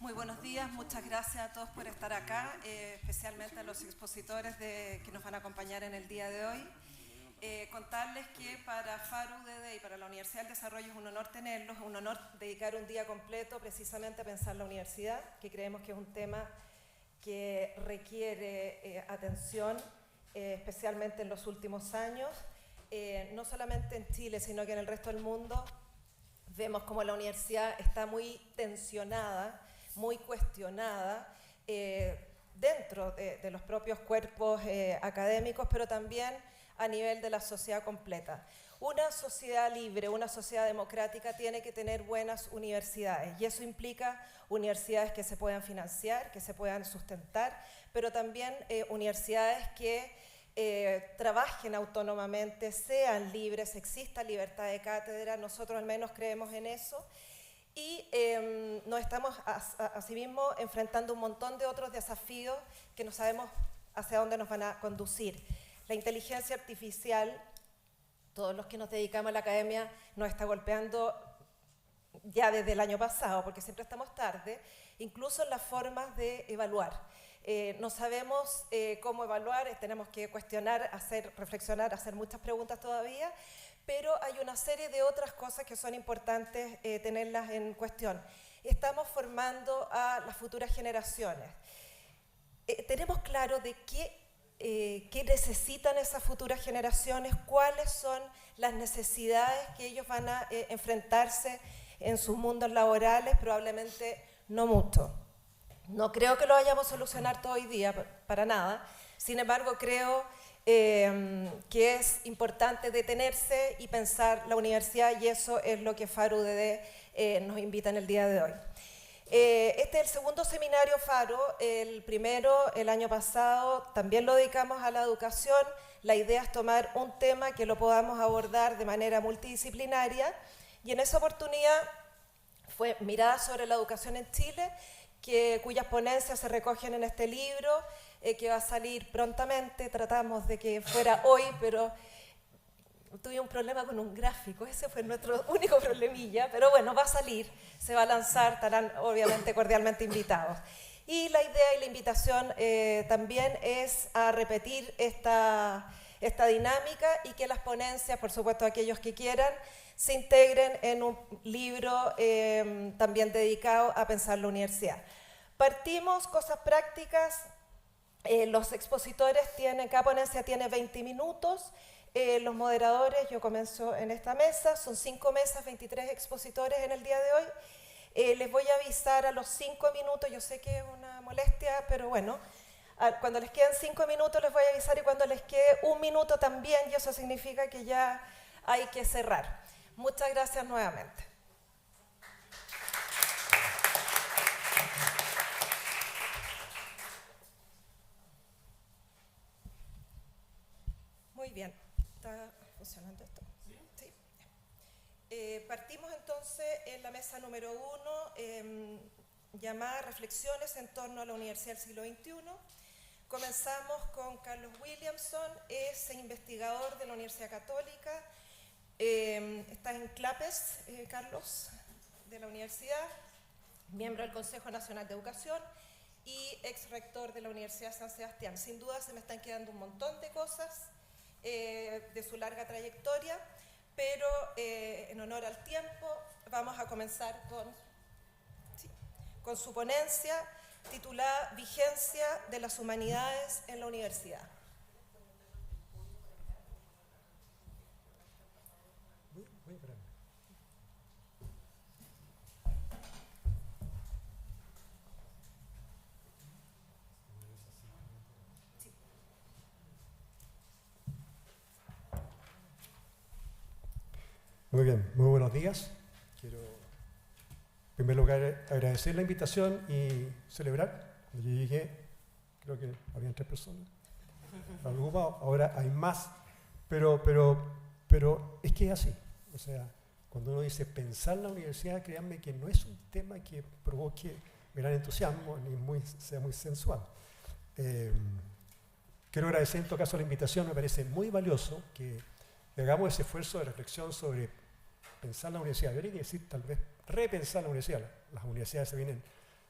Muy buenos días, muchas gracias a todos por estar acá, especialmente a los expositores que nos van a acompañar en el día de hoy. Contarles que para FARO UDD y para la Universidad del Desarrollo es un honor tenerlos, es un honor dedicar un día completo precisamente a pensar la universidad, que creemos que es un tema que requiere atención, especialmente en los últimos años, no solamente en Chile, sino que en el resto del mundo. Vemos como la universidad está muy tensionada, muy cuestionada dentro de los propios cuerpos académicos, pero también a nivel de la sociedad completa. Una sociedad libre, una sociedad democrática tiene que tener buenas universidades y eso implica universidades que se puedan financiar, que se puedan sustentar, pero también universidades que trabajen autónomamente, sean libres, exista libertad de cátedra. Nosotros al menos creemos en eso y nos estamos asimismo enfrentando un montón de otros desafíos que no sabemos hacia dónde nos van a conducir. La inteligencia artificial, todos los que nos dedicamos a la academia, nos está golpeando ya desde el año pasado, porque siempre estamos tarde, incluso en las formas de evaluar. No sabemos cómo evaluar, tenemos que cuestionar, reflexionar, hacer muchas preguntas todavía, pero hay una serie de otras cosas que son importantes tenerlas en cuestión. Estamos formando a las futuras generaciones. Tenemos claro de qué necesitan esas futuras generaciones, cuáles son las necesidades que ellos van a enfrentarse en sus mundos laborales, probablemente no mucho. No creo que lo vayamos a solucionar todo hoy día, para nada. Sin embargo, creo que es importante detenerse y pensar la universidad, y eso es lo que FARO UDD nos invita en el día de hoy. Este es el segundo seminario FARO, el primero el año pasado, también lo dedicamos a la educación. La idea es tomar un tema que lo podamos abordar de manera multidisciplinaria, y en esa oportunidad fue Mirada sobre la educación en Chile, cuyas ponencias se recogen en este libro, que va a salir prontamente. Tratamos de que fuera hoy, pero tuve un problema con un gráfico, ese fue nuestro único problemilla, pero bueno, va a salir, se va a lanzar, estarán obviamente cordialmente invitados. Y la idea y la invitación también es a repetir esta dinámica y que las ponencias, por supuesto aquellos que quieran, se integren en un libro también dedicado a pensar la universidad. Partimos, cosas prácticas, los expositores cada ponencia tiene 20 minutos, los moderadores, yo comienzo en esta mesa, son 5 mesas, 23 expositores en el día de hoy. Les voy a avisar a los 5 minutos, yo sé que es una molestia, pero bueno, cuando les queden 5 minutos les voy a avisar, y cuando les quede 1 minuto también, y eso significa que ya hay que cerrar. Muchas gracias nuevamente. Muy bien, ¿está funcionando esto? Sí. Partimos entonces en la mesa número 1, llamada Reflexiones en torno a la Universidad del siglo XXI. Comenzamos con Carlos Williamson, es investigador de la Universidad Católica. Estás en CLAPES, Carlos, de la universidad, miembro del Consejo Nacional de Educación y ex rector de la Universidad San Sebastián. Sin duda se me están quedando un montón de cosas de su larga trayectoria, pero en honor al tiempo vamos a comenzar con su ponencia titulada Vigencia de las Humanidades en la Universidad. Muy bien, muy buenos días. Quiero, en primer lugar, agradecer la invitación y celebrar. Cuando yo llegué, creo que habían 3 personas. Ahora hay más, pero es que es así. O sea, cuando uno dice pensar la universidad, créanme que no es un tema que provoque gran entusiasmo ni sea muy sensual. Quiero agradecer en todo caso la invitación. Me parece muy valioso que hagamos ese esfuerzo de reflexión sobre pensar la universidad. Yo habría que decir tal vez repensar la universidad. Las universidades se vienen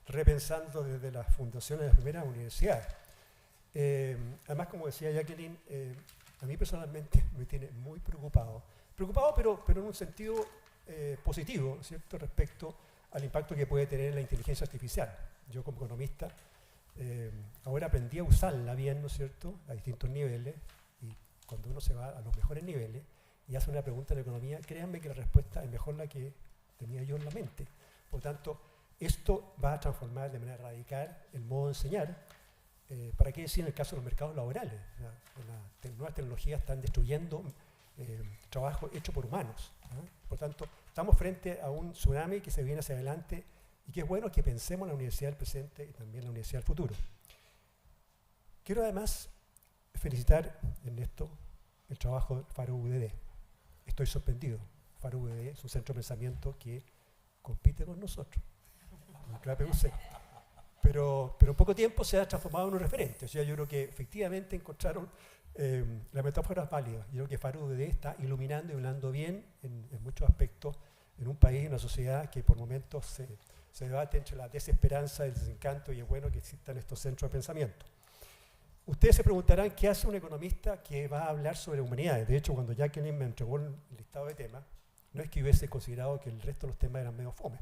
repensando desde las fundaciones de las primeras universidades. Además, como decía Jacqueline, a mí personalmente me tiene muy preocupado, pero en un sentido positivo, ¿cierto?, respecto al impacto que puede tener la inteligencia artificial. Yo como economista ahora aprendí a usarla bien, ¿no es cierto?, a distintos niveles, y cuando uno se va a los mejores niveles y hace una pregunta en economía, créanme que la respuesta es mejor la que tenía yo en la mente. Por lo tanto, esto va a transformar de manera radical el modo de enseñar. ¿Para qué decir en el caso de los mercados laborales? Las nuevas tecnologías están destruyendo trabajo hecho por humanos, ¿eh? Por tanto, estamos frente a un tsunami que se viene hacia adelante y que es bueno que pensemos en la universidad del presente y también en la universidad del futuro. Quiero además felicitar en esto el trabajo del Faro UDD. Estoy sorprendido. Faro UDD es un centro de pensamiento que compite con nosotros, la PUC. Pero en poco tiempo se ha transformado en un referente. O sea, yo creo que efectivamente encontraron la metáfora válida. Yo creo que Faro UDD está iluminando y hablando bien en muchos aspectos en un país y una sociedad que por momentos se debate entre la desesperanza y el desencanto, y es bueno que existan estos centros de pensamiento. Ustedes se preguntarán qué hace un economista que va a hablar sobre humanidades. De hecho, cuando Jacqueline me entregó el listado de temas, no es que hubiese considerado que el resto de los temas eran medio fome,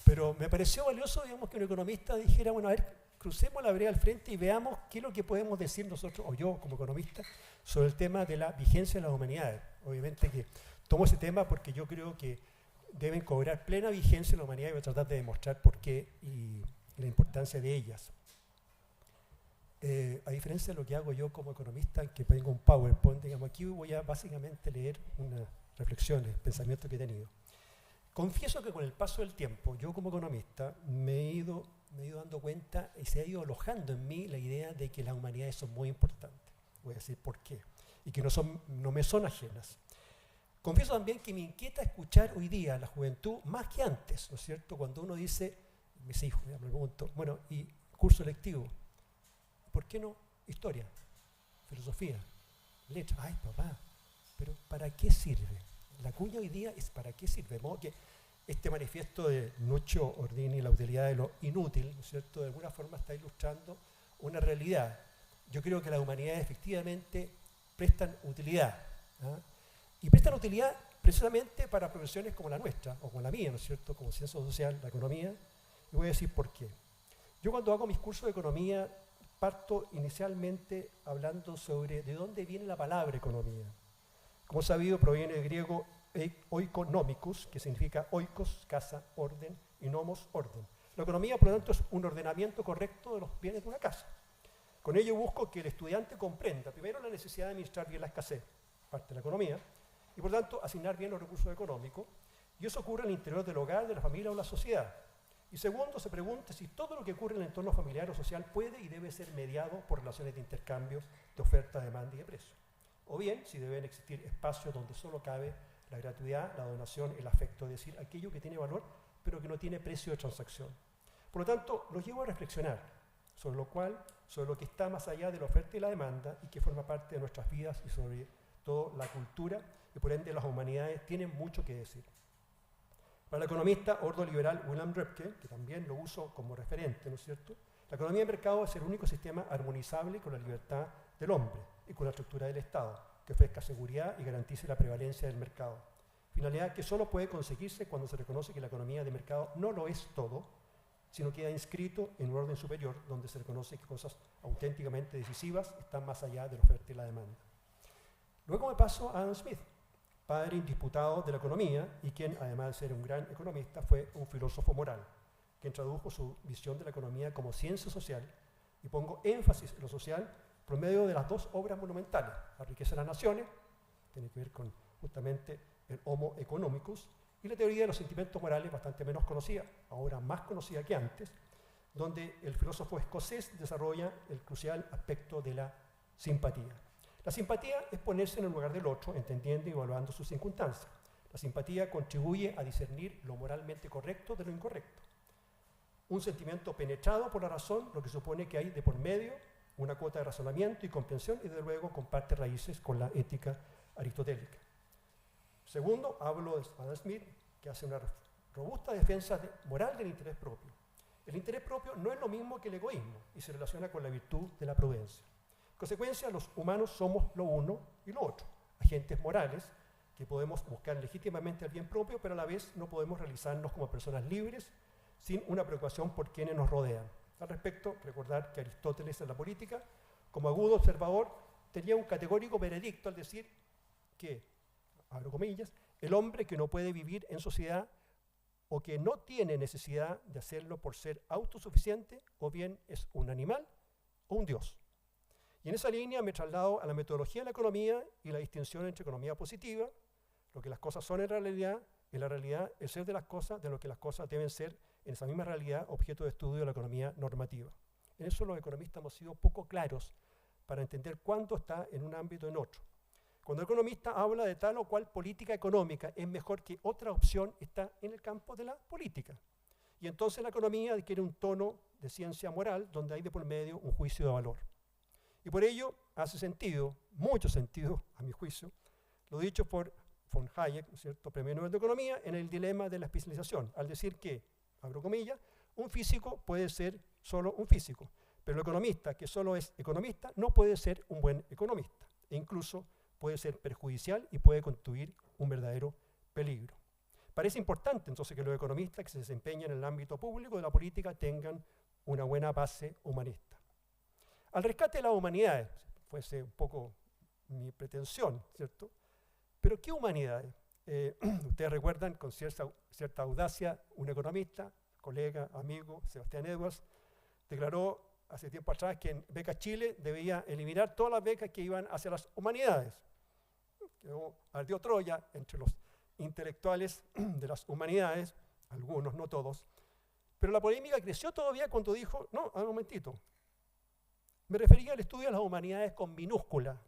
pero me pareció valioso, digamos, que un economista dijera, bueno, a ver, crucemos la vereda al frente y veamos qué es lo que podemos decir nosotros, o yo como economista, sobre el tema de la vigencia de las humanidades. Obviamente que tomo ese tema porque yo creo que deben cobrar plena vigencia en la humanidad y voy a tratar de demostrar por qué y la importancia de ellas. A diferencia de lo que hago yo como economista, que tengo un PowerPoint, digamos, aquí voy a básicamente leer unas reflexiones, pensamientos que he tenido. Confieso que con el paso del tiempo, yo como economista me he ido dando cuenta y se ha ido alojando en mí la idea de que las humanidades son muy importantes. Voy a decir por qué. Y que no me son ajenas. Confieso también que me inquieta escuchar hoy día a la juventud más que antes, ¿no es cierto? Cuando uno dice, mis hijos, me pregunto, bueno, ¿y curso lectivo? ¿Por qué no historia, filosofía, letras? Ay, papá, pero ¿para qué sirve? La cuña hoy día es ¿para qué sirve? De modo que este manifiesto de Nuccio Ordini, la utilidad de lo inútil, ¿no es cierto?, de alguna forma está ilustrando una realidad. Yo creo que las humanidades efectivamente prestan utilidad, ¿eh? Y prestan utilidad precisamente para profesiones como la nuestra, o como la mía, ¿no es cierto?, como ciencia social, la economía, y voy a decir por qué. Yo cuando hago mis cursos de economía parto inicialmente hablando sobre de dónde viene la palabra economía. Como sabido, proviene del griego oikonomicus, que significa oikos, casa, orden, y nomos, orden. La economía, por lo tanto, es un ordenamiento correcto de los bienes de una casa. Con ello busco que el estudiante comprenda, primero, la necesidad de administrar bien la escasez, parte de la economía, y por lo tanto, asignar bien los recursos económicos, y eso ocurre en el interior del hogar, de la familia o la sociedad. Y segundo, se pregunta si todo lo que ocurre en el entorno familiar o social puede y debe ser mediado por relaciones de intercambio, de oferta, demanda y de precio. O bien, si deben existir espacios donde solo cabe la gratuidad, la donación, el afecto, es decir, aquello que tiene valor, pero que no tiene precio de transacción. Por lo tanto, los llevo a reflexionar sobre lo que está más allá de la oferta y la demanda y que forma parte de nuestras vidas y sobre todo la cultura, y por ende las humanidades tienen mucho que decir. Para el economista ordoliberal William Röpke, que también lo uso como referente, ¿no es cierto?, la economía de mercado es el único sistema armonizable con la libertad del hombre y con la estructura del Estado, que ofrezca seguridad y garantice la prevalencia del mercado. Finalidad que solo puede conseguirse cuando se reconoce que la economía de mercado no lo es todo, sino queda inscrito en un orden superior donde se reconoce que cosas auténticamente decisivas están más allá de la oferta y la demanda. Luego me paso a Adam Smith, padre indisputado de la economía y quien, además de ser un gran economista, fue un filósofo moral, quien tradujo su visión de la economía como ciencia social, y pongo énfasis en lo social por medio de las dos obras monumentales, La riqueza de las naciones, tiene que ver con justamente el Homo economicus, y la teoría de los sentimientos morales, bastante menos conocida, ahora más conocida que antes, donde el filósofo escocés desarrolla el crucial aspecto de la simpatía. La simpatía es ponerse en el lugar del otro, entendiendo y evaluando sus circunstancias. La simpatía contribuye a discernir lo moralmente correcto de lo incorrecto. Un sentimiento penetrado por la razón, lo que supone que hay de por medio una cuota de razonamiento y comprensión, y desde luego comparte raíces con la ética aristotélica. Segundo, hablo de Adam Smith, que hace una robusta defensa moral del interés propio. El interés propio no es lo mismo que el egoísmo y se relaciona con la virtud de la prudencia. En consecuencia, los humanos somos lo uno y lo otro, agentes morales que podemos buscar legítimamente el bien propio, pero a la vez no podemos realizarnos como personas libres sin una preocupación por quienes nos rodean. Al respecto, recordar que Aristóteles en la política, como agudo observador, tenía un categórico veredicto al decir que, abro comillas, el hombre que no puede vivir en sociedad o que no tiene necesidad de hacerlo por ser autosuficiente, o bien es un animal o un dios. Y en esa línea me traslado a la metodología de la economía y la distinción entre economía positiva, lo que las cosas son en la realidad el ser de las cosas, de lo que las cosas deben ser en esa misma realidad, objeto de estudio de la economía normativa. En eso los economistas hemos sido poco claros para entender cuándo está en un ámbito o en otro. Cuando el economista habla de tal o cual política económica, es mejor que otra opción está en el campo de la política. Y entonces la economía adquiere un tono de ciencia moral donde hay de por medio un juicio de valor. Y por ello hace sentido, mucho sentido a mi juicio, lo dicho por von Hayek, ¿no es cierto?, Premio Nobel de Economía, en el dilema de la especialización, al decir que, abro comillas, un físico puede ser solo un físico, pero el economista que solo es economista no puede ser un buen economista, e incluso puede ser perjudicial y puede constituir un verdadero peligro. Parece importante entonces que los economistas que se desempeñan en el ámbito público de la política tengan una buena base humanista. Al rescate de las humanidades, fuese un poco mi pretensión, ¿cierto? Pero ¿qué humanidades? Ustedes recuerdan con cierta audacia, un economista, colega, amigo, Sebastián Edwards, declaró hace tiempo atrás que en Becas Chile debía eliminar todas las becas que iban hacia las humanidades. Quedó ardió Troya entre los intelectuales de las humanidades, algunos, no todos, pero la polémica creció todavía cuando dijo, no, a un momentito, me refería al estudio de las humanidades con minúscula,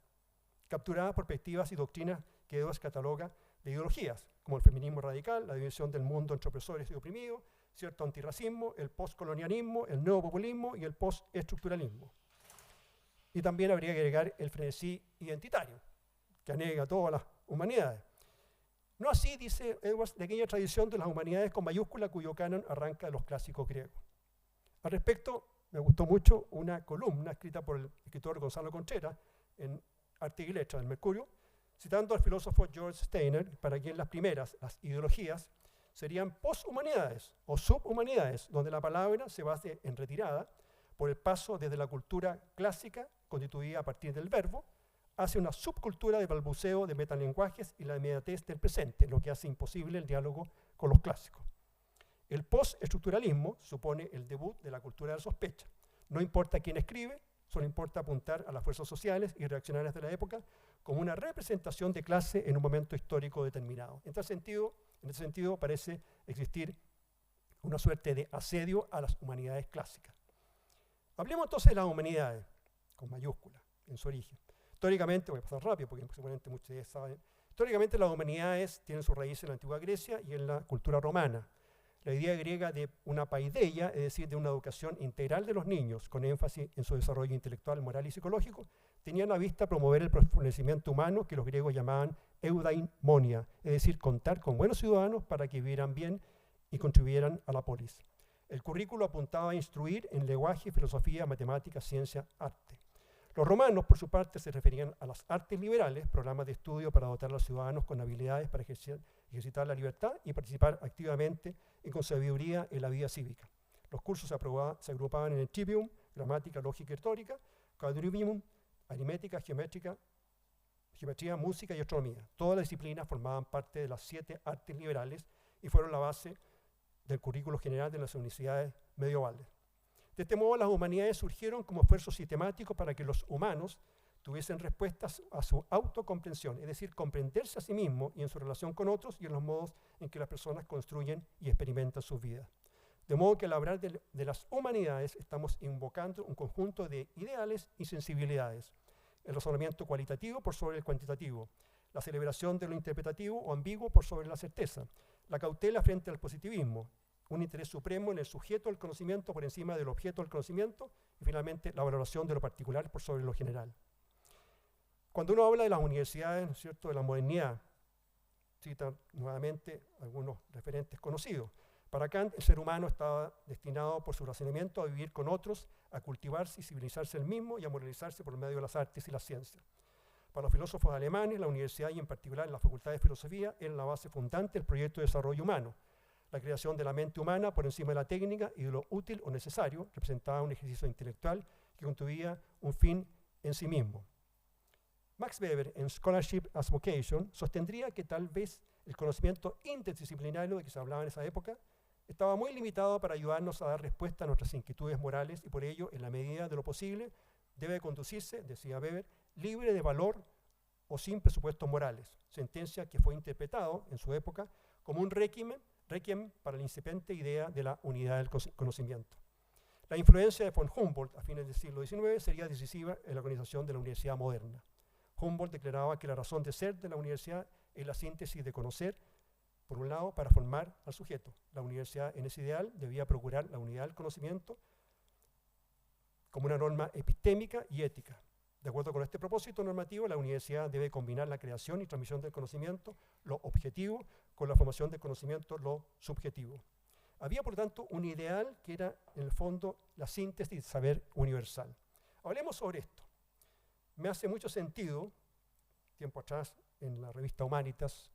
capturadas por perspectivas y doctrinas que Edwards cataloga de ideologías, como el feminismo radical, la división del mundo entre opresores y oprimidos, cierto antirracismo, el postcolonialismo, el neopopulismo y el postestructuralismo. Y también habría que agregar el frenesí identitario, que anega todas las humanidades. No así, dice Edwards, de aquella tradición de las humanidades con mayúscula cuyo canon arranca de los clásicos griegos. Al respecto, me gustó mucho una columna escrita por el escritor Gonzalo Contreras en Arte y Letras del Mercurio, citando al filósofo George Steiner, para quien las primeras, las ideologías, serían poshumanidades o subhumanidades, donde la palabra se base en retirada por el paso desde la cultura clásica, constituida a partir del verbo, hacia una subcultura de balbuceo de metalenguajes y la inmediatez del presente, lo que hace imposible el diálogo con los clásicos. El postestructuralismo supone el debut de la cultura de la sospecha. No importa quién escribe, solo importa apuntar a las fuerzas sociales y reaccionarias de la época como una representación de clase en un momento histórico determinado. En ese sentido parece existir una suerte de asedio a las humanidades clásicas. Hablemos entonces de las humanidades, con mayúscula, en su origen. Históricamente, voy a pasar rápido porque seguramente muchos de ustedes saben, históricamente las humanidades tienen su raíz en la antigua Grecia y en la cultura romana. La idea griega de una paideia, es decir, de una educación integral de los niños, con énfasis en su desarrollo intelectual, moral y psicológico, tenían a vista promover el florecimiento humano que los griegos llamaban eudaimonia, es decir, contar con buenos ciudadanos para que vivieran bien y contribuyeran a la polis. El currículo apuntaba a instruir en lenguaje, filosofía, matemáticas, ciencia, arte. Los romanos, por su parte, se referían a las artes liberales, programas de estudio para dotar a los ciudadanos con habilidades para ejercitar la libertad y participar activamente y con sabiduría en la vida cívica. Los cursos se agrupaban en el trivium, gramática, lógica y retórica, quadrivium, aritmética, geometría, música y astronomía. Todas las disciplinas formaban parte de las 7 artes liberales y fueron la base del currículo general de las universidades medievales. De este modo, las humanidades surgieron como esfuerzo sistemático para que los humanos tuviesen respuestas a su autocomprensión, es decir, comprenderse a sí mismos y en su relación con otros y en los modos en que las personas construyen y experimentan sus vidas. De modo que al hablar de las humanidades estamos invocando un conjunto de ideales y sensibilidades. El razonamiento cualitativo por sobre el cuantitativo, la celebración de lo interpretativo o ambiguo por sobre la certeza, la cautela frente al positivismo, un interés supremo en el sujeto del conocimiento por encima del objeto del conocimiento y finalmente la valoración de lo particular por sobre lo general. Cuando uno habla de las universidades, ¿no es cierto?, de la modernidad, citan nuevamente algunos referentes conocidos. Para Kant, el ser humano estaba destinado por su razonamiento a vivir con otros, a cultivarse y civilizarse él mismo y a moralizarse por medio de las artes y las ciencias. Para los filósofos alemanes, la universidad y en particular la Facultad de Filosofía era la base fundante del proyecto de desarrollo humano. La creación de la mente humana por encima de la técnica y de lo útil o necesario representaba un ejercicio intelectual que constituía un fin en sí mismo. Max Weber, en Scholarship as Vocation, sostendría que tal vez el conocimiento interdisciplinario de que se hablaba en esa época estaba muy limitado para ayudarnos a dar respuesta a nuestras inquietudes morales y por ello, en la medida de lo posible, debe conducirse, decía Weber, libre de valor o sin presupuestos morales, sentencia que fue interpretado en su época como un requiem para la incipiente idea de la unidad del conocimiento. La influencia de von Humboldt a fines del siglo XIX sería decisiva en la organización de la universidad moderna. Humboldt declaraba que la razón de ser de la universidad es la síntesis de conocer, por un lado, para formar al sujeto. La universidad, en ese ideal, debía procurar la unidad del conocimiento como una norma epistémica y ética. De acuerdo con este propósito normativo, la universidad debe combinar la creación y transmisión del conocimiento, lo objetivo, con la formación del conocimiento, lo subjetivo. Había, por tanto, un ideal que era, en el fondo, la síntesis del saber universal. Hablemos sobre esto. Me hace mucho sentido, tiempo atrás, en la revista Humanitas,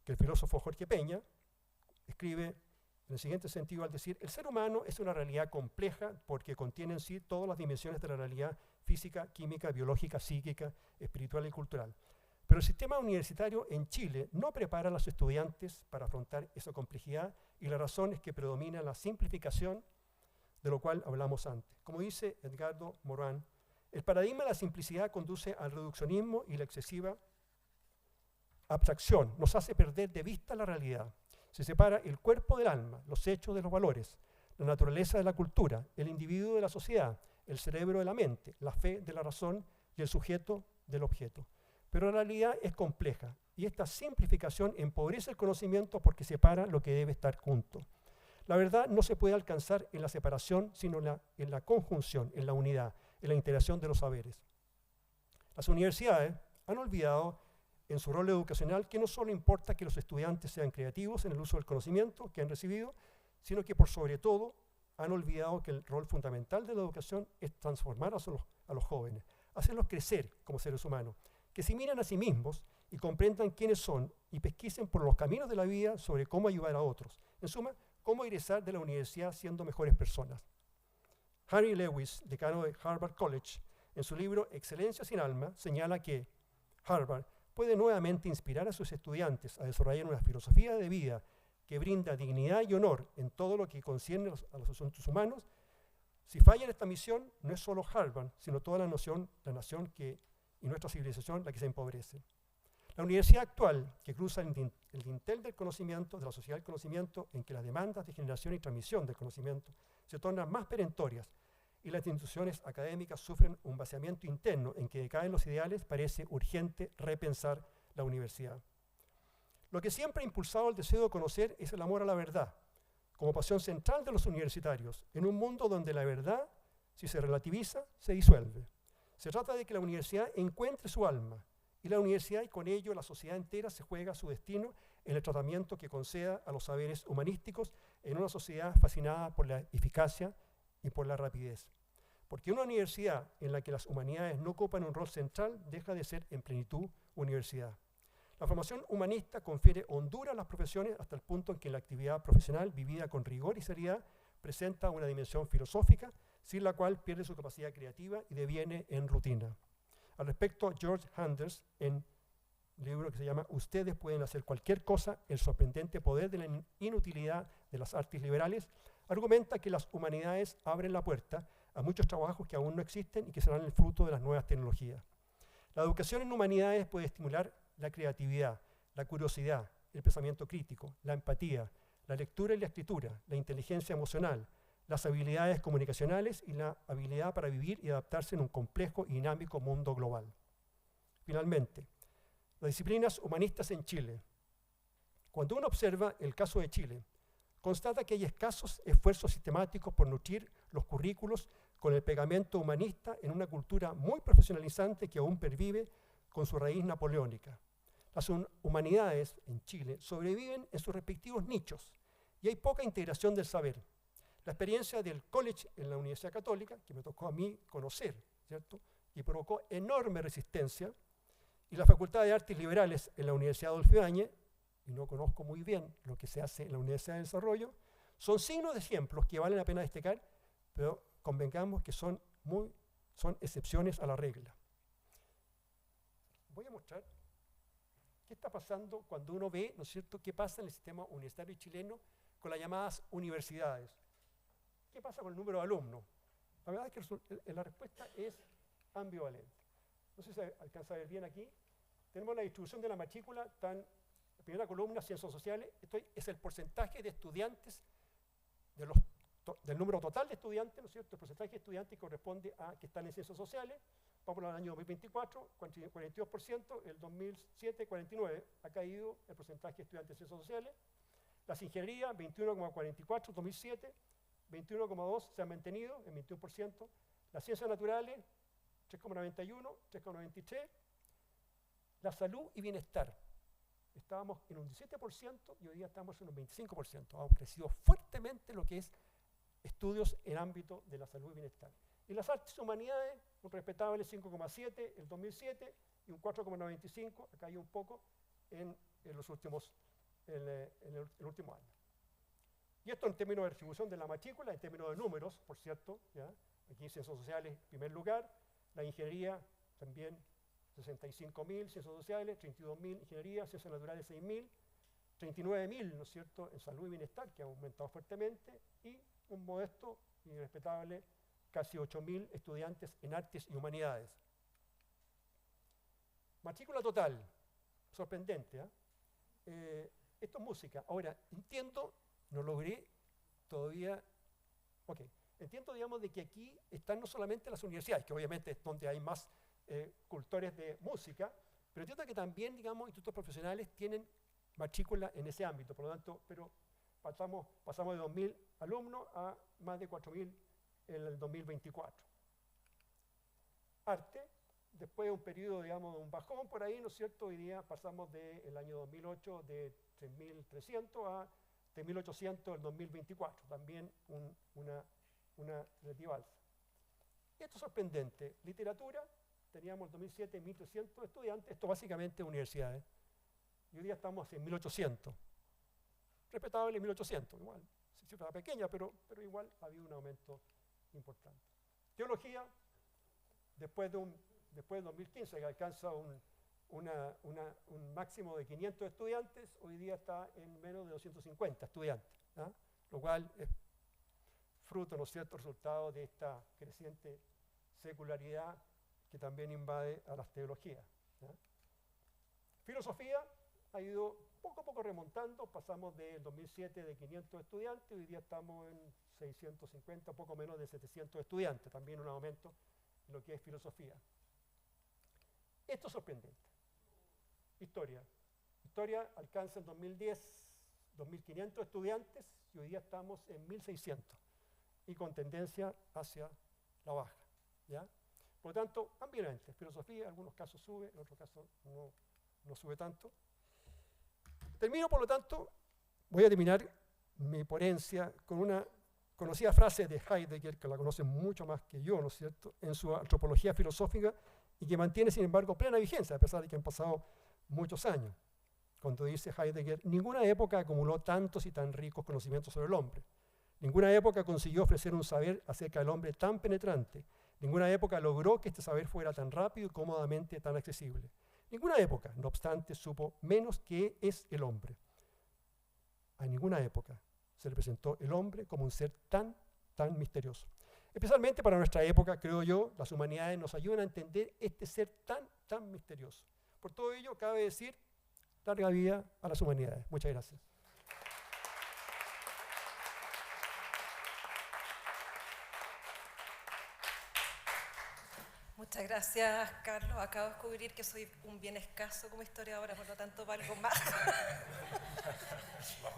que el filósofo Jorge Peña escribe en el siguiente sentido al decir: el ser humano es una realidad compleja porque contiene en sí todas las dimensiones de la realidad física, química, biológica, psíquica, espiritual y cultural. Pero el sistema universitario en Chile no prepara a los estudiantes para afrontar esa complejidad y la razón es que predomina la simplificación, de lo cual hablamos antes. Como dice Edgardo Morán, el paradigma de la simplicidad conduce al reduccionismo y la excesiva abstracción nos hace perder de vista la realidad. Se separa el cuerpo del alma, los hechos de los valores, la naturaleza de la cultura, el individuo de la sociedad, el cerebro de la mente, la fe de la razón y el sujeto del objeto. Pero la realidad es compleja y esta simplificación empobrece el conocimiento porque separa lo que debe estar junto. La verdad no se puede alcanzar en la separación, sino en la conjunción, en la unidad, en la integración de los saberes. Las universidades han olvidado en su rol educacional que no solo importa que los estudiantes sean creativos en el uso del conocimiento que han recibido, sino que por sobre todo han olvidado que el rol fundamental de la educación es transformar a los jóvenes, hacerlos crecer como seres humanos, que se miren a sí mismos y comprendan quiénes son y pesquisen por los caminos de la vida sobre cómo ayudar a otros. En suma, cómo egresar de la universidad siendo mejores personas. Harry Lewis, decano de Harvard College, en su libro Excelencia sin alma, señala que Harvard puede nuevamente inspirar a sus estudiantes a desarrollar una filosofía de vida que brinda dignidad y honor en todo lo que concierne a los asuntos humanos. Si falla en esta misión, no es solo Harvard, sino toda la nación y nuestra civilización la que se empobrece. La universidad actual, que cruza el dintel del conocimiento, de la sociedad del conocimiento, en que las demandas de generación y transmisión del conocimiento se tornan más perentorias y las instituciones académicas sufren un vaciamiento interno en que decaen los ideales, parece urgente repensar la universidad. Lo que siempre ha impulsado el deseo de conocer es el amor a la verdad, como pasión central de los universitarios, en un mundo donde la verdad, si se relativiza, se disuelve. Se trata de que la universidad encuentre su alma, y la universidad y con ello la sociedad entera se juega su destino en el tratamiento que conceda a los saberes humanísticos en una sociedad fascinada por la eficacia y por la rapidez. Porque una universidad en la que las humanidades no ocupan un rol central deja de ser en plenitud universidad. La formación humanista confiere hondura a las profesiones hasta el punto en que la actividad profesional vivida con rigor y seriedad presenta una dimensión filosófica, sin la cual pierde su capacidad creativa y deviene en rutina. Al respecto, George Handers, en un libro que se llama Ustedes pueden hacer cualquier cosa, el sorprendente poder de la inutilidad de las artes liberales, argumenta que las humanidades abren la puerta a muchos trabajos que aún no existen y que serán el fruto de las nuevas tecnologías. La educación en humanidades puede estimular la creatividad, la curiosidad, el pensamiento crítico, la empatía, la lectura y la escritura, la inteligencia emocional, las habilidades comunicacionales y la habilidad para vivir y adaptarse en un complejo y dinámico mundo global. Finalmente, las disciplinas humanistas en Chile. Cuando uno observa el caso de Chile, constata que hay escasos esfuerzos sistemáticos por nutrir los currículos con el pegamento humanista en una cultura muy profesionalizante que aún pervive con su raíz napoleónica. Las humanidades en Chile sobreviven en sus respectivos nichos y hay poca integración del saber. La experiencia del college en la Universidad Católica, que me tocó a mí conocer, ¿cierto?, y provocó enorme resistencia, y la Facultad de Artes Liberales en la Universidad Adolfo Ibáñez, y no conozco muy bien lo que se hace en la Universidad de Desarrollo, son signos de ejemplos que valen la pena destacar, pero convengamos que son excepciones a la regla. Voy a mostrar qué está pasando cuando uno ve, ¿no es cierto?, qué pasa en el sistema universitario chileno con las llamadas universidades. ¿Qué pasa con el número de alumnos? La verdad es que la respuesta es ambivalente. No sé si se alcanza a ver bien aquí. Tenemos la distribución de la matrícula, la primera columna, ciencias sociales. Esto es el porcentaje de estudiantes, del número total de estudiantes, ¿no es cierto? El porcentaje de estudiantes corresponde a que están en ciencias sociales. Vamos al año 2024, 42%, el 2007, 49%. Ha caído el porcentaje de estudiantes en ciencias sociales. Las ingenierías, 21,44%, 2007. 21,2% se han mantenido en 21%. Las ciencias naturales, 3,91%, 3,93%. La salud y bienestar. Estábamos en un 17% y hoy día estamos en un 25%. Ha crecido fuertemente lo que es estudios en ámbito de la salud y bienestar. Y las artes y humanidades, un respetable 5,7% el 2007 y un 4,95%, ha caído un poco en el último año. Y esto en términos de distribución de la matrícula, en términos de números, por cierto, ¿ya? Aquí ciencias sociales en primer lugar, la ingeniería también 65.000, ciencias sociales, 32.000 ingeniería, ciencias naturales 6.000, 39.000, ¿no es cierto?, en salud y bienestar, que ha aumentado fuertemente, y un modesto y respetable casi 8.000 estudiantes en artes y humanidades. Matrícula total, sorprendente, ¿eh? Esto es música. Ahora, entiendo, no logré todavía, entiendo, digamos, de que aquí están no solamente las universidades, que obviamente es donde hay más cultores de música, pero entiendo que también, digamos, institutos profesionales tienen matrícula en ese ámbito, por lo tanto, pero pasamos de 2.000 alumnos a más de 4.000 en el 2024. Arte, después de un periodo, digamos, de un bajón por ahí, ¿no es cierto? Hoy día pasamos del año 2008 de 3.300 a 3.800 en el 2024, también una relativa alza. Esto es sorprendente. Literatura, teníamos en 2007 1.300 estudiantes, esto básicamente universidades, y hoy día estamos en 1.800. Respetable 1.800, igual, cifra pequeña, pero igual ha habido un aumento importante. Teología, después del 2015, que alcanza un máximo de 500 estudiantes, hoy día está en menos de 250 estudiantes, ¿ah? Lo cual es fruto, ¿no es cierto?, resultado de esta creciente secularidad que también invade a las teologías, ¿ah? Filosofía ha ido poco a poco remontando, pasamos del 2007 de 500 estudiantes, hoy día estamos en 650, poco menos de 700 estudiantes, también un aumento en lo que es filosofía. Esto es sorprendente. Historia. Historia alcanza en 2010 2.500 estudiantes y hoy día estamos en 1.600 y con tendencia hacia la baja, ¿ya? Por lo tanto, ambivalente. Filosofía en algunos casos sube, en otros casos no sube tanto. Termino, por lo tanto, voy a terminar mi ponencia con una conocida frase de Heidegger, que la conocen mucho más que yo, ¿no es cierto?, en su antropología filosófica y que mantiene, sin embargo, plena vigencia, a pesar de que han pasado muchos años. Cuando dice Heidegger, ninguna época acumuló tantos y tan ricos conocimientos sobre el hombre. Ninguna época consiguió ofrecer un saber acerca del hombre tan penetrante. Ninguna época logró que este saber fuera tan rápido y cómodamente tan accesible. Ninguna época, no obstante, supo menos qué es el hombre. A ninguna época se le presentó el hombre como un ser tan misterioso. Especialmente para nuestra época, creo yo, las humanidades nos ayudan a entender este ser tan misterioso. Por todo ello, cabe decir, larga vida a las humanidades. Muchas gracias. Muchas gracias, Carlos. Acabo de descubrir que soy un bien escaso como historiadora, por lo tanto valgo más.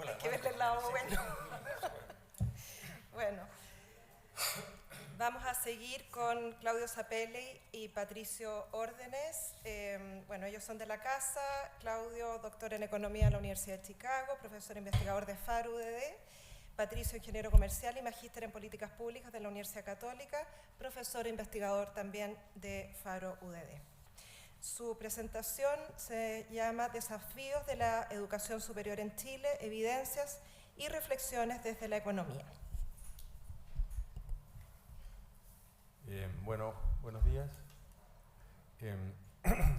Hay que verle el lado bueno. Bueno. Vamos a seguir con Claudio Zapelli y Patricio Órdenes. Bueno, ellos son de la casa. Claudio, doctor en Economía en la Universidad de Chicago, profesor investigador de FARO UDD. Patricio, ingeniero comercial y magíster en políticas públicas de la Universidad Católica, profesor e investigador también de FARO UDD. Su presentación se llama Desafíos de la Educación Superior en Chile, evidencias y reflexiones desde la economía. Bueno, buenos días.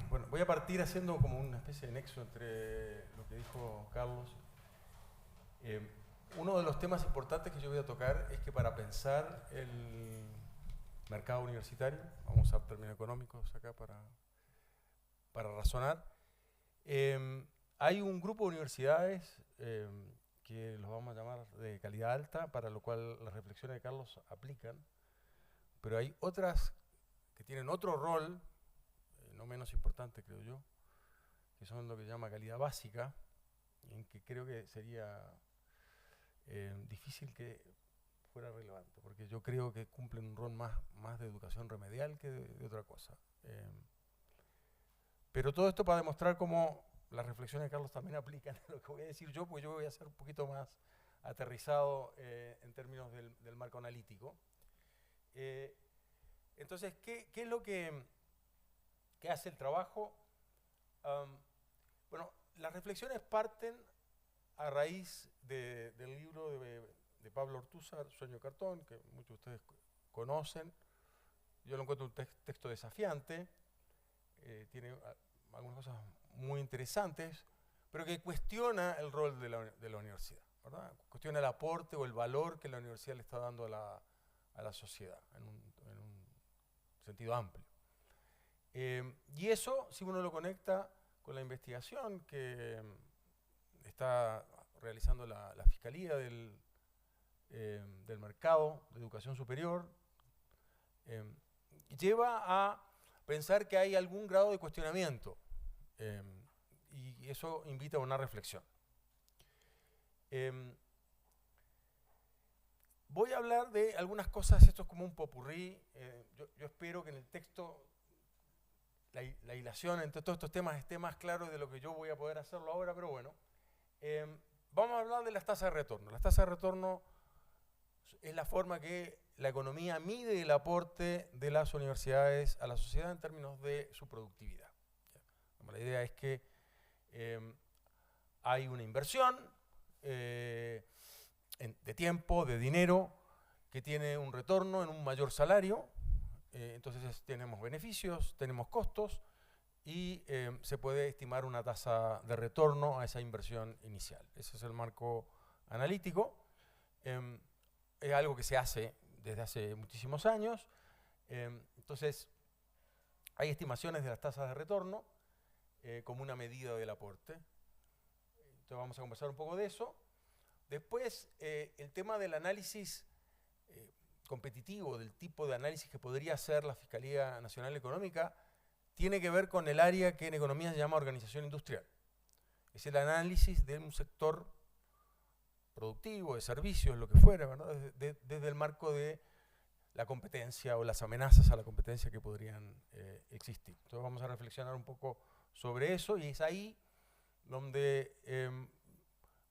Bueno, voy a partir haciendo como una especie de nexo entre lo que dijo Carlos. Uno de los temas importantes que yo voy a tocar es que para pensar el mercado universitario, vamos a usar términos económicos acá para razonar, hay un grupo de universidades que los vamos a llamar de calidad alta, para lo cual las reflexiones de Carlos aplican. Pero hay otras que tienen otro rol, no menos importante creo yo, que son lo que se llama calidad básica, en que creo que sería difícil que fuera relevante, porque yo creo que cumplen un rol más de educación remedial que de otra cosa. Pero todo esto para demostrar cómo las reflexiones de Carlos también aplican a lo que voy a decir yo, porque yo voy a ser un poquito más aterrizado en términos del marco analítico. Entonces, ¿qué es lo que hace el trabajo? Bueno, las reflexiones parten a raíz del libro de Pablo Ortúzar, Sueño de Cartón, que muchos de ustedes conocen. Yo lo encuentro un texto desafiante, tiene algunas cosas muy interesantes, pero que cuestiona el rol de la universidad, ¿verdad? Cuestiona el aporte o el valor que la universidad le está dando a la sociedad, en un sentido amplio. Y eso, si uno lo conecta con la investigación que está realizando la Fiscalía del Mercado de Educación Superior, lleva a pensar que hay algún grado de cuestionamiento, y eso invita a una reflexión. Voy a hablar de algunas cosas, esto es como un popurrí. Yo espero que en el texto la hilación entre todos estos temas esté más claro de lo que yo voy a poder hacerlo ahora, pero bueno. Vamos a hablar de las tasas de retorno. Las tasas de retorno es la forma que la economía mide el aporte de las universidades a la sociedad en términos de su productividad. La idea es que hay una inversión de tiempo, de dinero, que tiene un retorno en un mayor salario. Entonces tenemos beneficios, tenemos costos y se puede estimar una tasa de retorno a esa inversión inicial. Ese es el marco analítico. Es algo que se hace desde hace muchísimos años. Entonces hay estimaciones de las tasas de retorno como una medida del aporte. Entonces vamos a conversar un poco de eso. Después, el tema del análisis competitivo, del tipo de análisis que podría hacer la Fiscalía Nacional Económica, tiene que ver con el área que en economía se llama organización industrial. Es el análisis de un sector productivo, de servicios, lo que fuera, ¿verdad? Desde el marco de la competencia o las amenazas a la competencia que podrían existir. Entonces vamos a reflexionar un poco sobre eso, y es ahí donde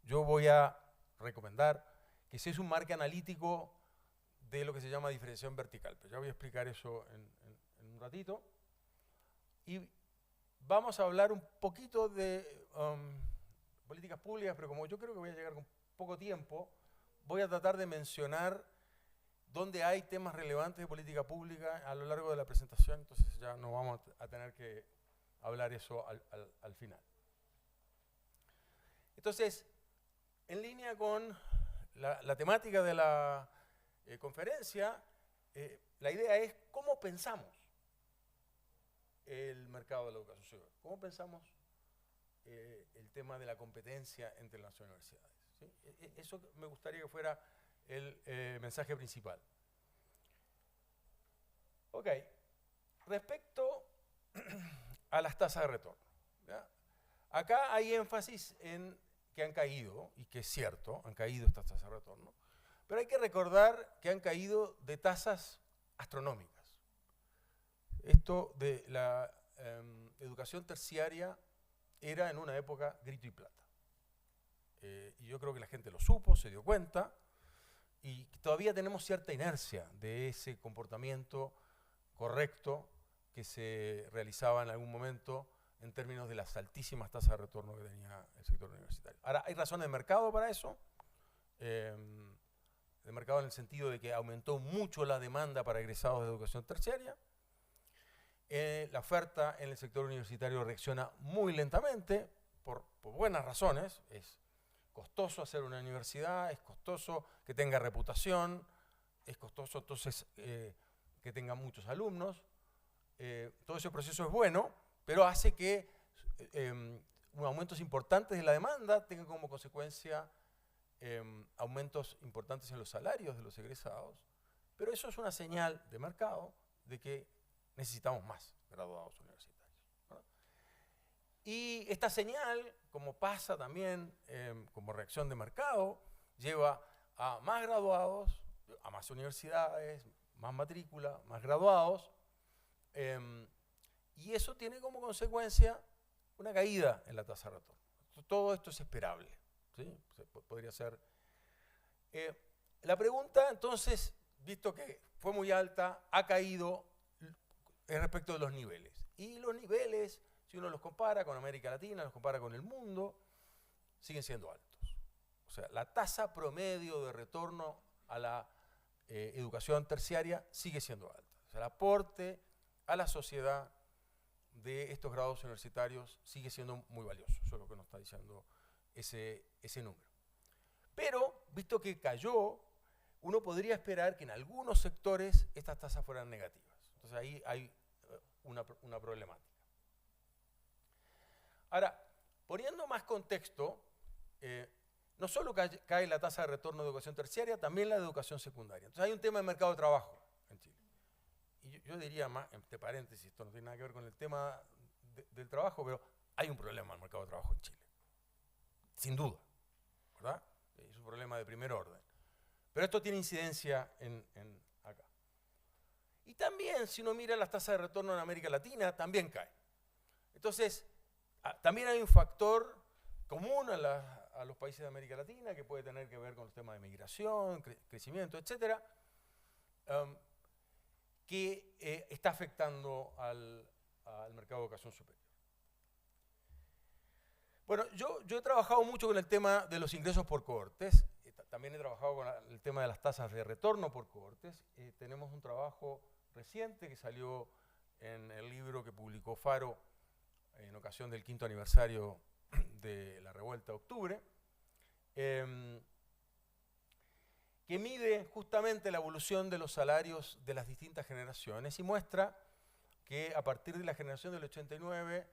yo voy a recomendar que ese es un marco analítico de lo que se llama diferenciación vertical. Pero ya voy a explicar eso en un ratito. Y vamos a hablar un poquito de políticas públicas, pero como yo creo que voy a llegar con poco tiempo, voy a tratar de mencionar dónde hay temas relevantes de política pública a lo largo de la presentación, entonces ya no vamos a tener que hablar eso al final. Entonces, en línea con la temática de la conferencia, la idea es cómo pensamos el mercado de la educación superior, cómo pensamos el tema de la competencia entre las universidades, ¿sí? Eso me gustaría que fuera el mensaje principal. Ok, respecto a las tasas de retorno, ¿ya? Acá hay énfasis en que han caído, y que es cierto, han caído estas tasas de retorno, pero hay que recordar que han caído de tasas astronómicas. Esto de la educación terciaria era en una época grito y plata. Y yo creo que la gente lo supo, se dio cuenta, y todavía tenemos cierta inercia de ese comportamiento correcto que se realizaba en algún momento en términos de las altísimas tasas de retorno que tenía el sector universitario. Ahora, hay razones de mercado para eso, de mercado en el sentido de que aumentó mucho la demanda para egresados de educación terciaria. La oferta en el sector universitario reacciona muy lentamente, por buenas razones. Es costoso hacer una universidad, es costoso que tenga reputación, es costoso entonces que tenga muchos alumnos. Todo ese proceso es bueno, pero hace que aumentos importantes de la demanda tengan como consecuencia aumentos importantes en los salarios de los egresados, pero eso es una señal de mercado de que necesitamos más graduados universitarios, ¿no? Y esta señal, como pasa también como reacción de mercado, lleva a más graduados, a más universidades, más matrícula, más graduados, y eso tiene como consecuencia una caída en la tasa de retorno. Todo esto es esperable, ¿sí? Podría ser. La pregunta, entonces, visto que fue muy alta, ha caído respecto de los niveles. Y los niveles, si uno los compara con América Latina, los compara con el mundo, siguen siendo altos. O sea, la tasa promedio de retorno a la educación terciaria sigue siendo alta. O sea, el aporte a la sociedad de estos grados universitarios sigue siendo muy valioso. Eso es lo que nos está diciendo ese número. Pero, visto que cayó, uno podría esperar que en algunos sectores estas tasas fueran negativas. Entonces ahí hay una problemática. Ahora, poniendo más contexto, no solo cae la tasa de retorno de educación terciaria, también la de educación secundaria. Entonces hay un tema de mercado de trabajo en Chile. Y yo diría más, entre paréntesis, esto no tiene nada que ver con el tema del trabajo, pero hay un problema en el mercado de trabajo en Chile. Sin duda, ¿verdad? Es un problema de primer orden. Pero esto tiene incidencia en acá. Y también, si uno mira las tasas de retorno en América Latina, también caen. Entonces, también hay un factor común a los países de América Latina que puede tener que ver con los temas de migración, crecimiento, etcétera, que está afectando al mercado de educación superior. Bueno, yo he trabajado mucho con el tema de los ingresos por cohortes, también he trabajado con el tema de las tasas de retorno por cohortes. Tenemos un trabajo reciente que salió en el libro que publicó Faro en ocasión del 5º aniversario de la revuelta de octubre, que mide justamente la evolución de los salarios de las distintas generaciones y muestra que a partir de la generación del 89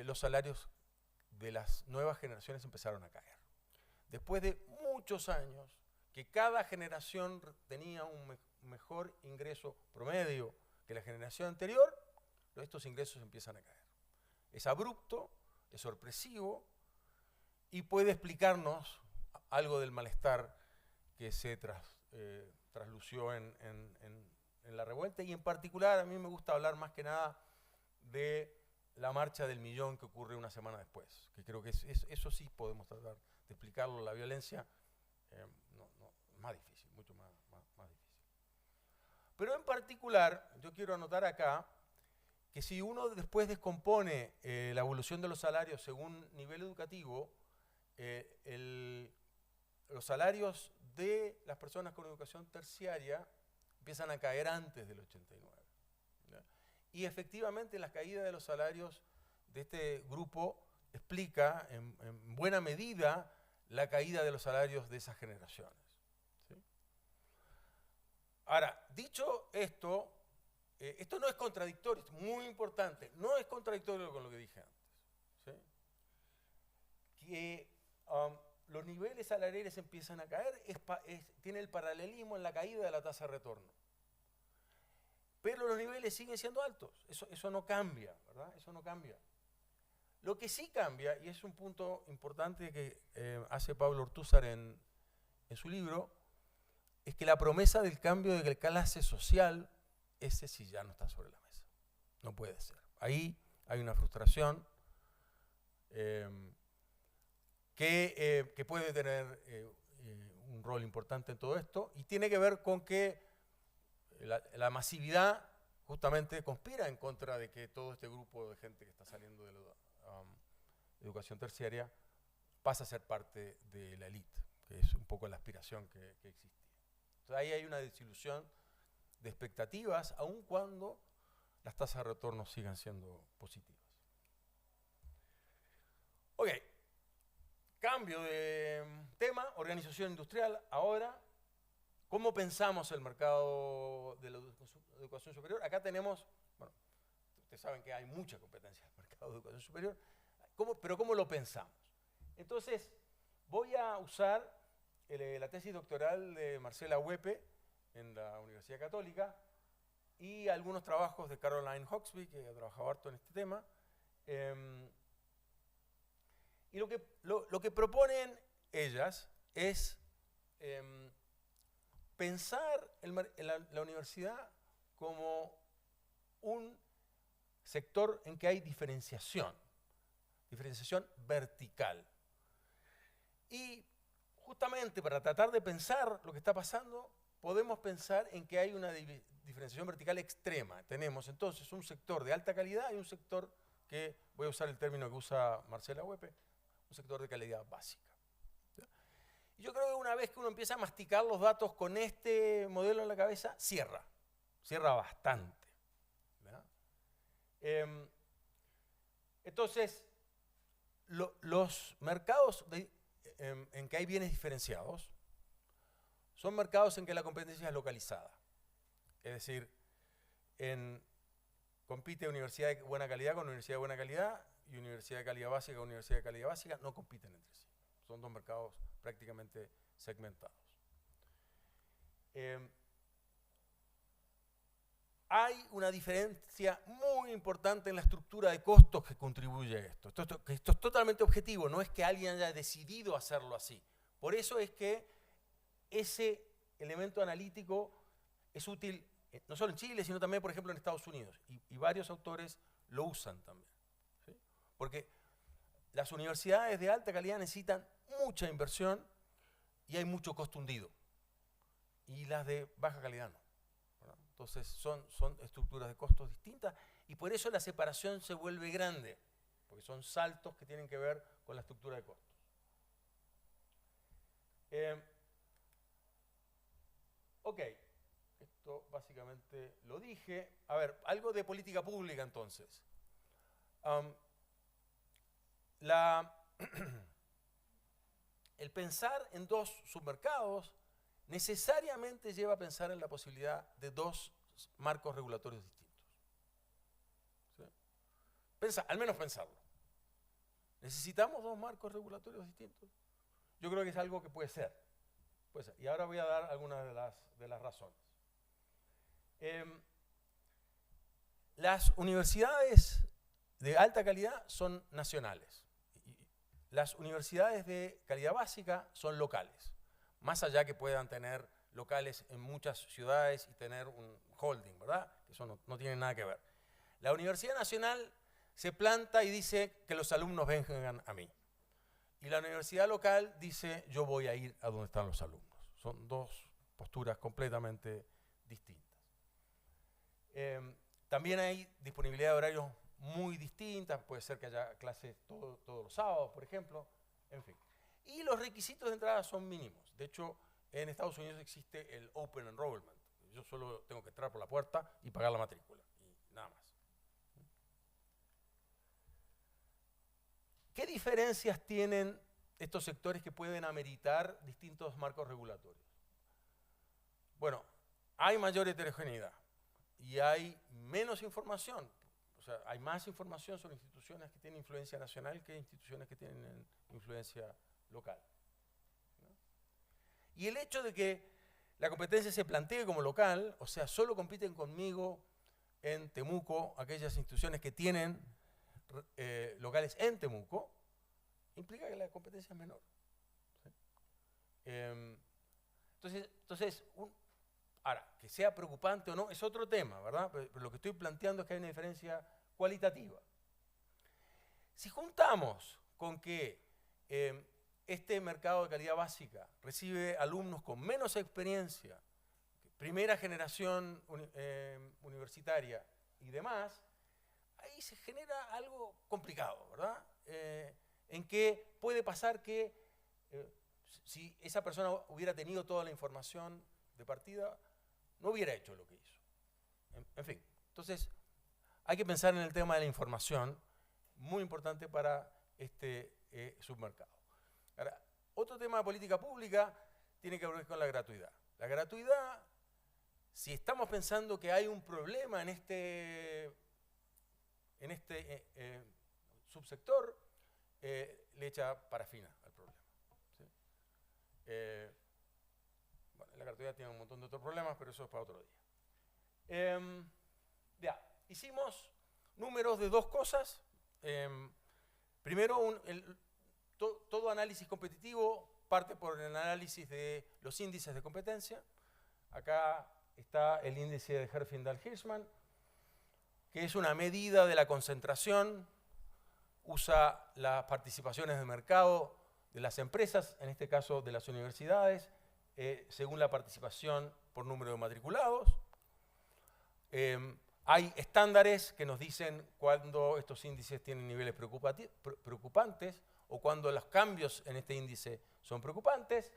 los salarios de las nuevas generaciones empezaron a caer. Después de muchos años que cada generación tenía un mejor ingreso promedio que la generación anterior, estos ingresos empiezan a caer. Es abrupto, es sorpresivo y puede explicarnos algo del malestar que se traslució en la revuelta, y en particular a mí me gusta hablar más que nada de la marcha del millón que ocurre una semana después, que creo que eso sí podemos tratar de explicarlo. La violencia es más difícil, mucho más difícil. Pero en particular, yo quiero anotar acá que si uno después descompone la evolución de los salarios según nivel educativo, los salarios de las personas con educación terciaria empiezan a caer antes del 89. ¿Ya? Y efectivamente la caída de los salarios de este grupo explica en buena medida la caída de los salarios de esas generaciones. ¿Sí? Ahora, dicho esto, esto no es contradictorio, es muy importante, no es contradictorio con lo que dije antes. ¿Sí? Que los niveles salariales empiezan a caer, tiene el paralelismo en la caída de la tasa de retorno. Pero los niveles siguen siendo altos, eso no cambia, ¿verdad? Eso no cambia. Lo que sí cambia, y es un punto importante que hace Pablo Ortúzar en su libro, es que la promesa del cambio de clase social, ese sí ya no está sobre la mesa. No puede ser. Ahí hay una frustración que puede tener un rol importante en todo esto, y tiene que ver con que la masividad justamente conspira en contra de que todo este grupo de gente que está saliendo de la educación terciaria pasa a ser parte de la élite, que es un poco la aspiración que existía. Entonces ahí hay una desilusión de expectativas, aun cuando las tasas de retorno sigan siendo positivas. Ok, cambio de tema, organización industrial. Ahora, ¿cómo pensamos el mercado de la educación superior? Acá tenemos, bueno, ustedes saben que hay mucha competencia en el mercado de educación superior, pero ¿cómo lo pensamos? Entonces, voy a usar la tesis doctoral de Marcela Huepe en la Universidad Católica y algunos trabajos de Caroline Hawksby, que ha trabajado harto en este tema. Y lo que proponen ellas es pensar la universidad como un sector en que hay diferenciación vertical. Y justamente para tratar de pensar lo que está pasando, podemos pensar en que hay una diferenciación vertical extrema. Tenemos entonces un sector de alta calidad y un sector que, voy a usar el término que usa Marcela Huepe, un sector de calidad básica. Y yo creo que una vez que uno empieza a masticar los datos con este modelo en la cabeza, cierra bastante. Entonces, los mercados en que hay bienes diferenciados son mercados en que la competencia es localizada. Es decir, compite universidad de buena calidad con universidad de buena calidad, y universidad de calidad básica con universidad de calidad básica no compiten entre sí. Son dos mercados prácticamente segmentados. Hay una diferencia muy importante en la estructura de costos que contribuye a esto. Esto es totalmente objetivo, no es que alguien haya decidido hacerlo así. Por eso es que ese elemento analítico es útil no solo en Chile, sino también, por ejemplo, en Estados Unidos. Y varios autores lo usan también. ¿Sí? Porque las universidades de alta calidad necesitan mucha inversión y hay mucho costo hundido. Y las de baja calidad no. Entonces son estructuras de costos distintas y por eso la separación se vuelve grande, porque son saltos que tienen que ver con la estructura de costos. Ok, esto básicamente lo dije. A ver, algo de política pública entonces. El pensar en dos submercados necesariamente lleva a pensar en la posibilidad de dos marcos regulatorios distintos. ¿Sí? Al menos pensarlo. ¿Necesitamos dos marcos regulatorios distintos? Yo creo que es algo que puede ser. Y ahora voy a dar algunas de las razones. Las universidades de alta calidad son nacionales. Las universidades de calidad básica son locales. Más allá que puedan tener locales en muchas ciudades y tener un holding, ¿verdad? Eso no tiene nada que ver. La Universidad Nacional se planta y dice que los alumnos vengan a mí. Y la universidad local dice, yo voy a ir a donde están los alumnos. Son dos posturas completamente distintas. También hay disponibilidad de horarios muy distintas. Puede ser que haya clases todos los sábados, por ejemplo. En fin. Y los requisitos de entrada son mínimos. De hecho, en Estados Unidos existe el Open Enrollment. Yo solo tengo que entrar por la puerta y pagar la matrícula. Y nada más. ¿Qué diferencias tienen estos sectores que pueden ameritar distintos marcos regulatorios? Bueno, hay mayor heterogeneidad y hay menos información. O sea, hay más información sobre instituciones que tienen influencia nacional que instituciones que tienen influencia local. ¿No? Y el hecho de que la competencia se plantee como local, o sea, solo compiten conmigo en Temuco aquellas instituciones que tienen locales en Temuco, implica que la competencia es menor. ¿Sí? Entonces Entonces, ahora, que sea preocupante o no, es otro tema, ¿verdad? Pero lo que estoy planteando es que hay una diferencia cualitativa. Si juntamos con que este mercado de calidad básica recibe alumnos con menos experiencia, primera generación universitaria y demás, ahí se genera algo complicado, ¿verdad? En que puede pasar que si esa persona hubiera tenido toda la información de partida, no hubiera hecho lo que hizo. En fin, entonces hay que pensar en el tema de la información, muy importante para este submercado. Ahora, otro tema de política pública tiene que ver con la gratuidad. La gratuidad, si estamos pensando que hay un problema en este subsector, le echa parafina al problema. ¿Sí? Bueno, la gratuidad tiene un montón de otros problemas, pero eso es para otro día. Ya, hicimos números de dos cosas. Primero, todo análisis competitivo parte por el análisis de los índices de competencia. Acá está el índice de Herfindahl-Hirschman, que es una medida de la concentración, usa las participaciones de mercado de las empresas, en este caso de las universidades, según la participación por número de matriculados. Hay estándares que nos dicen cuando estos índices tienen niveles preocupantes o cuando los cambios en este índice son preocupantes.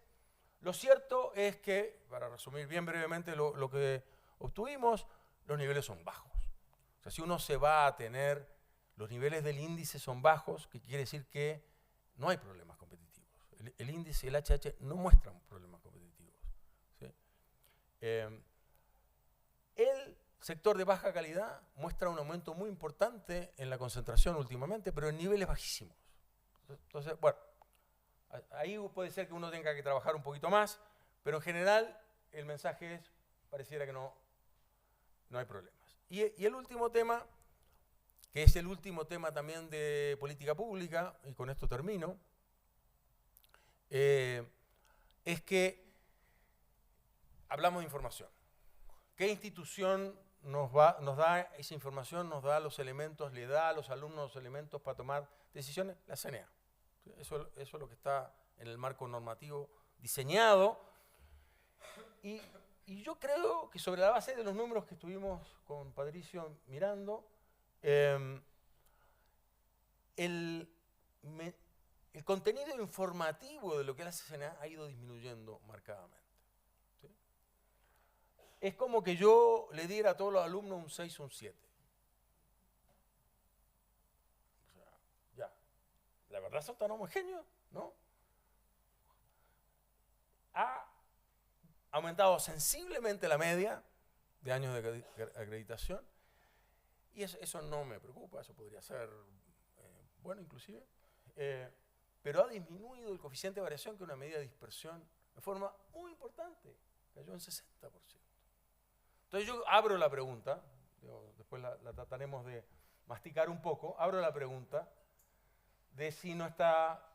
Lo cierto es que, para resumir bien brevemente lo que obtuvimos, los niveles son bajos. O sea, si uno se va a tener, los niveles del índice son bajos, que quiere decir que no hay problemas competitivos. El índice, el HH, no muestran problemas competitivos. ¿Sí? El sector de baja calidad muestra un aumento muy importante en la concentración últimamente, pero en niveles bajísimos. Entonces, bueno, ahí puede ser que uno tenga que trabajar un poquito más, pero en general el mensaje es, pareciera que no hay problemas. Y el último tema, que es el último tema también de política pública, y con esto termino, es que hablamos de información. ¿Qué institución nos da esa información, nos da los elementos, le da a los alumnos los elementos para tomar decisiones? La CNEA. Eso es lo que está en el marco normativo diseñado. Y yo creo que sobre la base de los números que estuvimos con Patricio mirando, el contenido informativo de lo que es la CNEA ha ido disminuyendo marcadamente. ¿Sí? Es como que yo le diera a todos los alumnos un 6 o un 7. O sea, ya. La verdad son tan homogéneos, ¿no? Ha aumentado sensiblemente la media de años de acreditación y eso no me preocupa, eso podría ser bueno inclusive, pero ha disminuido el coeficiente de variación, que es una medida de dispersión, de forma muy importante, cayó en 60%. Entonces yo abro la pregunta, después la trataremos de masticar un poco, abro la pregunta de si no está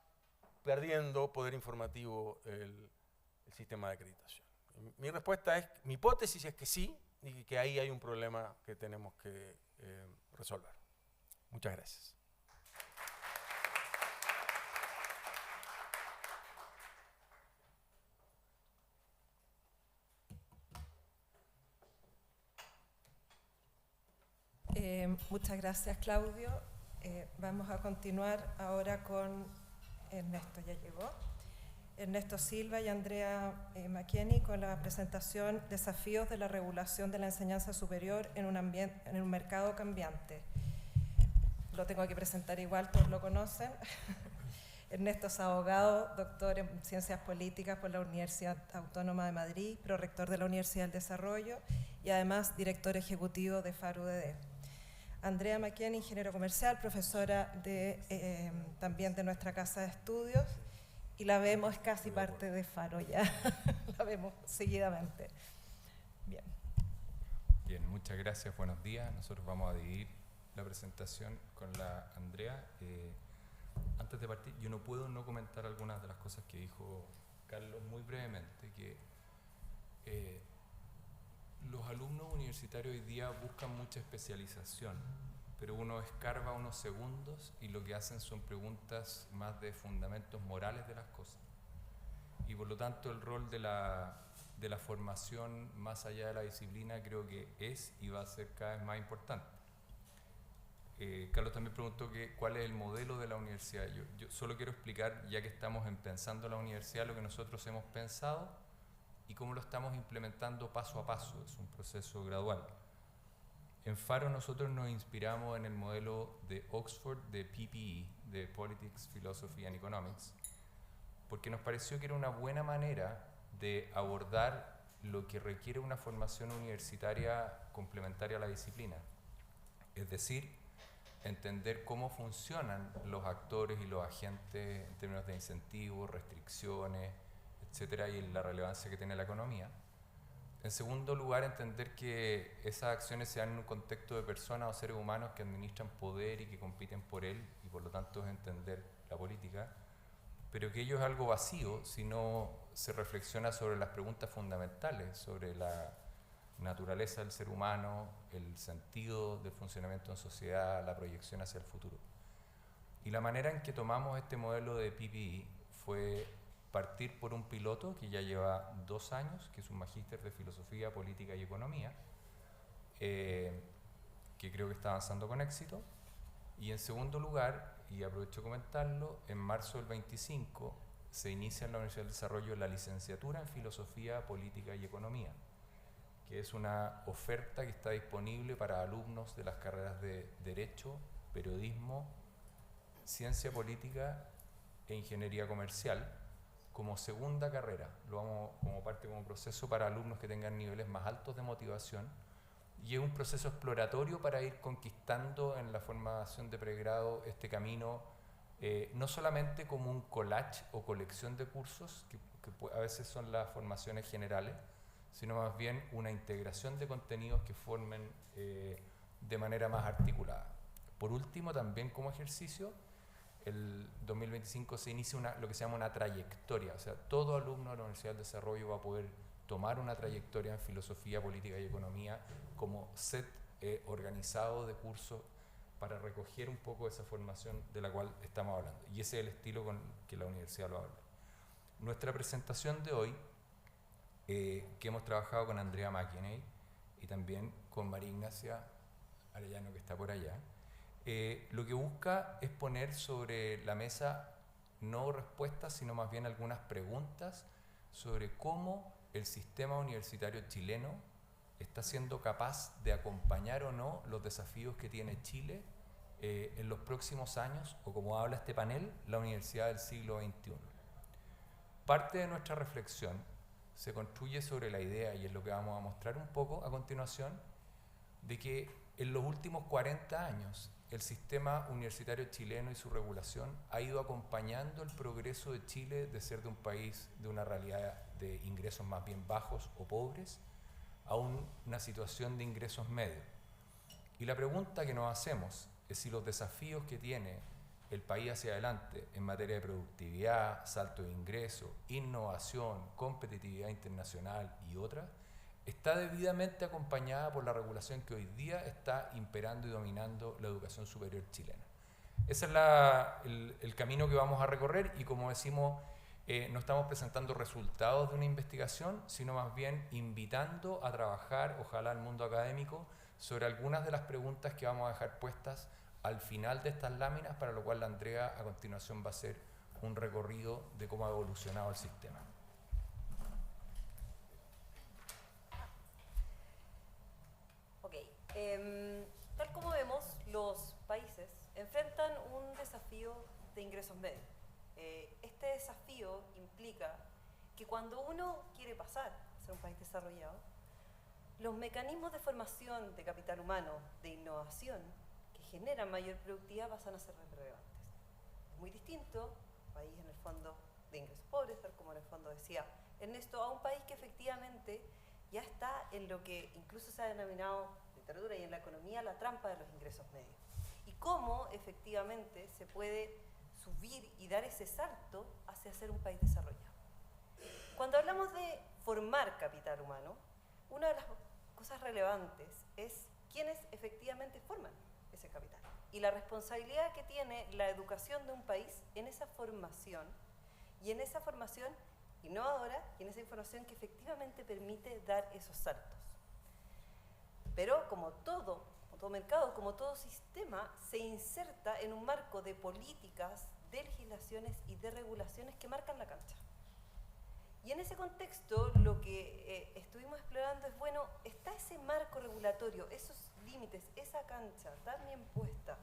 perdiendo poder informativo el sistema de acreditación. Mi respuesta es, mi hipótesis es que sí, y que ahí hay un problema que tenemos que resolver. Muchas gracias. Muchas gracias, Claudio. Vamos a continuar ahora con Ernesto, ya llegó. Ernesto Silva y Andrea McKinney con la presentación Desafíos de la regulación de la enseñanza superior en un mercado cambiante. Lo tengo que presentar igual, todos lo conocen. Ernesto es abogado, doctor en Ciencias Políticas por la Universidad Autónoma de Madrid, prorector de la Universidad del Desarrollo y además director ejecutivo de FAR-UDD. Andrea McKinney, ingeniero comercial, profesora también de nuestra casa de estudios, y la vemos casi parte de Faro ya, la vemos seguidamente. Bien. Bien, muchas gracias, buenos días. Nosotros vamos a dividir la presentación con la Andrea. Antes de partir, yo no puedo no comentar algunas de las cosas que dijo Carlos muy brevemente, que alumnos universitarios hoy día buscan mucha especialización, pero uno escarba unos segundos y lo que hacen son preguntas más de fundamentos morales de las cosas. Y por lo tanto el rol de la formación más allá de la disciplina creo que es y va a ser cada vez más importante. Carlos también preguntó cuál es el modelo de la universidad. Yo solo quiero explicar, ya que estamos pensando la universidad, lo que nosotros hemos pensado y cómo lo estamos implementando paso a paso. Es un proceso gradual. En Faro nosotros nos inspiramos en el modelo de Oxford de PPE, de Politics, Philosophy and Economics, porque nos pareció que era una buena manera de abordar lo que requiere una formación universitaria complementaria a la disciplina. Es decir, entender cómo funcionan los actores y los agentes en términos de incentivos, restricciones, etcétera, y la relevancia que tiene la economía. En segundo lugar, entender que esas acciones se dan en un contexto de personas o seres humanos que administran poder y que compiten por él, y por lo tanto es entender la política, pero que ello es algo vacío si no se reflexiona sobre las preguntas fundamentales, sobre la naturaleza del ser humano, el sentido del funcionamiento en sociedad, la proyección hacia el futuro. Y la manera en que tomamos este modelo de PPE fue partir por un piloto que ya lleva 2 años, que es un magíster de Filosofía, Política y Economía, que creo que está avanzando con éxito. Y en segundo lugar, y aprovecho de comentarlo, en marzo del 25 se inicia en la Universidad del Desarrollo la licenciatura en Filosofía, Política y Economía, que es una oferta que está disponible para alumnos de las carreras de Derecho, Periodismo, Ciencia Política e Ingeniería Comercial, como segunda carrera. Lo vamos como proceso para alumnos que tengan niveles más altos de motivación, y es un proceso exploratorio para ir conquistando en la formación de pregrado este camino, no solamente como un collage o colección de cursos, que a veces son las formaciones generales, sino más bien una integración de contenidos que formen de manera más articulada. Por último, también como ejercicio, el 2025 se inicia lo que se llama una trayectoria, o sea, todo alumno de la Universidad del Desarrollo va a poder tomar una trayectoria en Filosofía, Política y Economía como set organizado de cursos para recoger un poco esa formación de la cual estamos hablando. Y ese es el estilo con que la universidad lo habla. Nuestra presentación de hoy, que hemos trabajado con Andrea McKinney y también con María Ignacia Arellano, que está por allá, lo que busca es poner sobre la mesa no respuestas, sino más bien algunas preguntas sobre cómo el sistema universitario chileno está siendo capaz de acompañar o no los desafíos que tiene Chile en los próximos años, o como habla este panel, la universidad del siglo XXI. Parte de nuestra reflexión se construye sobre la idea, y es lo que vamos a mostrar un poco a continuación, de que en los últimos 40 años el sistema universitario chileno y su regulación ha ido acompañando el progreso de Chile de ser de un país de una realidad de ingresos más bien bajos o pobres a una situación de ingresos medios. Y la pregunta que nos hacemos es si los desafíos que tiene el país hacia adelante en materia de productividad, salto de ingresos, innovación, competitividad internacional y otras, está debidamente acompañada por la regulación que hoy día está imperando y dominando la educación superior chilena. Ese es el camino que vamos a recorrer, y como decimos, no estamos presentando resultados de una investigación, sino más bien invitando a trabajar, ojalá al mundo académico, sobre algunas de las preguntas que vamos a dejar puestas al final de estas láminas, para lo cual la Andrea a continuación va a hacer un recorrido de cómo ha evolucionado el sistema. Ok, tal como vemos, los países enfrentan un desafío de ingresos medios. Este desafío implica que cuando uno quiere pasar a ser un país desarrollado, los mecanismos de formación de capital humano, de innovación, que generan mayor productividad, pasan a ser relevantes. Es muy distinto un país en el fondo de ingresos pobres, tal como en el fondo decía Ernesto, a un país que efectivamente ya está en lo que incluso se ha denominado en literatura y en la economía la trampa de los ingresos medios. Y cómo efectivamente se puede subir y dar ese salto hacia ser un país desarrollado. Cuando hablamos de formar capital humano, una de las cosas relevantes es quiénes efectivamente forman ese capital y la responsabilidad que tiene la educación de un país en esa formación y en esa formación innovadora y en esa información que efectivamente permite dar esos saltos. Pero como todo mercado, como todo sistema, se inserta en un marco de políticas, de legislaciones y de regulaciones que marcan la cancha. Y en ese contexto lo que estuvimos explorando es, bueno, está ese marco regulatorio, esos límites, esa cancha tan bien puesta,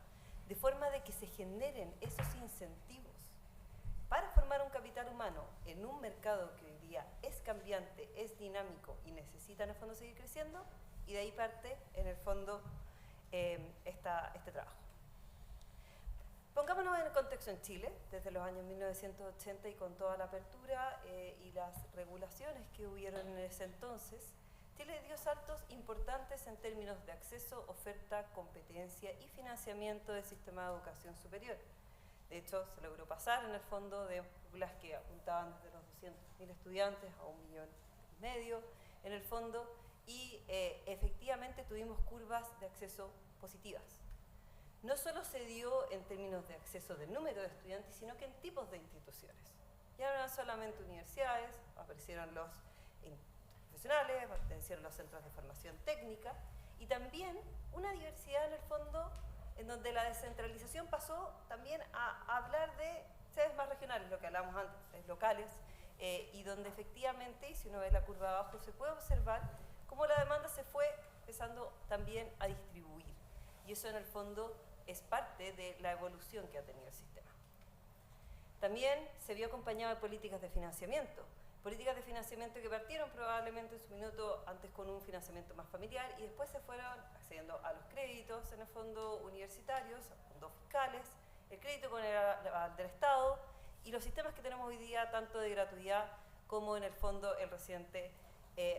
de forma de que se generen esos incentivos para formar un capital humano en un mercado que hoy día es cambiante, es dinámico y necesita en el fondo seguir creciendo, y de ahí parte en el fondo este trabajo. Pongámonos en el contexto en Chile, desde los años 1980 y con toda la apertura y las regulaciones que hubieron en ese entonces, Chile dio saltos importantes en términos de acceso, oferta, competencia y financiamiento del sistema de educación superior. De hecho, se logró pasar en el fondo de las que apuntaban desde los 200.000 estudiantes a 1,5 millones en el fondo, y efectivamente tuvimos curvas de acceso positivas. No solo se dio en términos de acceso del número de estudiantes, sino que en tipos de instituciones. Ya no eran solamente universidades, aparecieron los profesionales, aparecieron los centros de formación técnica, y también una diversidad en el fondo en donde la descentralización pasó también a hablar de sedes más regionales, lo que hablábamos antes, sedes locales, y donde efectivamente, y si uno ve la curva abajo, se puede observar cómo la demanda se fue empezando también a distribuir. Y eso en el fondo es parte de la evolución que ha tenido el sistema. También se vio acompañado de políticas de financiamiento que partieron probablemente en su minuto antes con un financiamiento más familiar y después se fueron accediendo a los créditos en el fondo universitarios, fondos fiscales, el crédito con el del Estado y los sistemas que tenemos hoy día tanto de gratuidad como en el fondo el reciente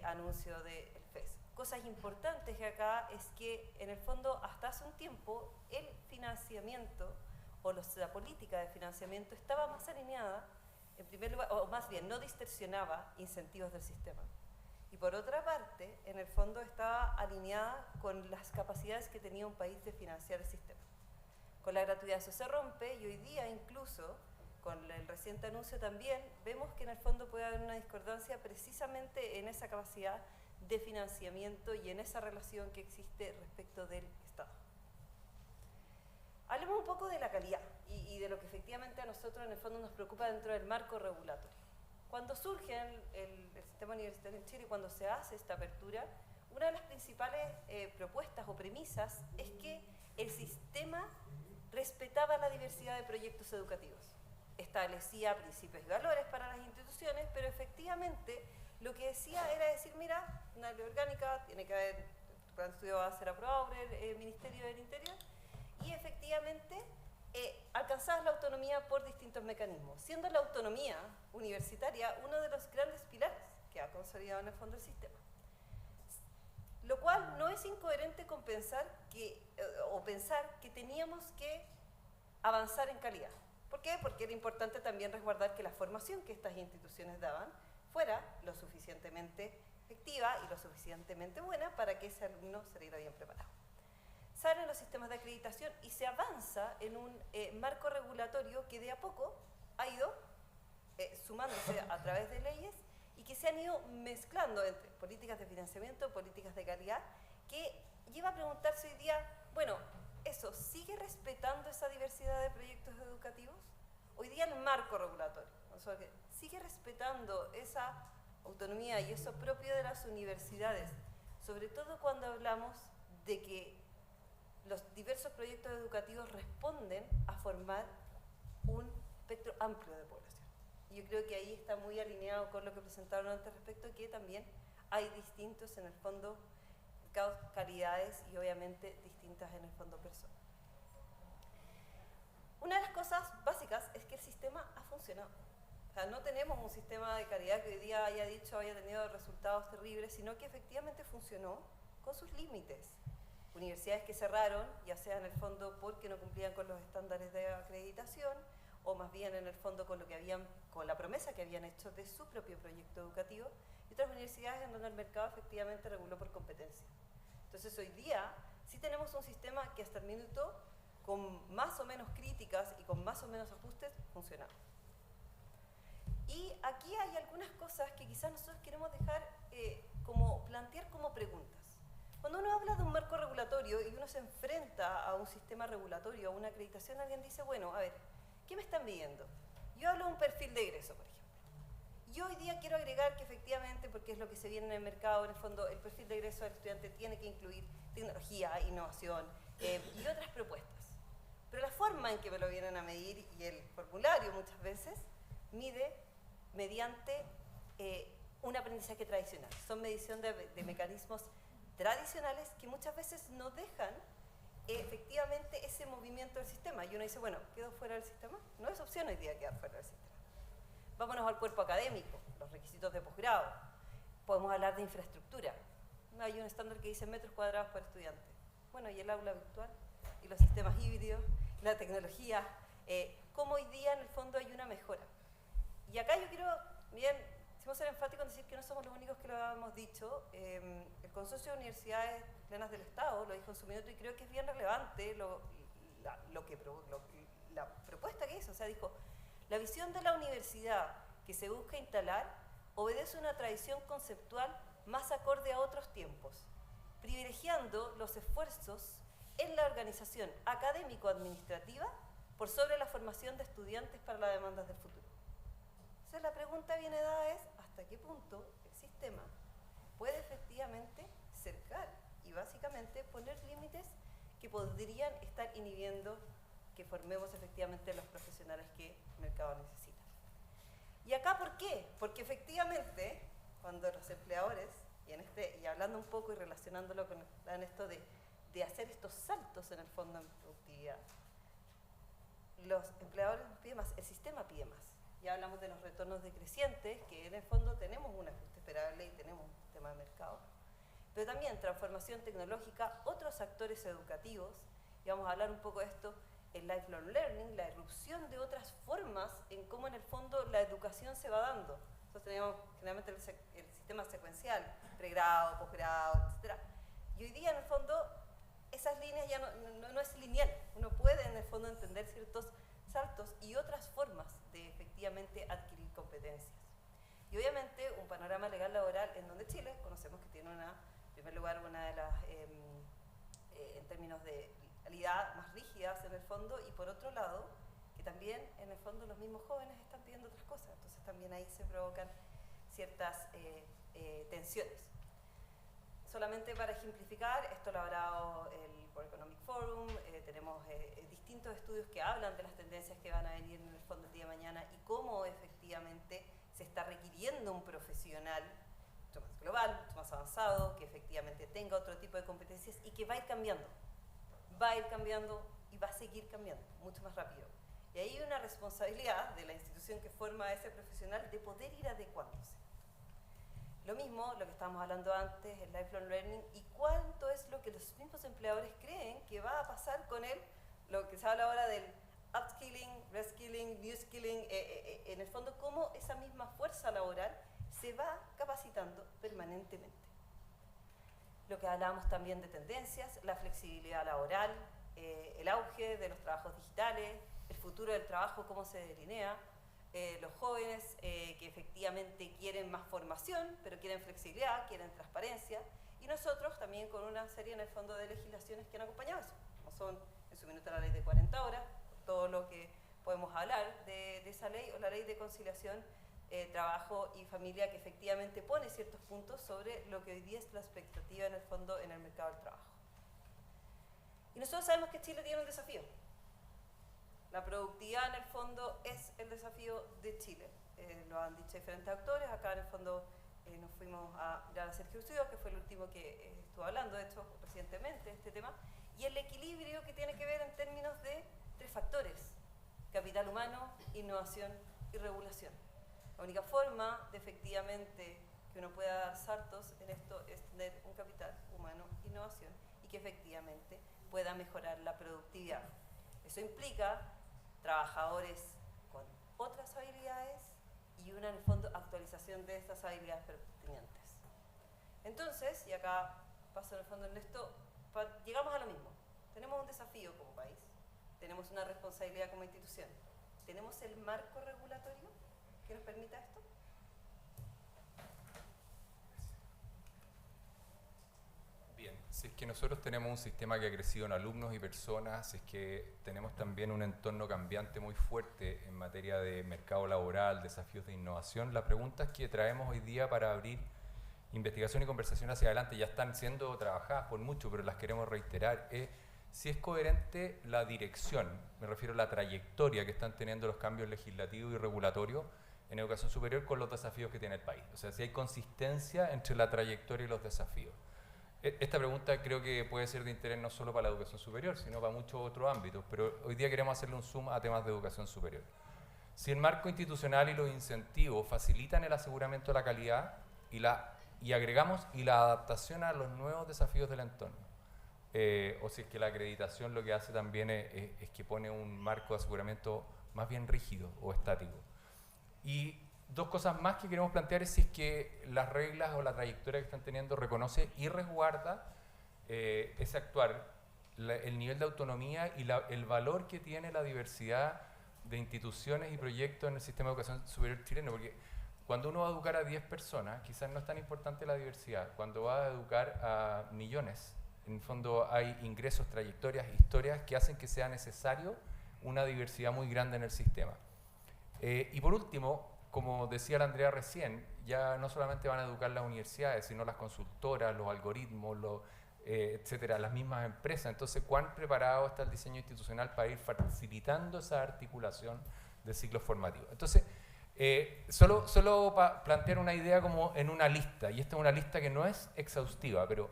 anuncio del FES. Cosas importantes que acá es que en el fondo hasta hace un tiempo el financiamiento o la política de financiamiento estaba más alineada, en primer lugar, o más bien no distorsionaba incentivos del sistema. Y por otra parte, en el fondo estaba alineada con las capacidades que tenía un país de financiar el sistema. Con la gratuidad eso se rompe y hoy día incluso con el reciente anuncio también vemos que en el fondo puede haber una discordancia precisamente en esa capacidad de financiamiento y en esa relación que existe respecto del Estado. Hablemos un poco de la calidad y de lo que efectivamente a nosotros en el fondo nos preocupa dentro del marco regulatorio. Cuando surge el sistema universitario en Chile y cuando se hace esta apertura, una de las principales propuestas o premisas es que el sistema respetaba la diversidad de proyectos educativos. Establecía principios y valores para las instituciones, pero efectivamente lo que decía era decir, mira, una ley orgánica, tiene que haber, el plan de estudio va a ser aprobado por el Ministerio del Interior, y efectivamente alcanzabas la autonomía por distintos mecanismos, siendo la autonomía universitaria uno de los grandes pilares que ha consolidado en el fondo el sistema. Lo cual no es incoherente con pensar que teníamos que avanzar en calidad. ¿Por qué? Porque era importante también resguardar que la formación que estas instituciones daban fuera lo suficientemente efectiva y lo suficientemente buena para que ese alumno saliera bien preparado. Salen los sistemas de acreditación y se avanza en un marco regulatorio que de a poco ha ido sumándose a través de leyes y que se han ido mezclando entre políticas de financiamiento, políticas de calidad, que lleva a preguntarse hoy día, bueno, ¿eso sigue respetando esa diversidad de proyectos educativos? Hoy día el marco regulatorio, o sea, que sigue respetando esa autonomía y eso propio de las universidades, sobre todo cuando hablamos de que los diversos proyectos educativos responden a formar un espectro amplio de población. Y yo creo que ahí está muy alineado con lo que presentaron antes respecto a que también hay distintos en el fondo calidades y obviamente distintas en el fondo personas. Una de las cosas básicas es que el sistema ha funcionado. O sea, no tenemos un sistema de calidad que hoy día haya tenido resultados terribles, sino que efectivamente funcionó con sus límites. Universidades que cerraron, ya sea en el fondo porque no cumplían con los estándares de acreditación, o más bien en el fondo con la promesa que habían hecho de su propio proyecto educativo, y otras universidades en donde el mercado efectivamente reguló por competencia. Entonces hoy día sí tenemos un sistema que hasta el minuto, con más o menos críticas y con más o menos ajustes, funciona. Y aquí hay algunas cosas que quizás nosotros queremos dejar plantear como preguntas. Cuando uno habla de un marco regulatorio y uno se enfrenta a un sistema regulatorio, a una acreditación, alguien dice, bueno, a ver, ¿qué me están midiendo? Yo hablo de un perfil de egreso, por ejemplo. Yo hoy día quiero agregar que efectivamente, porque es lo que se viene en el mercado, en el fondo, el perfil de egreso del estudiante tiene que incluir tecnología, innovación y otras propuestas. Pero la forma en que me lo vienen a medir y el formulario muchas veces mide mediante un aprendizaje tradicional. Son medición de mecanismos tradicionales que muchas veces no dejan efectivamente ese movimiento del sistema. Y uno dice, bueno, ¿quedó fuera del sistema? No es opción hoy día quedar fuera del sistema. Vámonos al cuerpo académico, los requisitos de posgrado. Podemos hablar de infraestructura. Hay un estándar que dice metros cuadrados por estudiante. Bueno, y el aula virtual, y los sistemas híbridos, la tecnología, cómo hoy día en el fondo hay una mejora. Y acá yo quiero, bien, quisimos ser enfáticos en decir que no somos los únicos que lo hemos dicho. El Consorcio de Universidades Plenas del Estado lo dijo en su minuto y creo que es bien relevante la propuesta que hizo. O sea, dijo, la visión de la universidad que se busca instalar obedece a una tradición conceptual más acorde a otros tiempos, privilegiando los esfuerzos en la organización académico-administrativa por sobre la formación de estudiantes para las demandas del futuro. Entonces la pregunta bien dada es, ¿hasta qué punto el sistema puede efectivamente cercar y básicamente poner límites que podrían estar inhibiendo que formemos efectivamente los profesionales que el mercado necesita? ¿Y acá por qué? Porque efectivamente, cuando los empleadores, y hablando un poco y relacionándolo con esto de hacer estos saltos en el fondo en productividad, los empleadores piden más, el sistema pide más. Ya hablamos de los retornos decrecientes, que en el fondo tenemos un ajuste esperable y tenemos un tema de mercado. Pero también transformación tecnológica, otros actores educativos, y vamos a hablar un poco de esto, el lifelong learning, la irrupción de otras formas en cómo en el fondo la educación se va dando. Nosotros tenemos generalmente el sistema secuencial, pregrado, posgrado, etc. Y hoy día en el fondo esas líneas ya no es lineal. Uno puede en el fondo entender ciertos saltos y otras formas de efectivamente adquirir competencias. Y obviamente un panorama legal laboral en donde Chile conocemos que tiene en primer lugar una de las, en términos de legalidad, más rígidas en el fondo, y por otro lado, que también en el fondo los mismos jóvenes están pidiendo otras cosas, entonces también ahí se provocan ciertas tensiones. Solamente para ejemplificar, esto lo ha hablado el World Economic Forum, tenemos distintos estudios que hablan de las tendencias que van a venir en el fondo el día de mañana y cómo efectivamente se está requiriendo un profesional mucho más global, mucho más avanzado, que efectivamente tenga otro tipo de competencias y que va a ir cambiando y va a seguir cambiando mucho más rápido. Y ahí hay una responsabilidad de la institución que forma a ese profesional de poder ir adecuándose. Lo mismo, lo que estábamos hablando antes, el lifelong learning, y cuánto es lo que los mismos empleadores creen que va a pasar con él, lo que se habla ahora del upskilling, reskilling, new skilling, en el fondo cómo esa misma fuerza laboral se va capacitando permanentemente. Lo que hablábamos también de tendencias, la flexibilidad laboral, el auge de los trabajos digitales, el futuro del trabajo, cómo se delinea, los jóvenes que efectivamente quieren más formación, pero quieren flexibilidad, quieren transparencia, y nosotros también con una serie en el fondo de legislaciones que han acompañado eso, como son en su minuto la ley de 40 horas, todo lo que podemos hablar de esa ley, o la ley de conciliación trabajo y familia, que efectivamente pone ciertos puntos sobre lo que hoy día es la expectativa en el fondo en el mercado del trabajo. Y nosotros sabemos que Chile tiene un desafío. La productividad en el fondo es el desafío de Chile. Lo han dicho diferentes actores. Acá en el fondo nos fuimos a mirar a Sergio Ucío, que fue el último que estuvo hablando, de hecho, recientemente, de este tema. Y el equilibrio que tiene que ver en términos de tres factores: capital humano, innovación y regulación. La única forma de efectivamente que uno pueda dar saltos en esto es tener un capital humano, innovación, y que efectivamente pueda mejorar la productividad. Eso implica trabajadores con otras habilidades y y una, en el fondo, actualización de estas habilidades pertinentes. Entonces, y acá paso en el fondo en esto, llegamos a lo mismo. Tenemos un desafío como país, tenemos una responsabilidad como institución. ¿Tenemos el marco regulatorio que nos permita esto? Bien, si es que nosotros tenemos un sistema que ha crecido en alumnos y personas, si es que tenemos también un entorno cambiante muy fuerte en materia de mercado laboral, desafíos de innovación, las preguntas que traemos hoy día para abrir investigación y conversación hacia adelante ya están siendo trabajadas por mucho, pero las queremos reiterar, es si es coherente la dirección, me refiero a la trayectoria que están teniendo los cambios legislativos y regulatorios en educación superior con los desafíos que tiene el país. O sea, si hay consistencia entre la trayectoria y los desafíos. Esta pregunta creo que puede ser de interés no solo para la educación superior, sino para muchos otros ámbitos, pero hoy día queremos hacerle un zoom a temas de educación superior. Si el marco institucional y los incentivos facilitan el aseguramiento de la calidad y agregamos la adaptación a los nuevos desafíos del entorno, o si es que la acreditación lo que hace también es que pone un marco de aseguramiento más bien rígido o estático. Y dos cosas más que queremos plantear es si es que las reglas o la trayectoria que están teniendo reconoce y resguarda ese actuar, el nivel de autonomía y el valor que tiene la diversidad de instituciones y proyectos en el sistema de educación superior chileno, porque cuando uno va a educar a 10 personas, quizás no es tan importante la diversidad. Cuando va a educar a millones, en el fondo hay ingresos, trayectorias, historias que hacen que sea necesario una diversidad muy grande en el sistema. Y por último, como decía la Andrea recién, ya no solamente van a educar las universidades, sino las consultoras, los algoritmos, etcétera, las mismas empresas. Entonces, ¿cuán preparado está el diseño institucional para ir facilitando esa articulación de ciclos formativos? Entonces, solo para plantear una idea como en una lista, y esta es una lista que no es exhaustiva, pero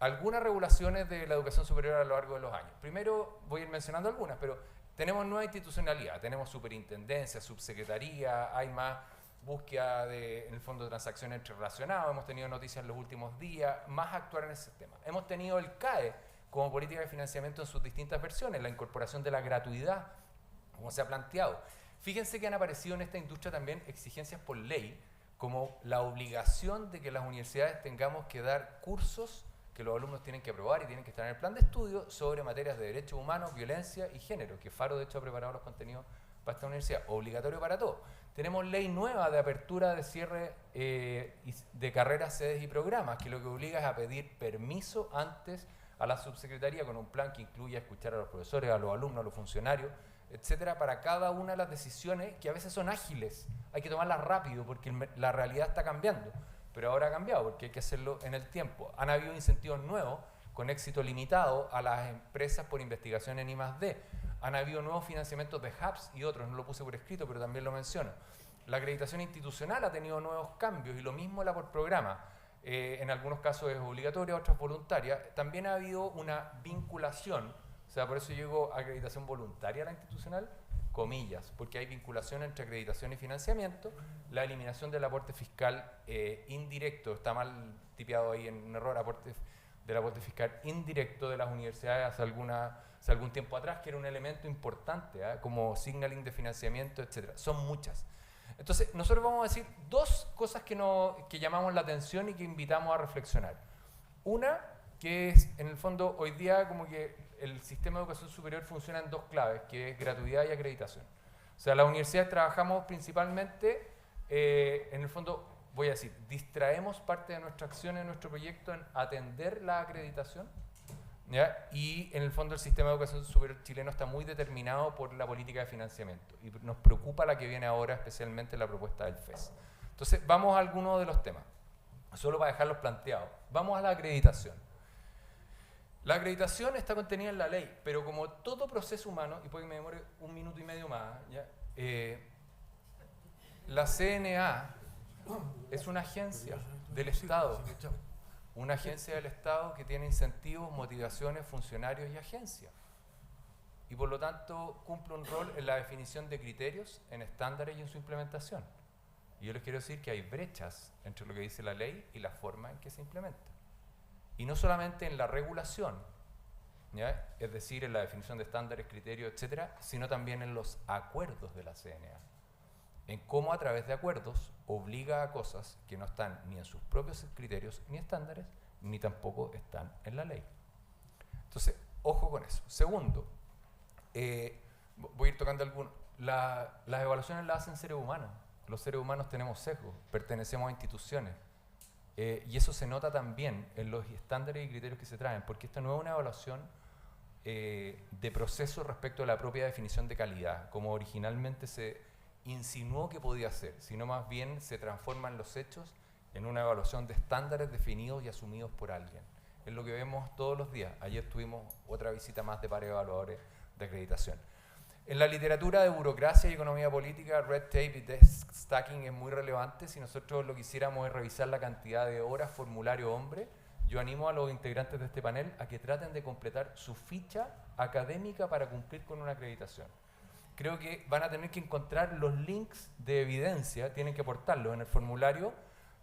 algunas regulaciones de la educación superior a lo largo de los años. Primero voy a ir mencionando algunas, pero tenemos nueva institucionalidad, tenemos superintendencia, subsecretaría, hay más búsqueda en el fondo de transacciones entre relacionados, hemos tenido noticias en los últimos días, más actuar en ese tema. Hemos tenido el CAE como política de financiamiento en sus distintas versiones, la incorporación de la gratuidad, como se ha planteado. Fíjense que han aparecido en esta industria también exigencias por ley, como la obligación de que las universidades tengamos que dar cursos que los alumnos tienen que aprobar y tienen que estar en el plan de estudio sobre materias de derechos humanos, violencia y género, que Faro de hecho ha preparado los contenidos para esta universidad, obligatorio para todos. Tenemos ley nueva de apertura de cierre de carreras, sedes y programas, que lo que obliga es a pedir permiso antes a la subsecretaría con un plan que incluye escuchar a los profesores, a los alumnos, a los funcionarios, etcétera, para cada una de las decisiones que a veces son ágiles, hay que tomarlas rápido porque la realidad está cambiando. Pero ahora ha cambiado porque hay que hacerlo en el tiempo. Han habido incentivos nuevos con éxito limitado a las empresas por investigación en I+D. Han habido nuevos financiamientos de hubs y otros, no lo puse por escrito, pero también lo menciono. La acreditación institucional ha tenido nuevos cambios y lo mismo la por programa. En algunos casos es obligatoria, otras voluntaria. También ha habido una vinculación, o sea, por eso llegó acreditación voluntaria a la institucional, comillas, porque hay vinculación entre acreditación y financiamiento, la eliminación del aporte fiscal indirecto, está mal tipiado ahí en un error, del aporte fiscal indirecto de las universidades hace algún tiempo atrás, que era un elemento importante, como signaling de financiamiento, etc. Son muchas. Entonces, nosotros vamos a decir dos cosas que llamamos la atención y que invitamos a reflexionar. Una, que es, en el fondo, hoy día como que el sistema de educación superior funciona en dos claves, que es gratuidad y acreditación. O sea, las universidades trabajamos principalmente, en el fondo, voy a decir, distraemos parte de nuestra acción en nuestro proyecto en atender la acreditación, ¿ya? Y en el fondo el sistema de educación superior chileno está muy determinado por la política de financiamiento y nos preocupa la que viene ahora, especialmente la propuesta del FES. Entonces, vamos a algunos de los temas, solo para dejarlos planteados. Vamos a la acreditación. La acreditación está contenida en la ley, pero como todo proceso humano, y puede que me demore un minuto y medio más, ¿ya? La CNA es una agencia del Estado, una agencia del Estado que tiene incentivos, motivaciones, funcionarios y agencias. Y por lo tanto cumple un rol en la definición de criterios, en estándares y en su implementación. Y yo les quiero decir que hay brechas entre lo que dice la ley y la forma en que se implementa. Y no solamente en la regulación, ¿ya? Es decir, en la definición de estándares, criterios, etcétera, sino también en los acuerdos de la CNA. en cómo a través de acuerdos obliga a cosas que no están ni en sus propios criterios ni estándares, ni tampoco están en la ley. Entonces, ojo con eso. Segundo, voy a ir tocando algunos. Las evaluaciones las hacen seres humanos. Los seres humanos tenemos sesgos, pertenecemos a instituciones. Y eso se nota también en los estándares y criterios que se traen, porque esta no es una evaluación de proceso respecto a la propia definición de calidad, como originalmente se insinuó que podía ser, sino más bien se transforman los hechos en una evaluación de estándares definidos y asumidos por alguien. Es lo que vemos todos los días. Ayer tuvimos otra visita más de pares evaluadores de acreditación. En la literatura de burocracia y economía política, red tape y desk stacking es muy relevante. Si nosotros lo quisiéramos es revisar la cantidad de horas formulario hombre, yo animo a los integrantes de este panel a que traten de completar su ficha académica para cumplir con una acreditación. Creo que van a tener que encontrar los links de evidencia, tienen que aportarlos en el formulario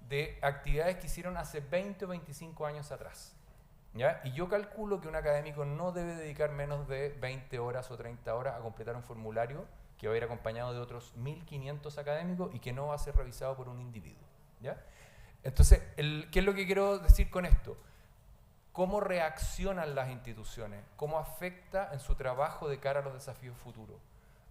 de actividades que hicieron hace 20 o 25 años atrás. ¿Ya? Y yo calculo que un académico no debe dedicar menos de 20 horas o 30 horas a completar un formulario que va a ir acompañado de otros 1.500 académicos y que no va a ser revisado por un individuo. ¿Ya? Entonces, ¿qué es lo que quiero decir con esto? ¿Cómo reaccionan las instituciones? ¿Cómo afecta en su trabajo de cara a los desafíos futuros?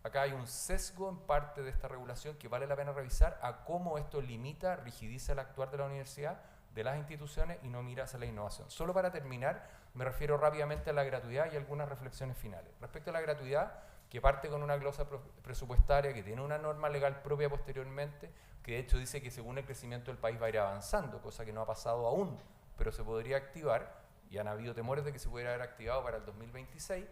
Acá hay un sesgo en parte de esta regulación que vale la pena revisar a cómo esto limita, rigidiza el actuar de la universidad, de las instituciones y no mira hacia la innovación. Solo para terminar, me refiero rápidamente a la gratuidad y algunas reflexiones finales. Respecto a la gratuidad, que parte con una glosa presupuestaria, que tiene una norma legal propia posteriormente, que de hecho dice que según el crecimiento del país va a ir avanzando, cosa que no ha pasado aún, pero se podría activar, y han habido temores de que se pudiera haber activado para el 2026.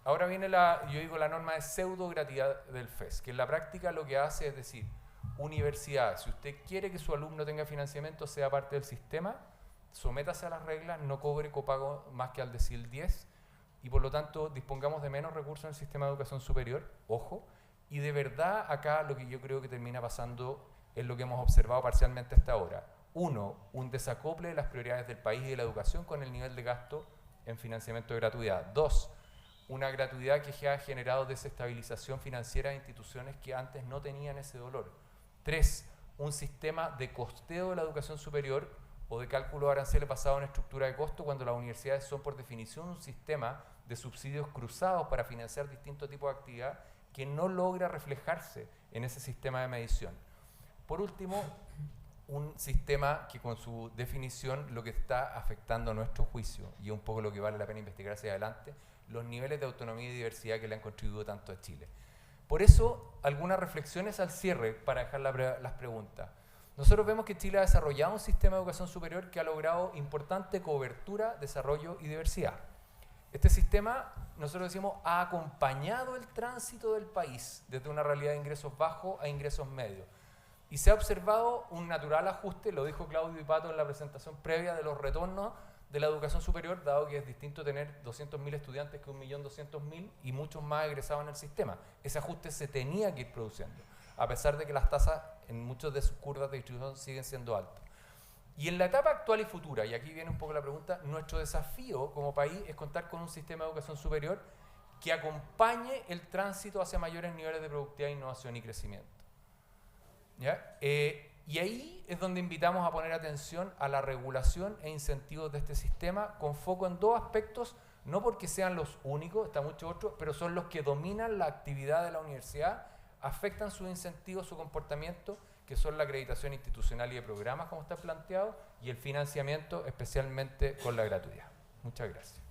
Ahora viene la norma de pseudo gratuidad del FES, que en la práctica lo que hace es decir, universidad, si usted quiere que su alumno tenga financiamiento, sea parte del sistema, sométase a las reglas, no cobre copago más que al decil 10 y por lo tanto dispongamos de menos recursos en el sistema de educación superior, ojo, y de verdad acá lo que yo creo que termina pasando es lo que hemos observado parcialmente hasta ahora. Uno, un desacople de las prioridades del país y de la educación con el nivel de gasto en financiamiento de gratuidad. Dos, una gratuidad que ha generado desestabilización financiera de instituciones que antes no tenían ese dolor. 3. Un sistema de costeo de la educación superior o de cálculo de aranceles basado en estructura de costo cuando las universidades son por definición un sistema de subsidios cruzados para financiar distintos tipos de actividad que no logra reflejarse en ese sistema de medición. Por último, un sistema que con su definición lo que está afectando a nuestro juicio, y es un poco lo que vale la pena investigar hacia adelante, los niveles de autonomía y diversidad que le han contribuido tanto a Chile. Por eso, algunas reflexiones al cierre para dejar las preguntas. Nosotros vemos que Chile ha desarrollado un sistema de educación superior que ha logrado importante cobertura, desarrollo y diversidad. Este sistema, nosotros decimos, ha acompañado el tránsito del país desde una realidad de ingresos bajos a ingresos medios. Y se ha observado un natural ajuste, lo dijo Claudio Ipato en la presentación previa de los retornos de la educación superior, dado que es distinto tener 200.000 estudiantes que 1.200.000 y muchos más egresados en el sistema. Ese ajuste se tenía que ir produciendo, a pesar de que las tasas en muchas de sus curvas de distribución siguen siendo altas. Y en la etapa actual y futura, y aquí viene un poco la pregunta, nuestro desafío como país es contar con un sistema de educación superior que acompañe el tránsito hacia mayores niveles de productividad, innovación y crecimiento. ¿Ya? Y ahí es donde invitamos a poner atención a la regulación e incentivos de este sistema con foco en dos aspectos, no porque sean los únicos, está muchos otros, pero son los que dominan la actividad de la universidad, afectan sus incentivos, su comportamiento, que son la acreditación institucional y de programas, como está planteado, y el financiamiento, especialmente con la gratuidad. Muchas gracias.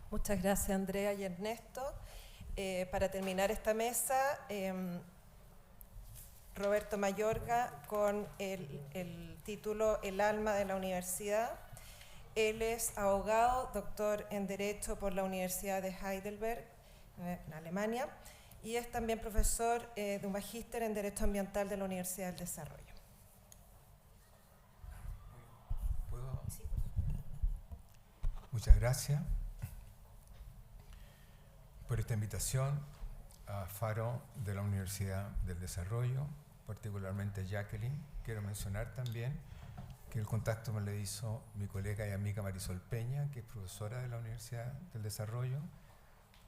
Muchas gracias, Andrea y Ernesto. Para terminar esta mesa, Roberto Mayorga con el título El alma de la universidad. Él es abogado, doctor en Derecho por la Universidad de Heidelberg, en Alemania, y es también profesor de un magíster en Derecho Ambiental de la Universidad del Desarrollo. ¿Puedo? Sí. Muchas gracias por esta invitación a Faro de la Universidad del Desarrollo, particularmente Jacqueline. Quiero mencionar también que el contacto me lo hizo mi colega y amiga Marisol Peña, que es profesora de la Universidad del Desarrollo,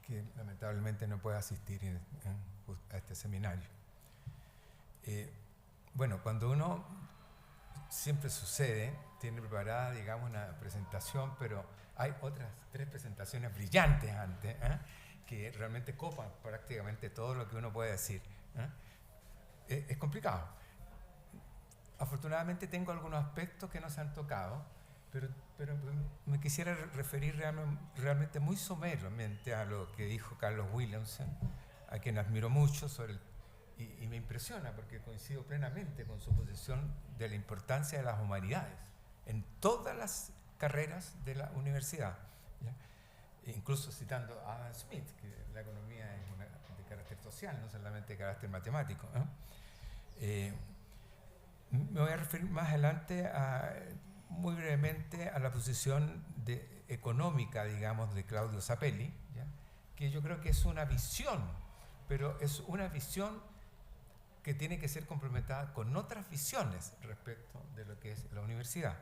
que lamentablemente no puede asistir a este seminario. Bueno, cuando uno, siempre sucede, tiene preparada, digamos, una presentación, pero hay otras 3 presentaciones brillantes antes, que realmente copan prácticamente todo lo que uno puede decir. Es complicado. Afortunadamente tengo algunos aspectos que no se han tocado, pero me quisiera referir realmente muy someramente a lo que dijo Carlos Williamson, a quien admiro mucho y me impresiona porque coincido plenamente con su posición de la importancia de las humanidades en todas las carreras de la universidad, ¿ya? Incluso citando a Adam Smith, que la economía es de carácter social, no solamente de carácter matemático. Me voy a referir más adelante muy brevemente a la posición económica, digamos, de Claudio Zapelli, ¿ya? Que yo creo que es una visión, pero es una visión que tiene que ser complementada con otras visiones respecto de lo que es la universidad.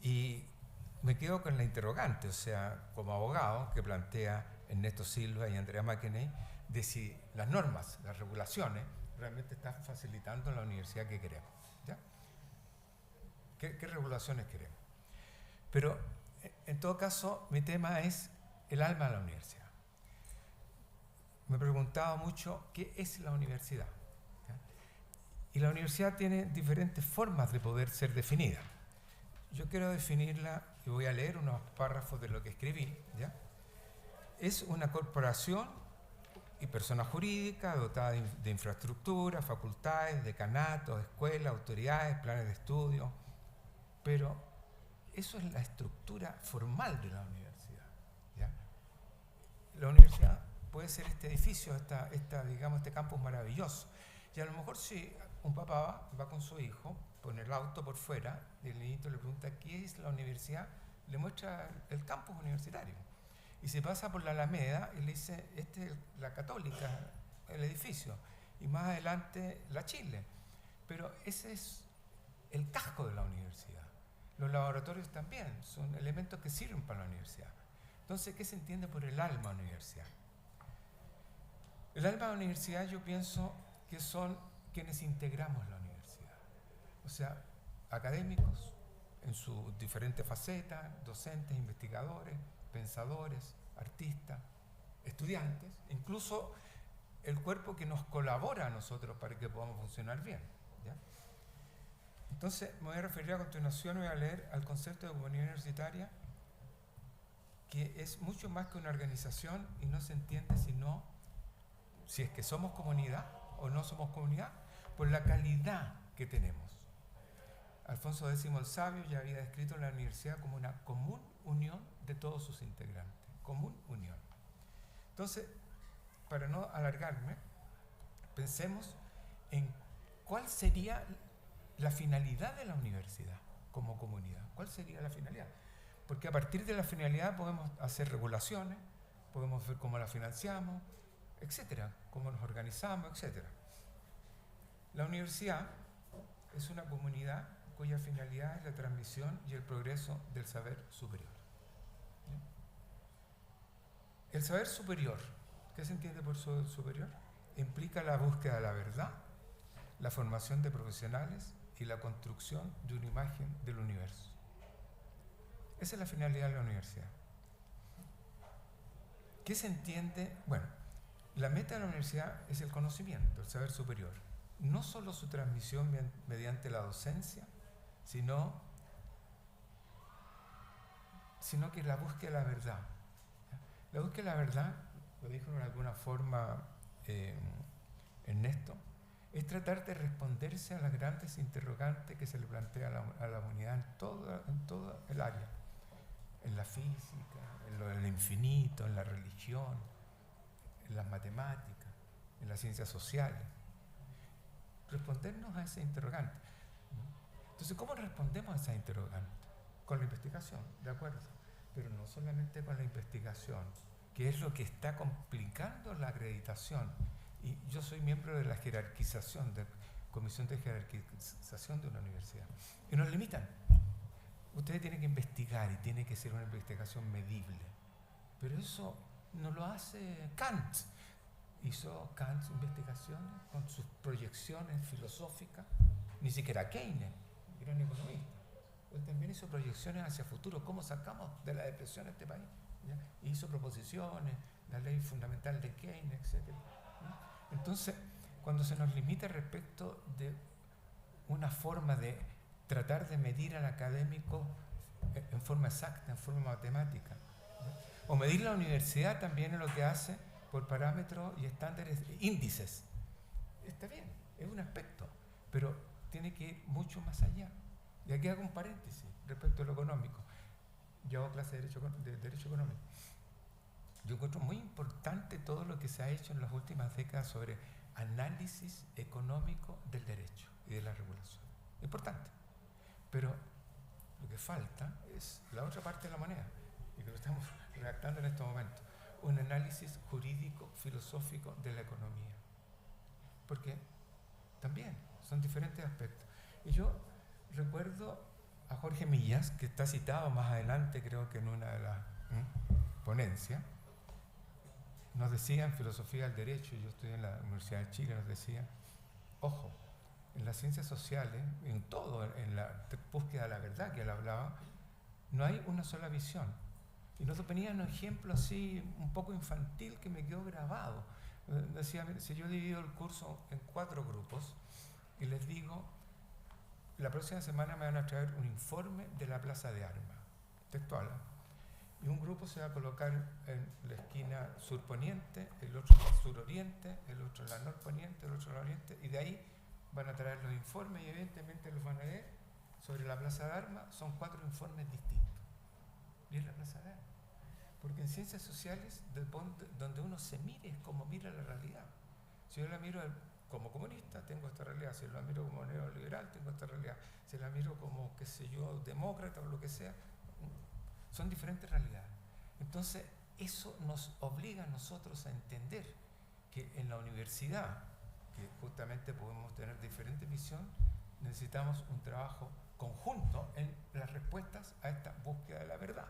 Y me quedo con la interrogante, o sea, como abogado que plantea Ernesto Silva y Andrea McKinney, de si las normas, las regulaciones, realmente están facilitando la universidad que queremos, ¿ya? ¿Qué regulaciones queremos? Pero, en todo caso, mi tema es el alma de la universidad. Me he preguntado mucho qué es la universidad, ¿ya? Y la universidad tiene diferentes formas de poder ser definida. Yo quiero definirla, y voy a leer unos párrafos de lo que escribí, ¿ya? Es una corporación y persona jurídica dotada de infraestructura, facultades, decanatos, escuelas, autoridades, planes de estudio, pero eso es la estructura formal de la universidad, ¿ya? La universidad puede ser este edificio, digamos, este campus maravilloso, y a lo mejor si un papá va con su hijo, pone el auto por fuera, y el niñito le pregunta ¿qué es la universidad? Le muestra el campus universitario. Y se pasa por la Alameda y le dice, este es la Católica, el edificio, y más adelante la Chile. Pero ese es el casco de la universidad. Los laboratorios también son elementos que sirven para la universidad. Entonces, ¿qué se entiende por el alma de la universidad? El alma de la universidad yo pienso que son quienes integramos la universidad. O sea, académicos en sus diferentes facetas, docentes, investigadores, pensadores, artistas, estudiantes, incluso el cuerpo que nos colabora a nosotros para que podamos funcionar bien, ¿ya? Entonces, me voy a referir a continuación, voy a leer al concepto de comunidad universitaria, que es mucho más que una organización y no se entiende si es que somos comunidad o no somos comunidad, por la calidad que tenemos. Alfonso X el Sabio ya había descrito la universidad como una común unión de todos sus integrantes. Común unión. Entonces, para no alargarme, pensemos en cuál sería la finalidad de la universidad como comunidad. ¿Cuál sería la finalidad? Porque a partir de la finalidad podemos hacer regulaciones, podemos ver cómo la financiamos, etcétera, cómo nos organizamos, etcétera. La universidad es una comunidad cuya finalidad es la transmisión y el progreso del saber superior. El saber superior, ¿qué se entiende por saber superior? Implica la búsqueda de la verdad, la formación de profesionales y la construcción de una imagen del universo. Esa es la finalidad de la universidad. ¿Qué se entiende? Bueno, la meta de la universidad es el conocimiento, el saber superior. No solo su transmisión mediante la docencia, sino que es la búsqueda de la verdad. La búsqueda de la verdad, lo dijo de alguna forma Ernesto, es tratar de responderse a las grandes interrogantes que se le plantea a la humanidad en todo el área, en la física, en lo del infinito, en la religión, en las matemáticas, en las ciencias sociales. Respondernos a ese interrogante. Entonces, ¿cómo respondemos a esa interrogante? Con la investigación, de acuerdo, pero no solamente con la investigación, que es lo que está complicando la acreditación. Y yo soy miembro de la jerarquización, de comisión de jerarquización de una universidad. Y nos limitan. Ustedes tienen que investigar y tiene que ser una investigación medible. Pero eso no lo hace Kant. Hizo Kant investigaciones con sus proyecciones filosóficas. Ni siquiera Keynes, gran economista. Él también hizo proyecciones hacia el futuro. ¿Cómo sacamos de la depresión a este país? ¿Ya? Hizo proposiciones, la ley fundamental de Keynes, etc. ¿Ya? Entonces, cuando se nos limita respecto de una forma de tratar de medir al académico en forma exacta, en forma matemática, ¿ya? O medir la universidad también es lo que hace por parámetros y estándares, índices. Está bien, es un aspecto, pero tiene que ir mucho más allá. Y aquí hago un paréntesis respecto a lo económico. Yo hago clase de derecho económico. Yo encuentro muy importante todo lo que se ha hecho en las últimas décadas sobre análisis económico del derecho y de la regulación. Importante. Pero lo que falta es la otra parte de la moneda, y que lo estamos redactando en estos momentos, un análisis jurídico, filosófico de la economía. Porque también son diferentes aspectos. Y yo recuerdo a Jorge Millas, que está citado más adelante, creo que en una de las ponencias, nos decía en filosofía del derecho, yo estudié en la Universidad de Chile, nos decía, ojo, en las ciencias sociales, en todo, en la búsqueda de la verdad que él hablaba, no hay una sola visión. Y nos ponía un ejemplo así, un poco infantil, que me quedó grabado. Decía, si yo divido el curso en 4 grupos y les digo, la próxima semana me van a traer un informe de la Plaza de Armas, textual. Y un grupo se va a colocar en la esquina surponiente, el otro en la suroriente, el otro en la norponiente, el otro en la oriente, y de ahí van a traer los informes y evidentemente los van a leer sobre la Plaza de Armas. Son 4 informes distintos. Y es la Plaza de Armas. Porque en ciencias sociales, donde uno se mire es como mira la realidad. Si yo la miro como comunista, tengo esta realidad. Si la miro como neoliberal, tengo esta realidad. Si la miro como, qué sé yo, demócrata o lo que sea, son diferentes realidades. Entonces, eso nos obliga a nosotros a entender que en la universidad, que justamente podemos tener diferentes visiones, necesitamos un trabajo conjunto en las respuestas a esta búsqueda de la verdad,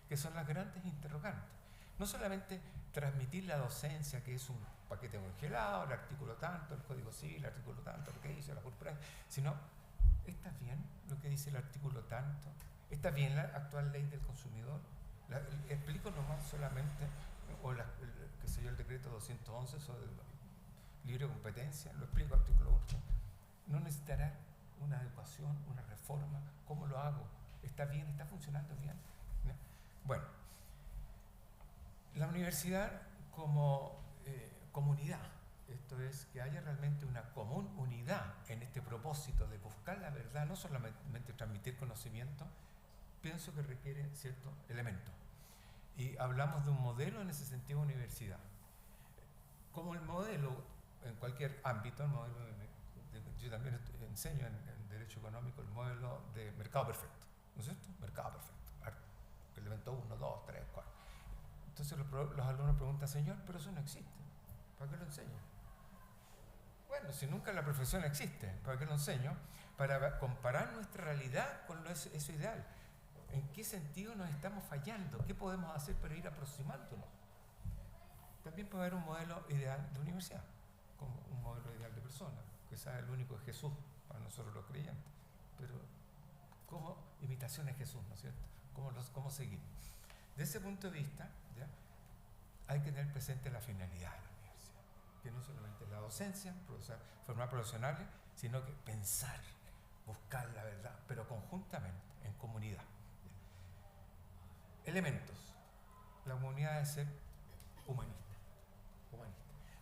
que son las grandes interrogantes. No solamente transmitir la docencia, que es un paquete congelado, el artículo tanto, el Código Civil, el artículo tanto, lo que dice la corporación, sino, ¿está bien lo que dice el artículo tanto? ¿Está bien la actual ley del consumidor? Explico nomás solamente, o qué sé yo, el decreto 211 sobre libre competencia, lo explico artículo 1. No necesitará una adecuación, una reforma. ¿Cómo lo hago? ¿Está bien? ¿Está funcionando bien? ¿No? Bueno, la universidad como comunidad, esto es, que haya realmente una común unidad en este propósito de buscar la verdad, no solamente transmitir conocimiento, pienso que requiere ciertos elementos. Y hablamos de un modelo en ese sentido de universidad. Como el modelo, en cualquier ámbito, el modelo yo también enseño en Derecho Económico el modelo de mercado perfecto, ¿no es cierto? Mercado perfecto. Elemento 1, 2, 3, 4. Entonces los alumnos preguntan, señor, pero eso no existe. ¿Para qué lo enseño? Bueno, si nunca la profesión existe, ¿para qué lo enseño? Para comparar nuestra realidad con eso ideal. ¿En qué sentido nos estamos fallando? ¿Qué podemos hacer para ir aproximándonos? También puede haber un modelo ideal de universidad, como un modelo ideal de persona. Quizás el único es Jesús para nosotros los creyentes, pero como imitación de Jesús, ¿no es cierto? ¿Cómo seguimos? De ese punto de vista, ¿ya? Hay que tener presente la finalidad de la universidad, que no solamente la docencia, formar profesionales, sino que pensar, buscar la verdad, pero conjuntamente, en comunidad. Elementos. La comunidad debe ser humanista.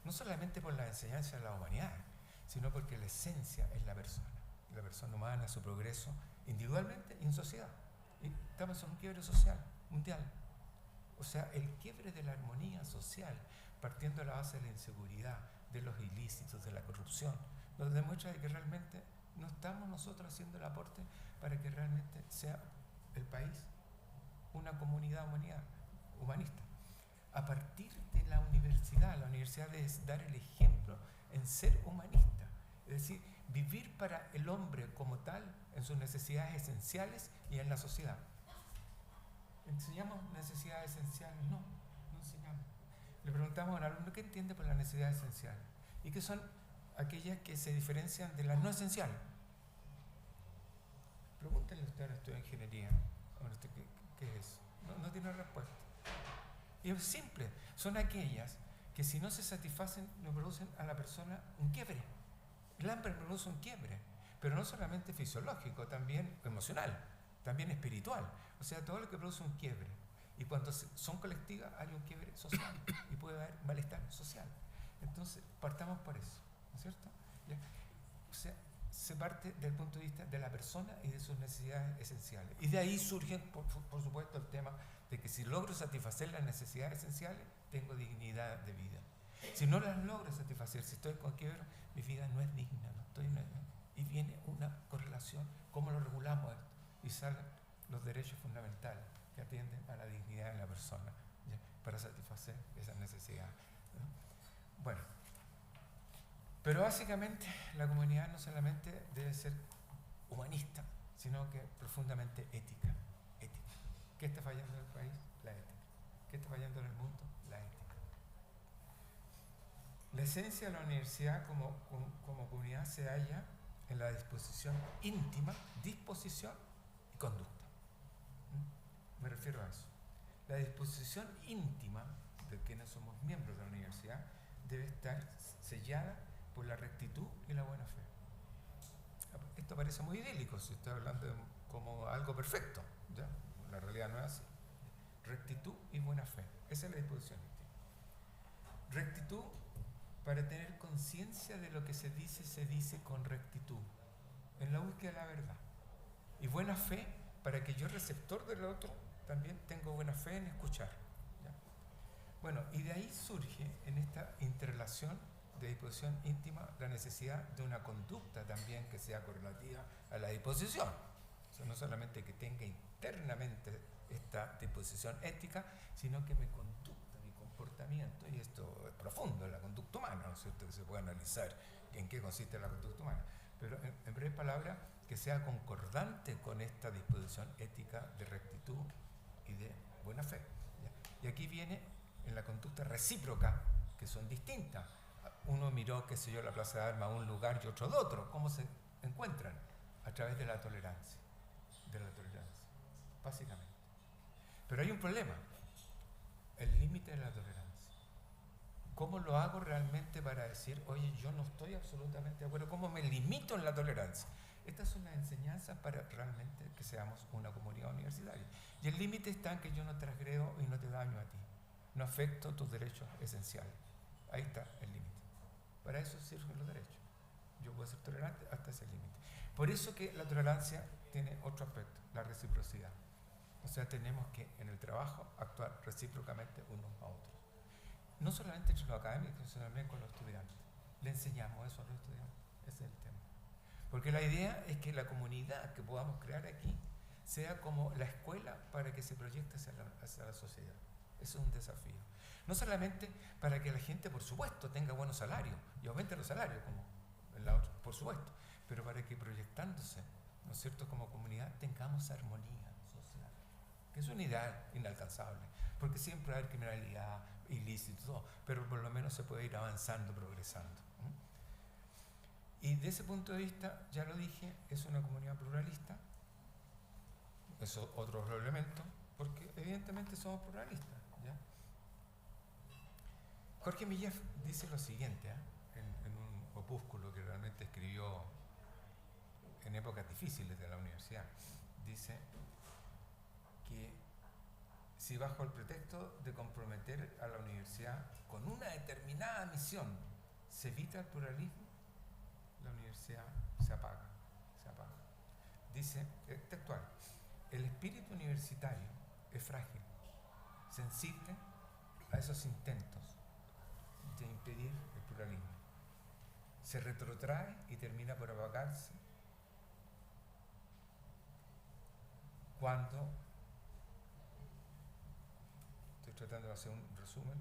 No solamente por la enseñanza de la humanidad, sino porque la esencia es la persona humana, su progreso, individualmente y en sociedad. Y estamos en un quiebre social, mundial. O sea, el quiebre de la armonía social, partiendo de la base de la inseguridad, de los ilícitos, de la corrupción, nos demuestra que realmente no estamos nosotros haciendo el aporte para que realmente sea el país una comunidad humanista. A partir de la universidad debe dar el ejemplo en ser humanista. Es decir, vivir para el hombre como tal, en sus necesidades esenciales y en la sociedad. ¿Enseñamos necesidades esenciales? No, no enseñamos. Le preguntamos al alumno qué entiende por las necesidades esenciales y qué son aquellas que se diferencian de las no esenciales. Pregúntenle usted a un estudiante de ingeniería, ¿qué es eso? No tiene respuesta. Y es simple, son aquellas que si no se satisfacen, le producen a la persona un quiebre. El hambre produce un quiebre, pero no solamente fisiológico, también emocional, también espiritual. O sea, todo lo que produce un quiebre. Y cuando son colectivas hay un quiebre social y puede haber malestar social. Entonces, partamos por eso, ¿no es cierto? ¿Ya? O sea, se parte del punto de vista de la persona y de sus necesidades esenciales. Y de ahí surge, por supuesto, el tema de que si logro satisfacer las necesidades esenciales, tengo dignidad de vida. Si no las logro satisfacer, si estoy con quiebre, mi vida no es digna, y viene una correlación, ¿cómo lo regulamos esto? Y salen los derechos fundamentales que atienden a la dignidad de la persona, ¿ya? Para satisfacer esas necesidades, ¿no? Bueno, pero básicamente la comunidad no solamente debe ser humanista, sino que profundamente ética. ¿Qué está fallando en el país? La ética. ¿Qué está fallando en el mundo? La ética. La esencia de la universidad como comunidad se halla en la disposición íntima, disposición y conducta. Me refiero a eso. La disposición íntima de quienes somos miembros de la universidad debe estar sellada por la rectitud y la buena fe. Esto parece muy idílico si estoy hablando como algo perfecto, ¿ya? La realidad no es así. Rectitud y buena fe, esa es la disposición íntima. Rectitud para tener conciencia de lo que se dice con rectitud, en la búsqueda de la verdad. Y buena fe para que yo, receptor del otro, también tengo buena fe en escuchar, ¿ya? Bueno, y de ahí surge en esta interrelación de disposición íntima la necesidad de una conducta también que sea correlativa a la disposición. O sea, no solamente que tenga internamente esta disposición ética, sino que mi conducta, mi comportamiento, y esto es profundo en la conducta humana, ¿no es cierto? Que se puede analizar en qué consiste la conducta humana, pero en breves palabras, que sea concordante con esta disposición ética de rectitud y de buena fe, ¿ya? Y aquí viene en la conducta recíproca, que son distintas. Uno miró, qué sé yo, la Plaza de Armas a un lugar y otro de otro. ¿Cómo se encuentran? A través de la tolerancia. Básicamente. Pero hay un problema, el límite de la tolerancia. ¿Cómo lo hago realmente para decir, oye, yo no estoy absolutamente de acuerdo? ¿Cómo me limito en la tolerancia? Estas son las enseñanzas para realmente que seamos una comunidad universitaria. Y el límite está en que yo no transgredo y no te daño a ti. No afecto tus derechos esenciales. Ahí está el límite. Para eso sirven los derechos. Yo puedo ser tolerante hasta ese límite. Por eso que la tolerancia tiene otro aspecto, la reciprocidad. O sea, tenemos que en el trabajo actuar recíprocamente unos a otros. No solamente entre los académicos, sino también con los estudiantes. Le enseñamos eso a los estudiantes. Ese es el tema. Porque la idea es que la comunidad que podamos crear aquí sea como la escuela para que se proyecte hacia la sociedad. Eso es un desafío. No solamente para que la gente, por supuesto, tenga buenos salarios y aumente los salarios, como en la otra, por supuesto, pero para que proyectándose, ¿no es cierto?, como comunidad tengamos armonía social, que es un ideal inalcanzable, porque siempre va a haber criminalidad, ilícito, todo, pero por lo menos se puede ir avanzando, progresando. Y de ese punto de vista, ya lo dije, es una comunidad pluralista, eso es otro elemento, porque evidentemente somos pluralistas, ¿ya? Jorge Millán dice lo siguiente, en un opúsculo que realmente escribió en épocas difíciles de la universidad. Dice que si bajo el pretexto de comprometer a la universidad con una determinada misión se evita el pluralismo, la universidad se apaga. Dice, textual, el espíritu universitario es frágil, sensible a esos intentos de impedir el pluralismo. Se retrotrae y termina por apagarse cuando, estoy tratando de hacer un resumen,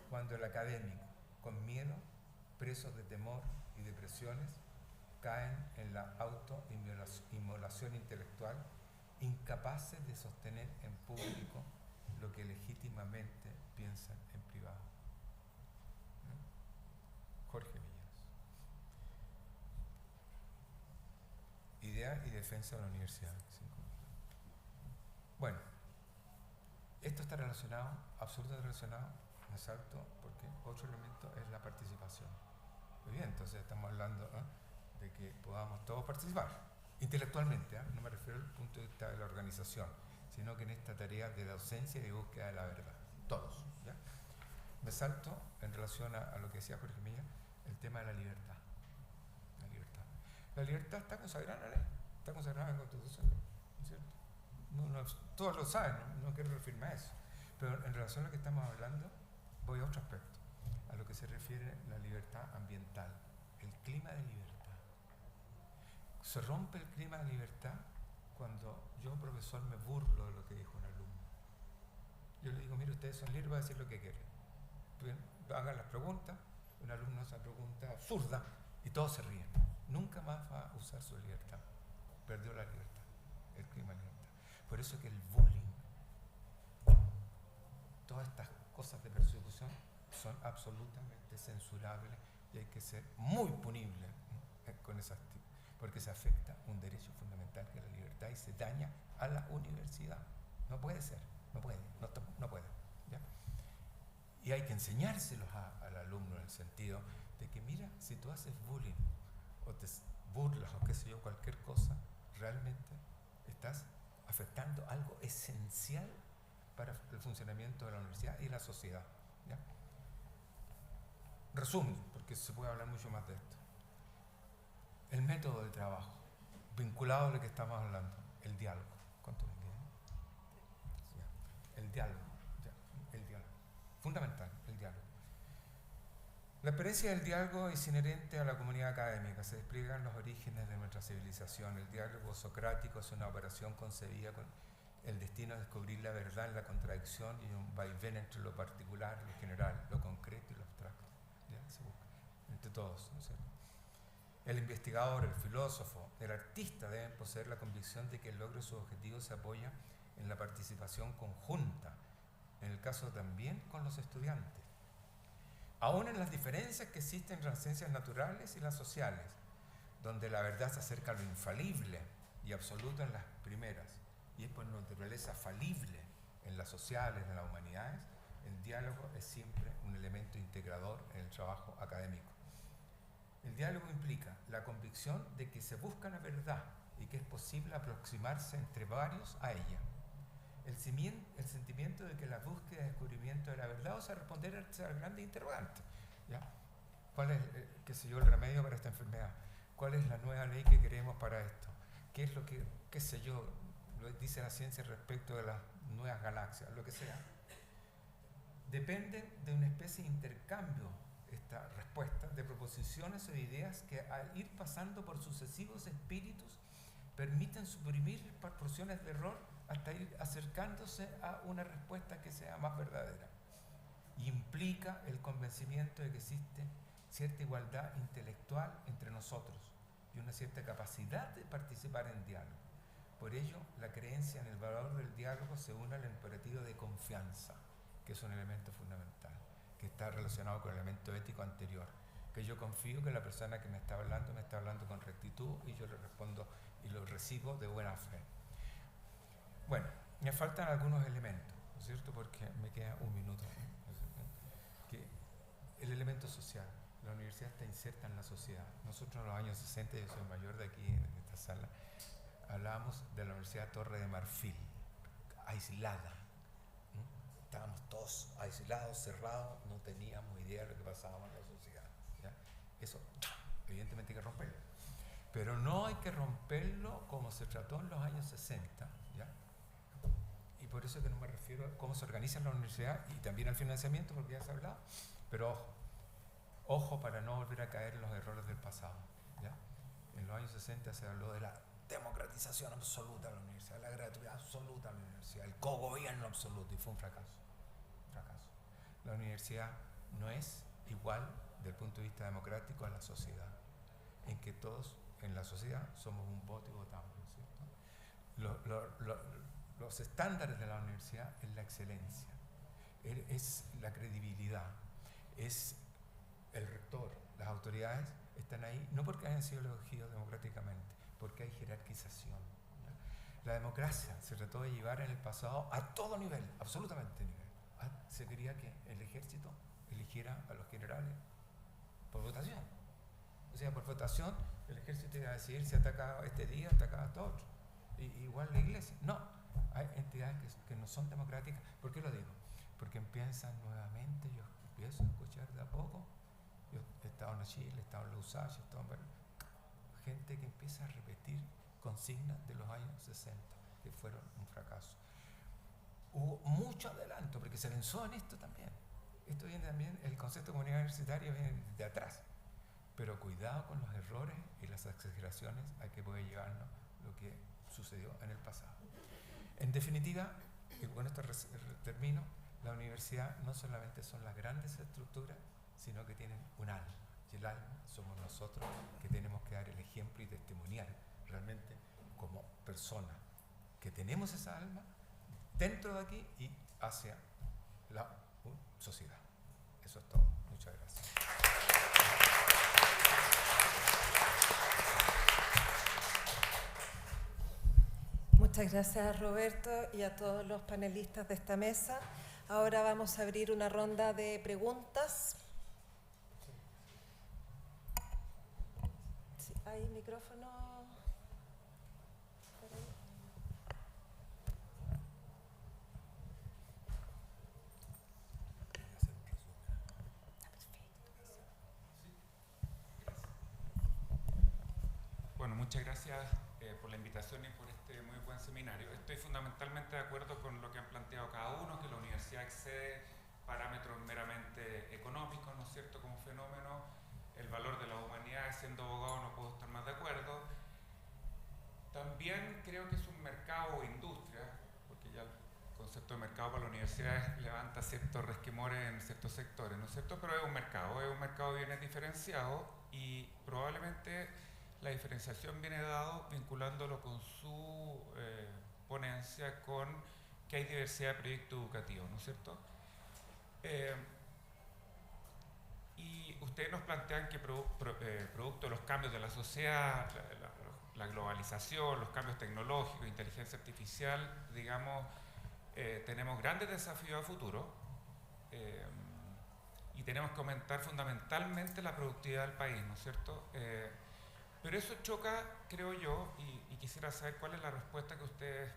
cuando el académico, con miedo, preso de temor y depresiones, caen en la autoinmolación intelectual, incapaces de sostener en público lo que legítimamente piensan en privado. Jorge Millas. Idea y defensa de la universidad. Bueno, esto está relacionado, absolutamente relacionado, me salto, porque otro elemento es la participación. Muy bien, entonces estamos hablando de que podamos todos participar, intelectualmente, no me refiero al punto de vista de la organización, sino que en esta tarea de docencia y de búsqueda de la verdad, todos. ¿Ya? Me salto en relación a lo que decía Jorge Milla, el tema de la libertad. La libertad. La libertad está consagrada en la ley, está consagrada en la Constitución, ¿no es cierto? Todos lo saben, no quiero reafirmar eso, pero en relación a lo que estamos hablando, voy a otro aspecto, a lo que se refiere la libertad ambiental, el clima de libertad. Se rompe el clima de libertad cuando yo, profesor, me burlo de lo que dijo un alumno. Yo le digo, mire, ustedes son libres para decir lo que quieren. Bien, hagan las preguntas, un alumno hace una pregunta absurda y todos se ríen. Nunca más va a usar su libertad. Perdió la libertad, el clima de libertad. Por eso que el bullying, todas estas cosas de persecución son absolutamente censurables y hay que ser muy punible con esas tipos, porque se afecta un derecho fundamental que es la libertad y se daña a la universidad. No puede ser, no puede. ¿Ya? Y hay que enseñárselos al alumno en el sentido de que, mira, si tú haces bullying o te burlas o qué sé yo, cualquier cosa, realmente estás afectando algo esencial para el funcionamiento de la universidad y la sociedad. ¿Ya? Resumen, porque se puede hablar mucho más de esto. El método de trabajo, vinculado a lo que estamos hablando, el diálogo. ¿Cuánto me queda? El diálogo, el diálogo. Fundamental, el diálogo. La experiencia del diálogo es inherente a la comunidad académica, se despliegan los orígenes de nuestra civilización. El diálogo socrático es una operación concebida con el destino de descubrir la verdad en la contradicción y un vaivén entre lo particular, lo general, lo concreto y lo abstracto. ¿Ya? Se busca entre todos, ¿no es cierto? El investigador, el filósofo, el artista deben poseer la convicción de que el logro de sus objetivos se apoya en la participación conjunta, en el caso también con los estudiantes. Aún en las diferencias que existen entre las ciencias naturales y las sociales, donde la verdad se acerca a lo infalible y absoluto en las primeras, y es por naturaleza falible en las sociales, en las humanidades, el diálogo es siempre un elemento integrador en el trabajo académico. El diálogo implica la convicción de que se busca la verdad y que es posible aproximarse entre varios a ella. El sentimiento de que la búsqueda y descubrimiento de la verdad, o sea, responder al grande interrogante. ¿Ya? ¿Cuál es, qué sé yo, el remedio para esta enfermedad? ¿Cuál es la nueva ley que queremos para esto? ¿Qué es lo que, qué sé yo, lo dice la ciencia respecto de las nuevas galaxias? Lo que sea. Dependen de una especie de intercambio, esta respuesta, de proposiciones o ideas que al ir pasando por sucesivos espíritus permiten suprimir porciones de error hasta ir acercándose a una respuesta que sea más verdadera. Y implica el convencimiento de que existe cierta igualdad intelectual entre nosotros y una cierta capacidad de participar en diálogo. Por ello, la creencia en el valor del diálogo se une al imperativo de confianza, que es un elemento fundamental, que está relacionado con el elemento ético anterior, que yo confío que la persona que me está hablando con rectitud y yo le respondo y lo recibo de buena fe. Bueno, me faltan algunos elementos, ¿no es cierto? Porque me queda un minuto. Que el elemento social, la universidad está inserta en la sociedad. Nosotros en los años 60, yo soy mayor de aquí en esta sala, hablábamos de la Universidad Torre de Marfil, aislada. Estábamos todos aislados, cerrados, no teníamos idea de lo que pasaba en la sociedad. ¿Ya? Eso, evidentemente hay que romperlo. Pero no hay que romperlo como se trató en los años 60. ¿Ya? Y por eso que no me refiero a cómo se organiza la universidad y también al financiamiento, porque ya se ha hablado. Pero ojo para no volver a caer en los errores del pasado. ¿Ya? En los años 60 se habló de la democratización absoluta de la universidad, la gratuidad absoluta de la universidad, el cogobierno absoluto, y fue un fracaso. La universidad no es igual desde el punto de vista democrático a la sociedad, en que todos en la sociedad, somos un voto y votamos, ¿no es cierto? Los estándares de la universidad es la excelencia, es la credibilidad, es el rector, las autoridades están ahí, no porque hayan sido elegidos democráticamente, porque hay jerarquización. La democracia se trató de llevar en el pasado a todo nivel, absolutamente nivel. Se quería que el ejército eligiera a los generales por votación. O sea, por votación el ejército iba a decidir si atacaba este día, atacaba a otro. Igual la iglesia. No, hay entidades que no son democráticas. ¿Por qué lo digo? Porque empiezan nuevamente, yo empiezo a escuchar de a poco. Yo he estado en Chile, he estado en la USACH, he estado en gente que empieza a repetir consignas de los años 60, que fueron un fracaso. Hubo mucho adelanto, porque se pensó en esto también. Esto viene también, el concepto de comunidad universitaria viene de atrás. Pero cuidado con los errores y las exageraciones a que puede llevarnos lo que sucedió en el pasado. En definitiva, y con esto termino, la universidad no solamente son las grandes estructuras, sino que tienen un alma. Y el alma somos nosotros que tenemos que dar el ejemplo y testimoniar realmente como personas que tenemos esa alma dentro de aquí y hacia la sociedad. Eso es todo. Muchas gracias. Muchas gracias, Roberto, y a todos los panelistas de esta mesa. Ahora vamos a abrir una ronda de preguntas. Sí, ¿hay micrófono? Bueno, muchas gracias por la invitación y por este muy buen seminario. Estoy fundamentalmente de acuerdo con lo que han planteado cada uno, que la universidad excede parámetros meramente económicos, ¿no es cierto?, como fenómeno. El valor de la humanidad, siendo abogado no puedo estar más de acuerdo. También creo que es un mercado o industria, porque ya el concepto de mercado para la universidad levanta ciertos resquemores en ciertos sectores, ¿no es cierto? Pero es un mercado de bienes diferenciados y probablemente la diferenciación viene dado vinculándolo con su ponencia con que hay diversidad de proyectos educativos, ¿no es cierto? Y ustedes nos plantean que producto de los cambios de la sociedad, la globalización, los cambios tecnológicos, inteligencia artificial, digamos, tenemos grandes desafíos a futuro y tenemos que aumentar fundamentalmente la productividad del país, ¿no es cierto? Pero eso choca, creo yo, y quisiera saber cuál es la respuesta que ustedes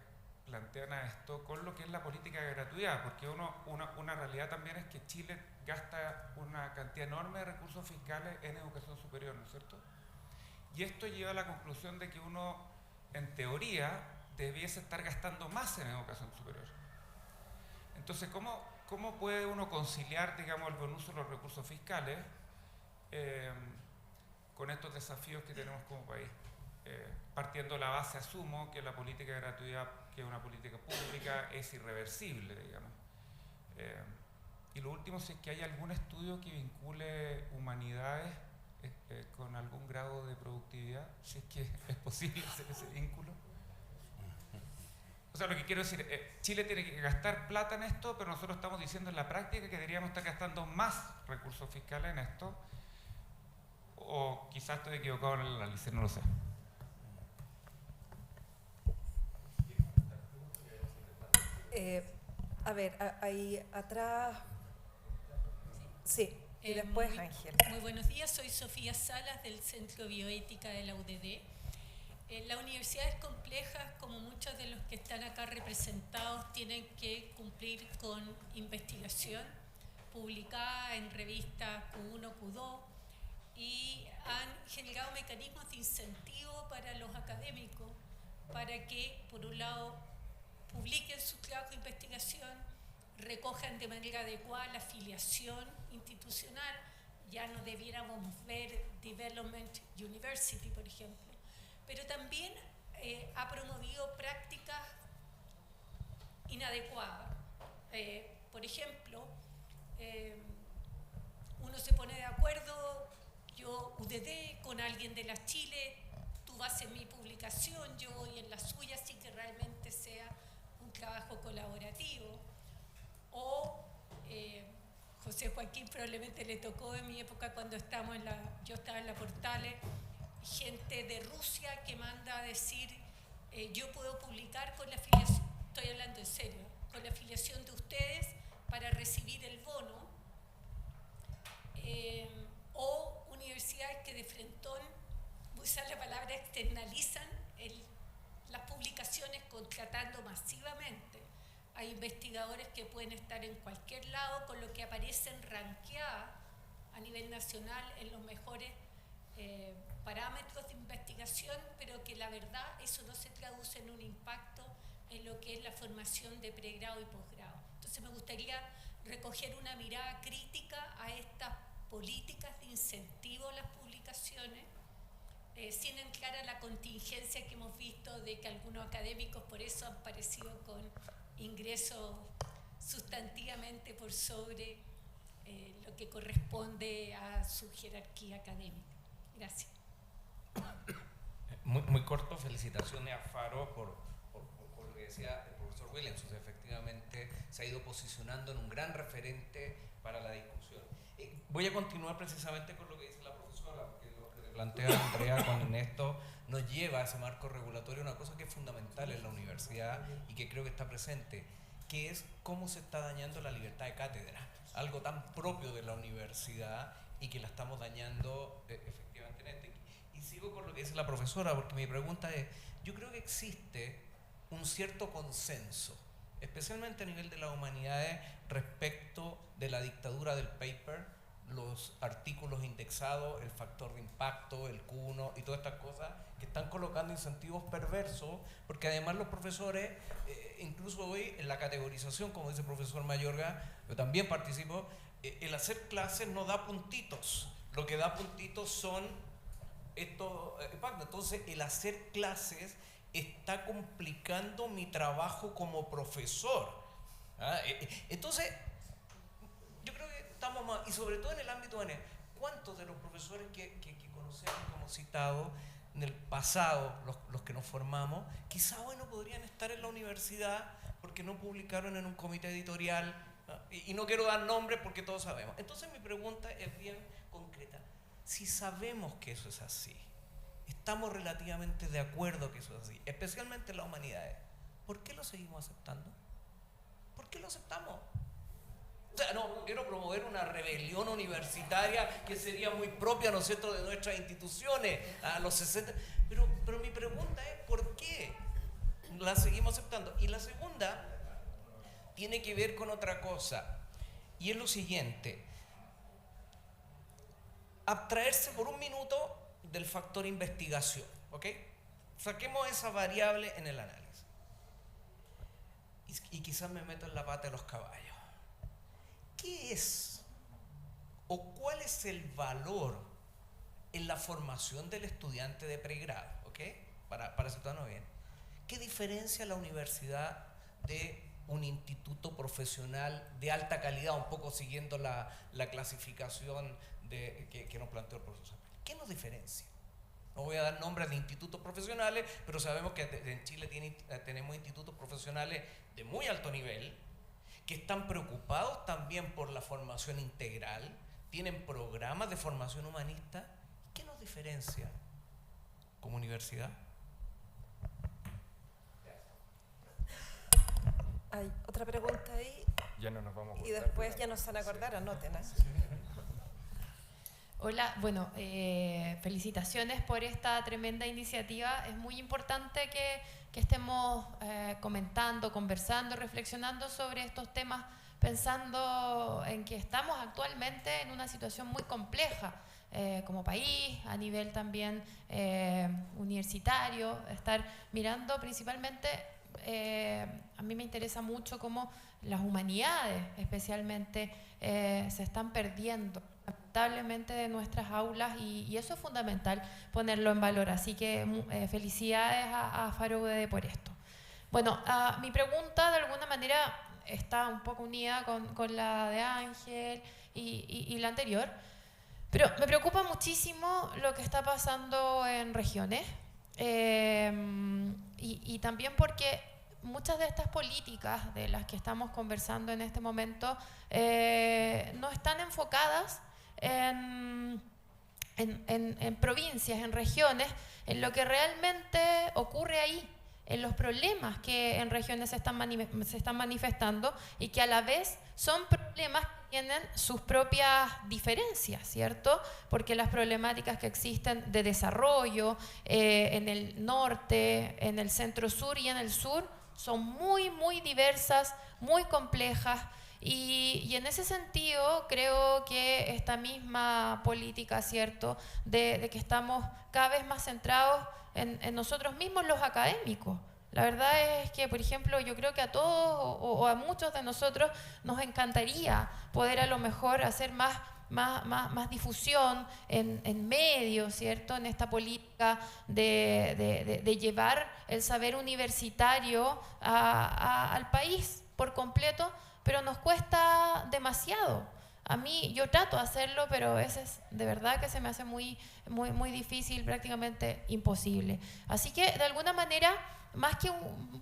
plantean a esto con lo que es la política de gratuidad, porque una realidad también es que Chile gasta una cantidad enorme de recursos fiscales en educación superior, ¿no es cierto? Y esto lleva a la conclusión de que uno, en teoría, debiese estar gastando más en educación superior. Entonces, ¿cómo puede uno conciliar, digamos, el buen uso de los recursos fiscales con estos desafíos que tenemos como país? Partiendo de la base, asumo que la política de gratuidad, que es una política pública, es irreversible, digamos. Y lo último, si es que hay algún estudio que vincule humanidades con algún grado de productividad, si es que es posible hacer ese vínculo. O sea, lo que quiero decir, Chile tiene que gastar plata en esto, pero nosotros estamos diciendo en la práctica que deberíamos estar gastando más recursos fiscales en esto, o quizás estoy equivocado en el análisis, no lo sé. A ver, ahí atrás. Sí, y después Ángel. Muy buenos días, soy Sofía Salas del Centro Bioética de la UDD. La universidad es compleja, como muchos de los que están acá representados tienen que cumplir con investigación publicada en revistas Q1, Q2 y han generado mecanismos de incentivo para los académicos para que, por un lado, publiquen sus trabajos de investigación, recojan de manera adecuada la afiliación institucional. Ya no debiéramos ver Development University, por ejemplo, pero también ha promovido prácticas inadecuadas. Por ejemplo, uno se pone de acuerdo, yo UDD, con alguien de la Chile, haces mi publicación, yo voy en la suya, así que realmente sea un trabajo colaborativo. O José Joaquín probablemente le tocó en mi época cuando yo estaba en la Portales, gente de Rusia que manda a decir, yo puedo publicar con la afiliación, estoy hablando en serio, con la afiliación de ustedes para recibir el bono, o universidades que de frentón, voy a usar la palabra, externalizan las publicaciones contratando masivamente a investigadores que pueden estar en cualquier lado, con lo que aparecen ranqueadas a nivel nacional en los mejores parámetros de investigación, pero que la verdad eso no se traduce en un impacto en lo que es la formación de pregrado y posgrado. Entonces me gustaría recoger una mirada crítica a estas políticas de incentivo a las publicaciones, sin entrar a la contingencia que hemos visto de que algunos académicos por eso han parecido con ingresos sustantivamente por sobre lo que corresponde a su jerarquía académica. Gracias. Muy corto, felicitaciones a Faro por lo que decía el profesor Williams. Efectivamente se ha ido posicionando en un gran referente para la discusión. Voy a continuar precisamente con lo que dice la profesora, porque lo que plantea Andrea con esto nos lleva a ese marco regulatorio, una cosa que es fundamental en la universidad y que creo que está presente, que es cómo se está dañando la libertad de cátedra, algo tan propio de la universidad y que la estamos dañando efectivamente en este. Y sigo con lo que dice la profesora, porque mi pregunta es, yo creo que existe un cierto consenso, especialmente a nivel de las humanidades, respecto de la dictadura del paper, los artículos indexados, el factor de impacto, el Q1 y todas estas cosas que están colocando incentivos perversos, porque además los profesores, incluso hoy en la categorización, como dice el profesor Mayorga, yo también participo, el hacer clases no da puntitos, lo que da puntitos son estos impactos. Entonces el hacer clases está complicando mi trabajo como profesor. Entonces yo creo que estamos más, y sobre todo en el ámbito de ¿cuántos de los profesores que conocemos, como citado, en el pasado, los que nos formamos, quizá hoy no podrían estar en la universidad porque no publicaron en un comité editorial, ¿no? Y no quiero dar nombres porque todos sabemos. Entonces mi pregunta es bien concreta. Si sabemos que eso es así, estamos relativamente de acuerdo que eso es así, especialmente en las humanidades, ¿por qué lo seguimos aceptando? ¿Por qué lo aceptamos? O sea, no quiero promover una rebelión universitaria que sería muy propia, ¿no es cierto?, de nuestras instituciones a los 60. Pero mi pregunta es, ¿por qué la seguimos aceptando? Y la segunda tiene que ver con otra cosa, y es lo siguiente. Abstraerse por un minuto del factor investigación, ¿ok? Saquemos esa variable en el análisis. Y quizás me meto en la pata de los caballos. ¿Qué es o cuál es el valor en la formación del estudiante de pregrado? ¿Ok? Para situarnos bien. ¿Qué diferencia la universidad de un instituto profesional de alta calidad, un poco siguiendo la clasificación que nos planteó el profesor? ¿Qué nos diferencia? No voy a dar nombres de institutos profesionales, pero sabemos que en Chile tenemos institutos profesionales de muy alto nivel, que están preocupados también por la formación integral, tienen programas de formación humanista. ¿Qué nos diferencia como universidad? Hay otra pregunta ahí. Ya no nos vamos a Y acordar, después pero- ya nos van a acordar, anoten. Hola, bueno, felicitaciones por esta tremenda iniciativa. Es muy importante que estemos comentando, conversando, reflexionando sobre estos temas, pensando en que estamos actualmente en una situación muy compleja como país, a nivel también universitario, estar mirando principalmente, a mí me interesa mucho cómo las humanidades especialmente se están perdiendo lamentablemente de nuestras aulas y eso es fundamental ponerlo en valor, así que felicidades a Faro UDD por esto. Bueno, mi pregunta de alguna manera está un poco unida con la de Ángel y la anterior, pero me preocupa muchísimo lo que está pasando en regiones. y también porque muchas de estas políticas de las que estamos conversando en este momento no están enfocadas en provincias, en regiones, en lo que realmente ocurre ahí, en los problemas que en regiones se están manifestando y que a la vez son problemas que tienen sus propias diferencias, ¿cierto? Porque las problemáticas que existen de desarrollo en el norte, en el centro-sur y en el sur son muy, muy diversas, muy complejas. Y en ese sentido creo que esta misma política, ¿cierto?, de que estamos cada vez más centrados en nosotros mismos los académicos. La verdad es que, por ejemplo, yo creo que a todos o a muchos de nosotros nos encantaría poder a lo mejor hacer más difusión en medios, ¿cierto?, en esta política de llevar el saber universitario al país por completo, pero nos cuesta demasiado. A mí, yo trato de hacerlo, pero a veces de verdad que se me hace muy difícil, prácticamente imposible. Así que, de alguna manera, más que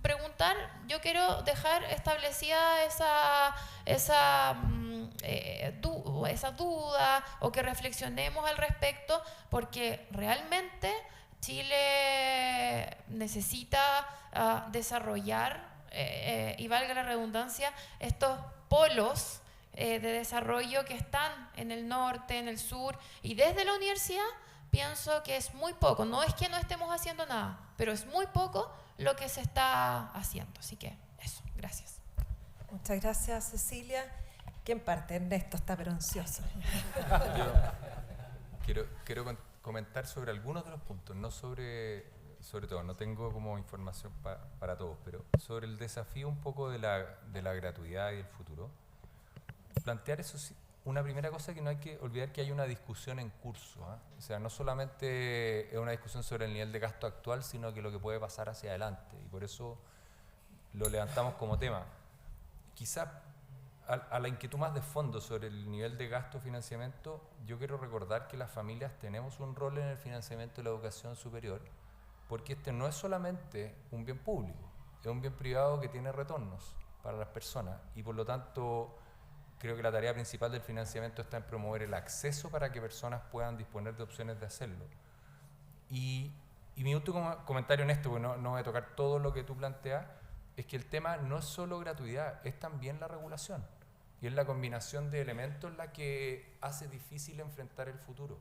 preguntar, yo quiero dejar establecida esa duda o que reflexionemos al respecto, porque realmente Chile necesita desarrollar, y valga la redundancia, estos polos de desarrollo que están en el norte, en el sur, y desde la universidad pienso que es muy poco. No es que no estemos haciendo nada, pero es muy poco lo que se está haciendo. Así que eso, gracias. Muchas gracias, Cecilia. ¿Quién parte? Ernesto está pero ansioso. Quiero comentar sobre algunos de los puntos, no sobre todo, no tengo como información para todos, pero sobre el desafío un poco de la gratuidad y el futuro. Plantear eso, una primera cosa que no hay que olvidar, que hay una discusión en curso, ¿eh? O sea, no solamente es una discusión sobre el nivel de gasto actual, sino que lo que puede pasar hacia adelante, y por eso lo levantamos como tema. Quizás a la inquietud más de fondo sobre el nivel de gasto financiamiento, yo quiero recordar que las familias tenemos un rol en el financiamiento de la educación superior, porque este no es solamente un bien público, es un bien privado que tiene retornos para las personas, y por lo tanto creo que la tarea principal del financiamiento está en promover el acceso para que personas puedan disponer de opciones de hacerlo. Y mi último comentario en esto, porque no voy a tocar todo lo que tú planteas, es que el tema no es solo gratuidad, es también la regulación. Y es la combinación de elementos la que hace difícil enfrentar el futuro.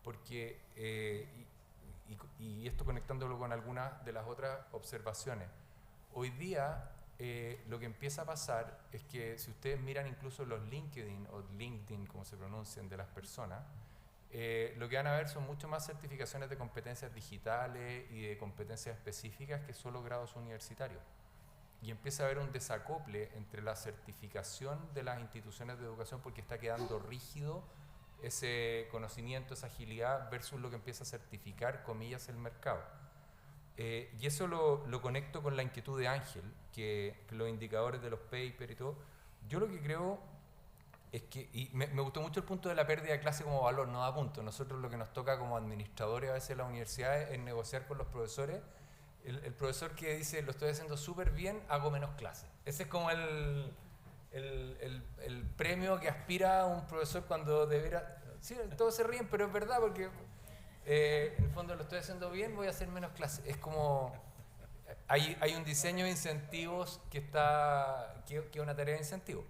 Porque, y esto conectándolo con algunas de las otras observaciones, hoy día lo que empieza a pasar es que si ustedes miran incluso los LinkedIn o LinkedIn, como se pronuncian, de las personas, lo que van a ver son mucho más certificaciones de competencias digitales y de competencias específicas que solo grados universitarios. Y empieza a haber un desacople entre la certificación de las instituciones de educación, porque está quedando rígido ese conocimiento, esa agilidad, versus lo que empieza a certificar, comillas, el mercado. Y eso lo conecto con la inquietud de Ángel, que los indicadores de los papers y todo. Yo lo que creo es que, y me gustó mucho el punto de la pérdida de clase como valor, no da punto. Nosotros lo que nos toca como administradores a veces en las universidades es negociar con los profesores. El profesor que dice, lo estoy haciendo súper bien, hago menos clases. Ese es como el premio que aspira a un profesor cuando deberá... Sí, todos se ríen, pero es verdad, porque en el fondo lo estoy haciendo bien, voy a hacer menos clases. Es como... Hay un diseño de incentivos que es una tarea de incentivo.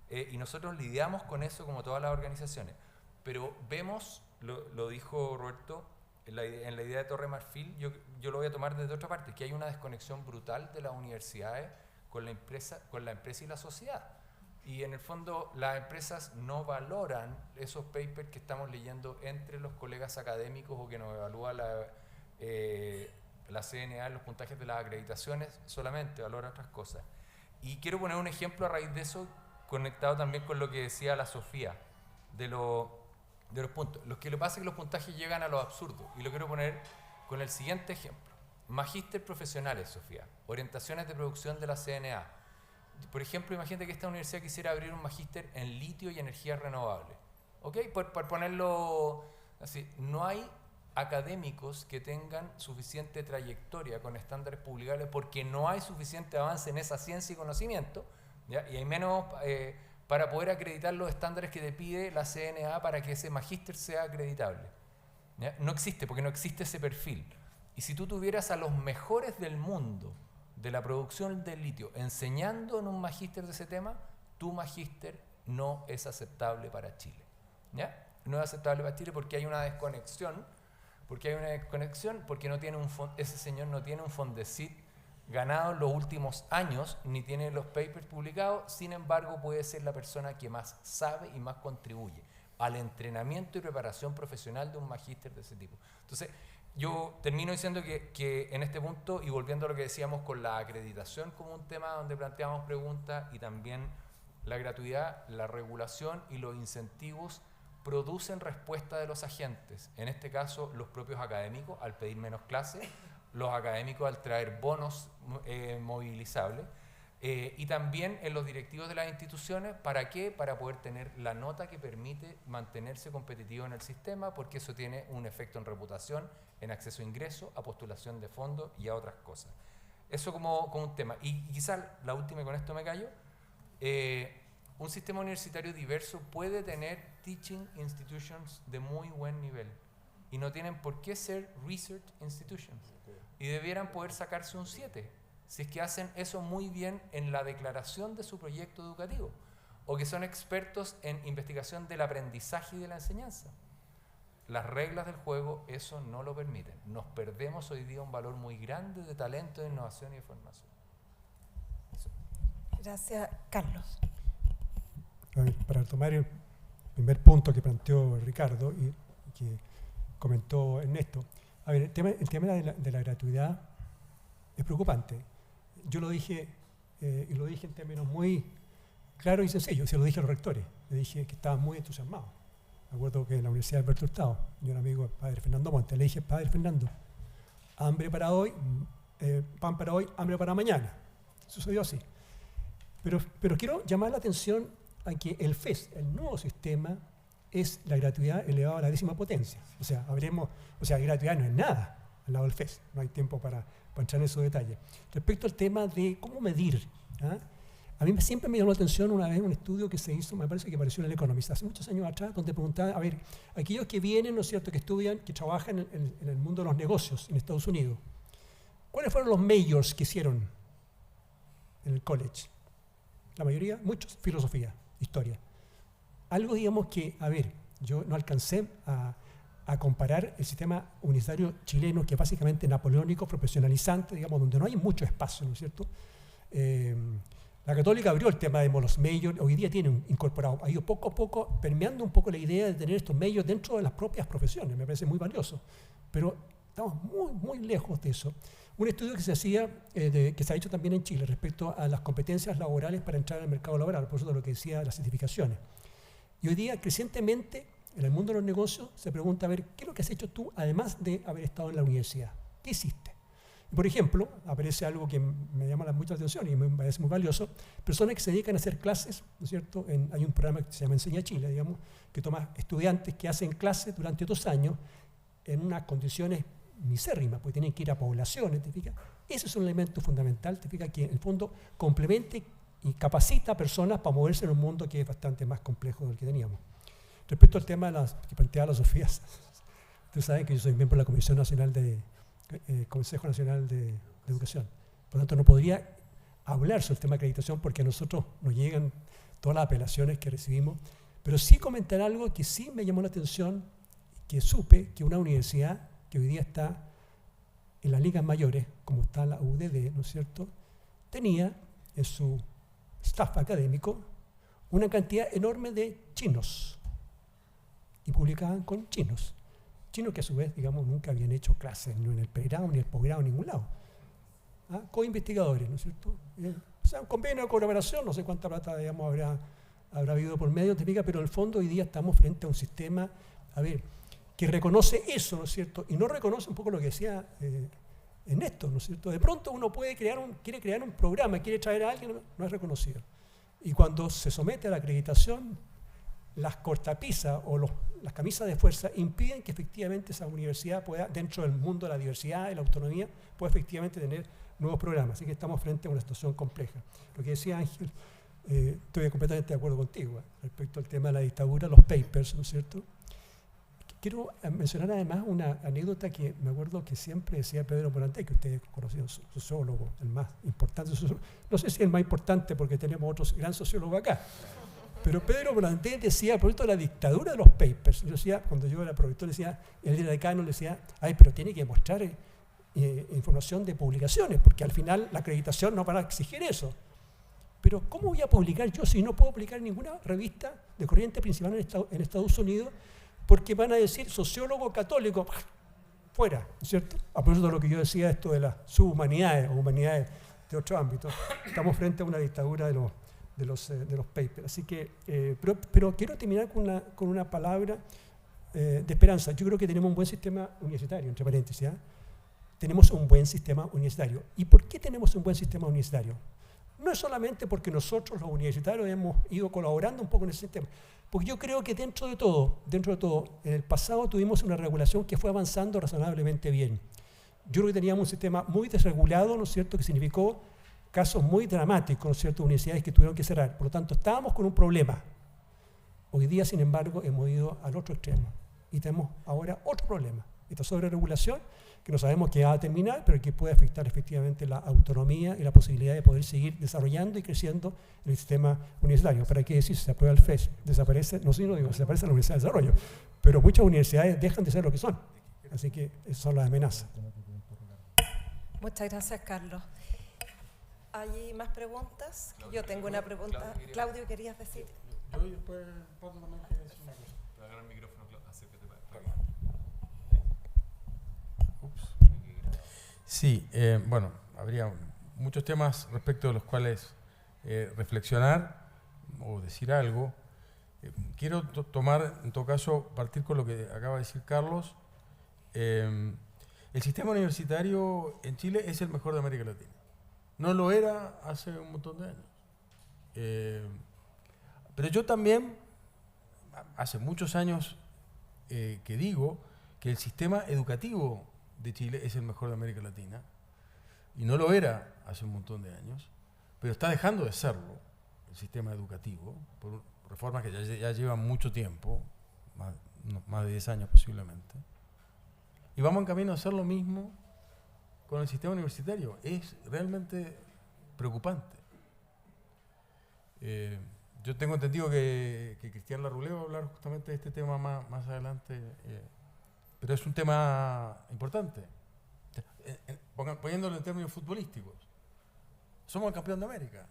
Y nosotros lidiamos con eso como todas las organizaciones. Pero vemos, lo dijo Roberto, en la idea de Torre Marfil, yo lo voy a tomar desde otra parte, que hay una desconexión brutal de las universidades con la empresa y la sociedad. Y en el fondo las empresas no valoran esos papers que estamos leyendo entre los colegas académicos o que nos evalúa la CNA en los puntajes de las acreditaciones, solamente valora otras cosas. Y quiero poner un ejemplo a raíz de eso, conectado también con lo que decía la Sofía, de los puntos. Lo que le pasa es que los puntajes llegan a lo absurdo, y lo quiero poner con el siguiente ejemplo. Magíster profesionales, Sofía, orientaciones de producción de la CNA. Por ejemplo, imagínate que esta universidad quisiera abrir un magíster en litio y energías renovables. ¿Ok? Por ponerlo así, no hay académicos que tengan suficiente trayectoria con estándares publicables, porque no hay suficiente avance en esa ciencia y conocimiento, ¿ya? Y hay menos para poder acreditar los estándares que te pide la CNA para que ese magíster sea acreditable, ¿ya? No existe, porque no existe ese perfil. Y si tú tuvieras a los mejores del mundo de la producción del litio enseñando en un magíster de ese tema, tu magíster no es aceptable para Chile, ¿ya? No es aceptable para Chile porque hay una desconexión, porque no tiene ese señor no tiene un Fondesit ganado en los últimos años, ni tiene los papers publicados. Sin embargo, puede ser la persona que más sabe y más contribuye al entrenamiento y preparación profesional de un magíster de ese tipo. Entonces, yo termino diciendo que en este punto, y volviendo a lo que decíamos con la acreditación como un tema donde planteamos preguntas, y también la gratuidad, la regulación y los incentivos producen respuesta de los agentes, en este caso los propios académicos al pedir menos clases, los académicos al traer bonos movilizables, y también en los directivos de las instituciones. ¿Para qué? Para poder tener la nota que permite mantenerse competitivo en el sistema, porque eso tiene un efecto en reputación, en acceso a ingresos, a postulación de fondos y a otras cosas. Eso como un tema. Y quizás la última, y con esto me callo, un sistema universitario diverso puede tener teaching institutions de muy buen nivel y no tienen por qué ser research institutions, y debieran poder sacarse un 7 si es que hacen eso muy bien en la declaración de su proyecto educativo, o que son expertos en investigación del aprendizaje y de la enseñanza. Las reglas del juego eso no lo permiten. Nos perdemos hoy día un valor muy grande de talento, de innovación y de formación. Eso. Gracias, Carlos. Para tomar el primer punto que planteó Ricardo y que comentó Ernesto, a ver, el tema de la gratuidad es preocupante. Yo lo dije, y lo dije en términos muy claros y sencillos, se lo dije a los rectores, le dije que estaban muy entusiasmados. Me acuerdo que en la Universidad de Alberto Hurtado, yo era amigo del padre Fernando Montes, le dije: Padre Fernando, hambre para hoy, pan para hoy, hambre para mañana. Sucedió así. Pero quiero llamar la atención a que el FES, el nuevo sistema, es la gratuidad elevada a la 10ª potencia. O sea, gratuidad no es nada al lado del FES, no hay tiempo para entrar en esos detalles. Respecto al tema de cómo medir, a mí siempre me llamó la atención una vez un estudio que se hizo, me parece que apareció en el Economist, hace muchos años atrás, donde preguntaba, a ver, aquellos que vienen, ¿no es cierto?, que estudian, que trabajan en el mundo de los negocios en Estados Unidos, ¿cuáles fueron los majors que hicieron en el college? La mayoría, muchos, filosofía, historia. Algo, digamos, que, a ver, yo no alcancé a comparar el sistema universitario chileno, que es básicamente napoleónico, profesionalizante, digamos, donde no hay mucho espacio, ¿no es cierto? La Católica abrió el tema de los majors, hoy día tiene incorporado, ha ido poco a poco permeando un poco la idea de tener estos majors dentro de las propias profesiones, me parece muy valioso, pero estamos muy, muy lejos de eso. Un estudio que se hacía, que se ha hecho también en Chile respecto a las competencias laborales para entrar al mercado laboral, por eso de lo que decía las certificaciones. Y hoy día, crecientemente, en el mundo de los negocios, se pregunta, a ver, ¿qué es lo que has hecho tú, además de haber estado en la universidad? ¿Qué hiciste? Por ejemplo, aparece algo que me llama mucha atención y me parece muy valioso, personas que se dedican a hacer clases, ¿no es cierto? Hay un programa que se llama Enseña Chile, digamos, que toma estudiantes que hacen clases durante 2 años en unas condiciones misérrimas, porque tienen que ir a poblaciones, ¿te fijas? Ese es un elemento fundamental, ¿te fijas? Que en el fondo complemente y capacita a personas para moverse en un mundo que es bastante más complejo del que teníamos. Respecto al tema que planteaba la Sofía, ustedes saben que yo soy miembro de la Comisión Nacional Consejo Nacional de Educación. Por lo tanto, no podría hablar sobre el tema de acreditación porque a nosotros nos llegan todas las apelaciones que recibimos, pero sí comentar algo que sí me llamó la atención, que supe que una universidad que hoy día está en las ligas mayores, como está la UDD, ¿no es cierto?, tenía en su staff académico una cantidad enorme de chinos y publicaban con chinos que a su vez, digamos, nunca habían hecho clases ni en el pregrado ni en el posgrado en ningún lado. Co-investigadores, ¿no es cierto? O sea, un convenio de colaboración, no sé cuánta plata, digamos, habrá habido por medio, te fijas, pero en el fondo hoy día estamos frente a un sistema, a ver, que reconoce eso, ¿no es cierto? Y no reconoce un poco lo que decía Ernesto, ¿no es cierto? De pronto uno quiere crear un programa, quiere traer a alguien, no es reconocido. Y cuando se somete a la acreditación, las cortapisas o las camisas de fuerza impiden que efectivamente esa universidad pueda, dentro del mundo de la diversidad y la autonomía, pueda efectivamente tener nuevos programas. Así que estamos frente a una situación compleja. Lo que decía Ángel, estoy completamente de acuerdo contigo respecto al tema de la dictadura, los papers, ¿no es cierto? Quiero mencionar además una anécdota que me acuerdo que siempre decía Pedro Morandé, que ustedes conocían, sociólogo, el más importante sociólogo. No sé si el más importante porque tenemos otros gran sociólogos acá. Pero Pedro Morandé decía, a propósito de la dictadura de los papers, yo decía, cuando yo era prorector, decía, el decano le decía, ay, pero tiene que mostrar información de publicaciones, porque al final la acreditación no van a exigir eso. Pero ¿cómo voy a publicar yo si no puedo publicar en ninguna revista de corriente principal en Estados Unidos? Porque van a decir sociólogo católico, fuera, ¿no es cierto? A propósito de lo que yo decía, esto de las subhumanidades o humanidades de otro ámbito, estamos frente a una dictadura de los papers. Así que, pero quiero terminar con una palabra de esperanza. Yo creo que tenemos un buen sistema universitario, entre paréntesis. Tenemos un buen sistema universitario. ¿Y por qué tenemos un buen sistema universitario? No es solamente porque nosotros los universitarios hemos ido colaborando un poco en ese sistema, porque yo creo que dentro de todo, en el pasado tuvimos una regulación que fue avanzando razonablemente bien. Yo creo que teníamos un sistema muy desregulado, ¿no es cierto?, que significó casos muy dramáticos, ¿no es cierto?, universidades que tuvieron que cerrar. Por lo tanto, estábamos con un problema. Hoy día, sin embargo, hemos ido al otro extremo y tenemos ahora otro problema. Esta sobreregulación que no sabemos qué va a terminar, pero que puede afectar efectivamente la autonomía y la posibilidad de poder seguir desarrollando y creciendo en el sistema universitario. ¿Para qué decir? Si se aprueba el FES, desaparece, no sé, no digo, desaparece la Universidad de Desarrollo, pero muchas universidades dejan de ser lo que son. Así que esas son las amenazas. Muchas gracias, Carlos. ¿Hay más preguntas? Yo tengo una pregunta. Claudio, ¿querías decir? Yo y después Pato también quería decir una cosa. Te voy a agarrar el micrófono, acércate para Ups. Sí, bueno, habría muchos temas respecto de los cuales reflexionar o decir algo. Quiero tomar, en todo caso, partir con lo que acaba de decir Carlos. El sistema universitario en Chile es el mejor de América Latina. No lo era hace un montón de años. Pero yo también, hace muchos años que digo que el sistema educativo de Chile es el mejor de América Latina, y no lo era hace un montón de años, pero está dejando de serlo el sistema educativo, por reformas que ya llevan mucho tiempo, más de 10 años posiblemente, y vamos en camino a hacer lo mismo con el sistema universitario. Es realmente preocupante. Yo tengo entendido que Cristian Larroulé va a hablar justamente de este tema más adelante, pero es un tema importante. Poniéndolo en términos futbolísticos, somos el campeón de América.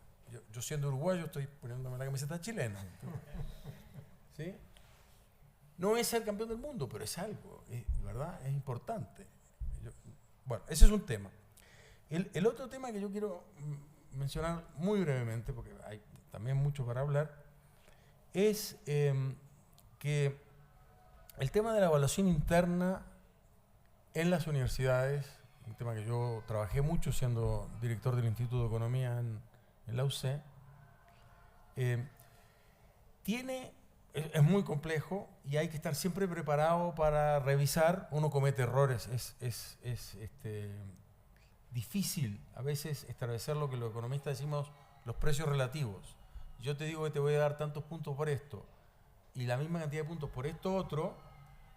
Yo siendo uruguayo estoy poniéndome la camiseta chilena. ¿Sí? No es el campeón del mundo, pero es algo, ¿verdad? Es importante. Bueno, ese es un tema. El otro tema que yo quiero mencionar muy brevemente, porque hay también mucho para hablar, es que el tema de la evaluación interna en las universidades, un tema que yo trabajé mucho siendo director del Instituto de Economía en la UC, es muy complejo y hay que estar siempre preparado para revisar. Uno comete errores, es difícil a veces establecer lo que los economistas decimos los precios relativos. Yo te digo que te voy a dar tantos puntos por esto y la misma cantidad de puntos por esto otro,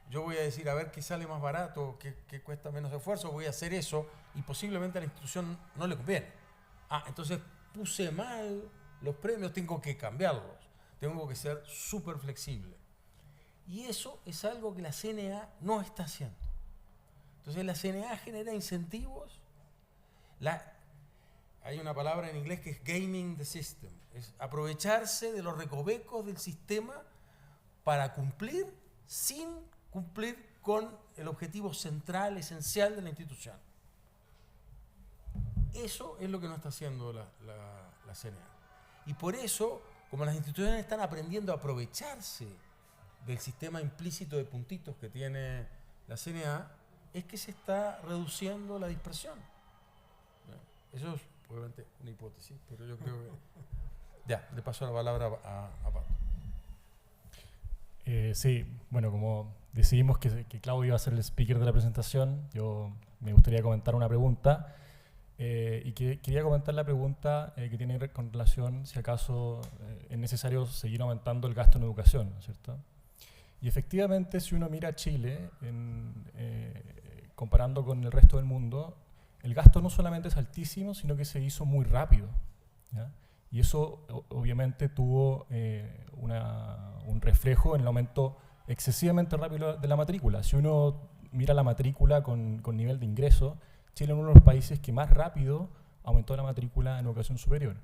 yo voy a decir a ver qué sale más barato, qué cuesta menos esfuerzo, voy a hacer eso y posiblemente a la institución no le conviene. Entonces puse mal los premios, tengo que cambiarlos, tengo que ser súper flexible. Y eso es algo que la CNA no está haciendo. Entonces la CNA genera incentivos. Hay una palabra en inglés que es gaming the system, es aprovecharse de los recovecos del sistema para cumplir sin cumplir con el objetivo central, esencial de la institución. Eso es lo que no está haciendo la CNA. Y por eso, como las instituciones están aprendiendo a aprovecharse del sistema implícito de puntitos que tiene la CNA, es que se está reduciendo la dispersión. Eso es obviamente una hipótesis, pero yo creo que... Ya, le paso la palabra a Pato. Sí, bueno, como decidimos que Claudio iba a ser el speaker de la presentación, yo me gustaría comentar una pregunta. Quería comentar la pregunta que tiene con relación si acaso es necesario seguir aumentando el gasto en educación, ¿no es cierto? Y efectivamente, si uno mira a Chile, comparando con el resto del mundo, el gasto no solamente es altísimo, sino que se hizo muy rápido, ¿ya? Y eso obviamente tuvo un reflejo en el aumento excesivamente rápido de la matrícula. Si uno mira la matrícula con nivel de ingreso, Chile es uno de los países que más rápido aumentó la matrícula en educación superior.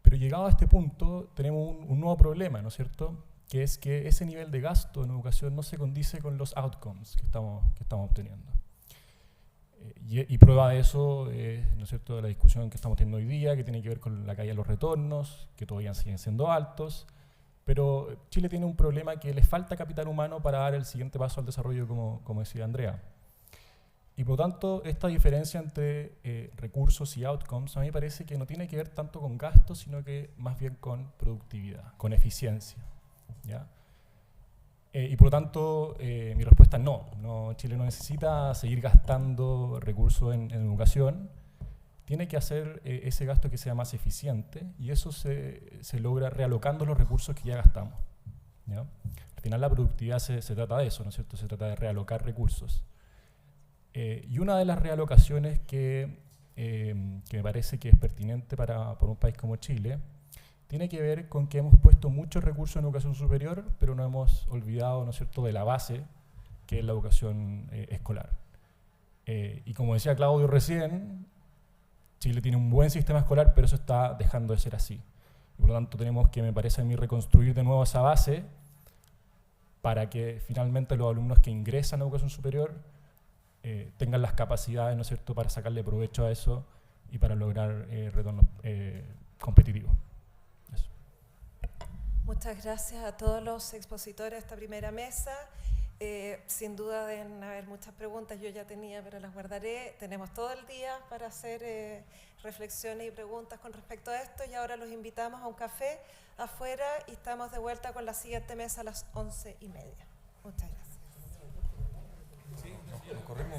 Pero llegado a este punto, tenemos un nuevo problema, ¿no es cierto?, que es que ese nivel de gasto en educación no se condice con los outcomes que estamos obteniendo. Y prueba de eso, ¿no es cierto?, de la discusión que estamos teniendo hoy día, que tiene que ver con la caída de los retornos, que todavía siguen siendo altos, pero Chile tiene un problema que le falta capital humano para dar el siguiente paso al desarrollo, como decía Andrea. Y por lo tanto, esta diferencia entre recursos y outcomes a mí me parece que no tiene que ver tanto con gastos, sino que más bien con productividad, con eficiencia, ¿ya? Y por lo tanto, mi respuesta es no. Chile no necesita seguir gastando recursos en educación, tiene que hacer ese gasto que sea más eficiente, y eso se logra realocando los recursos que ya gastamos, ¿ya? Al final la productividad se trata de eso, ¿no es cierto? Se trata de realocar recursos. Y una de las realocaciones que me parece que es pertinente para un país como Chile, tiene que ver con que hemos puesto muchos recursos en educación superior, pero no hemos olvidado, ¿no es cierto?, de la base, que es la educación escolar. Y como decía Claudio recién, Chile tiene un buen sistema escolar, pero eso está dejando de ser así. Y por lo tanto tenemos que, me parece a mí, reconstruir de nuevo esa base para que finalmente los alumnos que ingresan a educación superior tengan las capacidades, ¿no es cierto?, para sacarle provecho a eso y para lograr retornos competitivos. Eso. Muchas gracias a todos los expositores de esta primera mesa. Sin duda deben haber muchas preguntas, yo ya tenía, pero las guardaré. Tenemos todo el día para hacer reflexiones y preguntas con respecto a esto, y ahora los invitamos a un café afuera y estamos de vuelta con la siguiente mesa a las 11:30. Muchas gracias. Sí, nos corremos.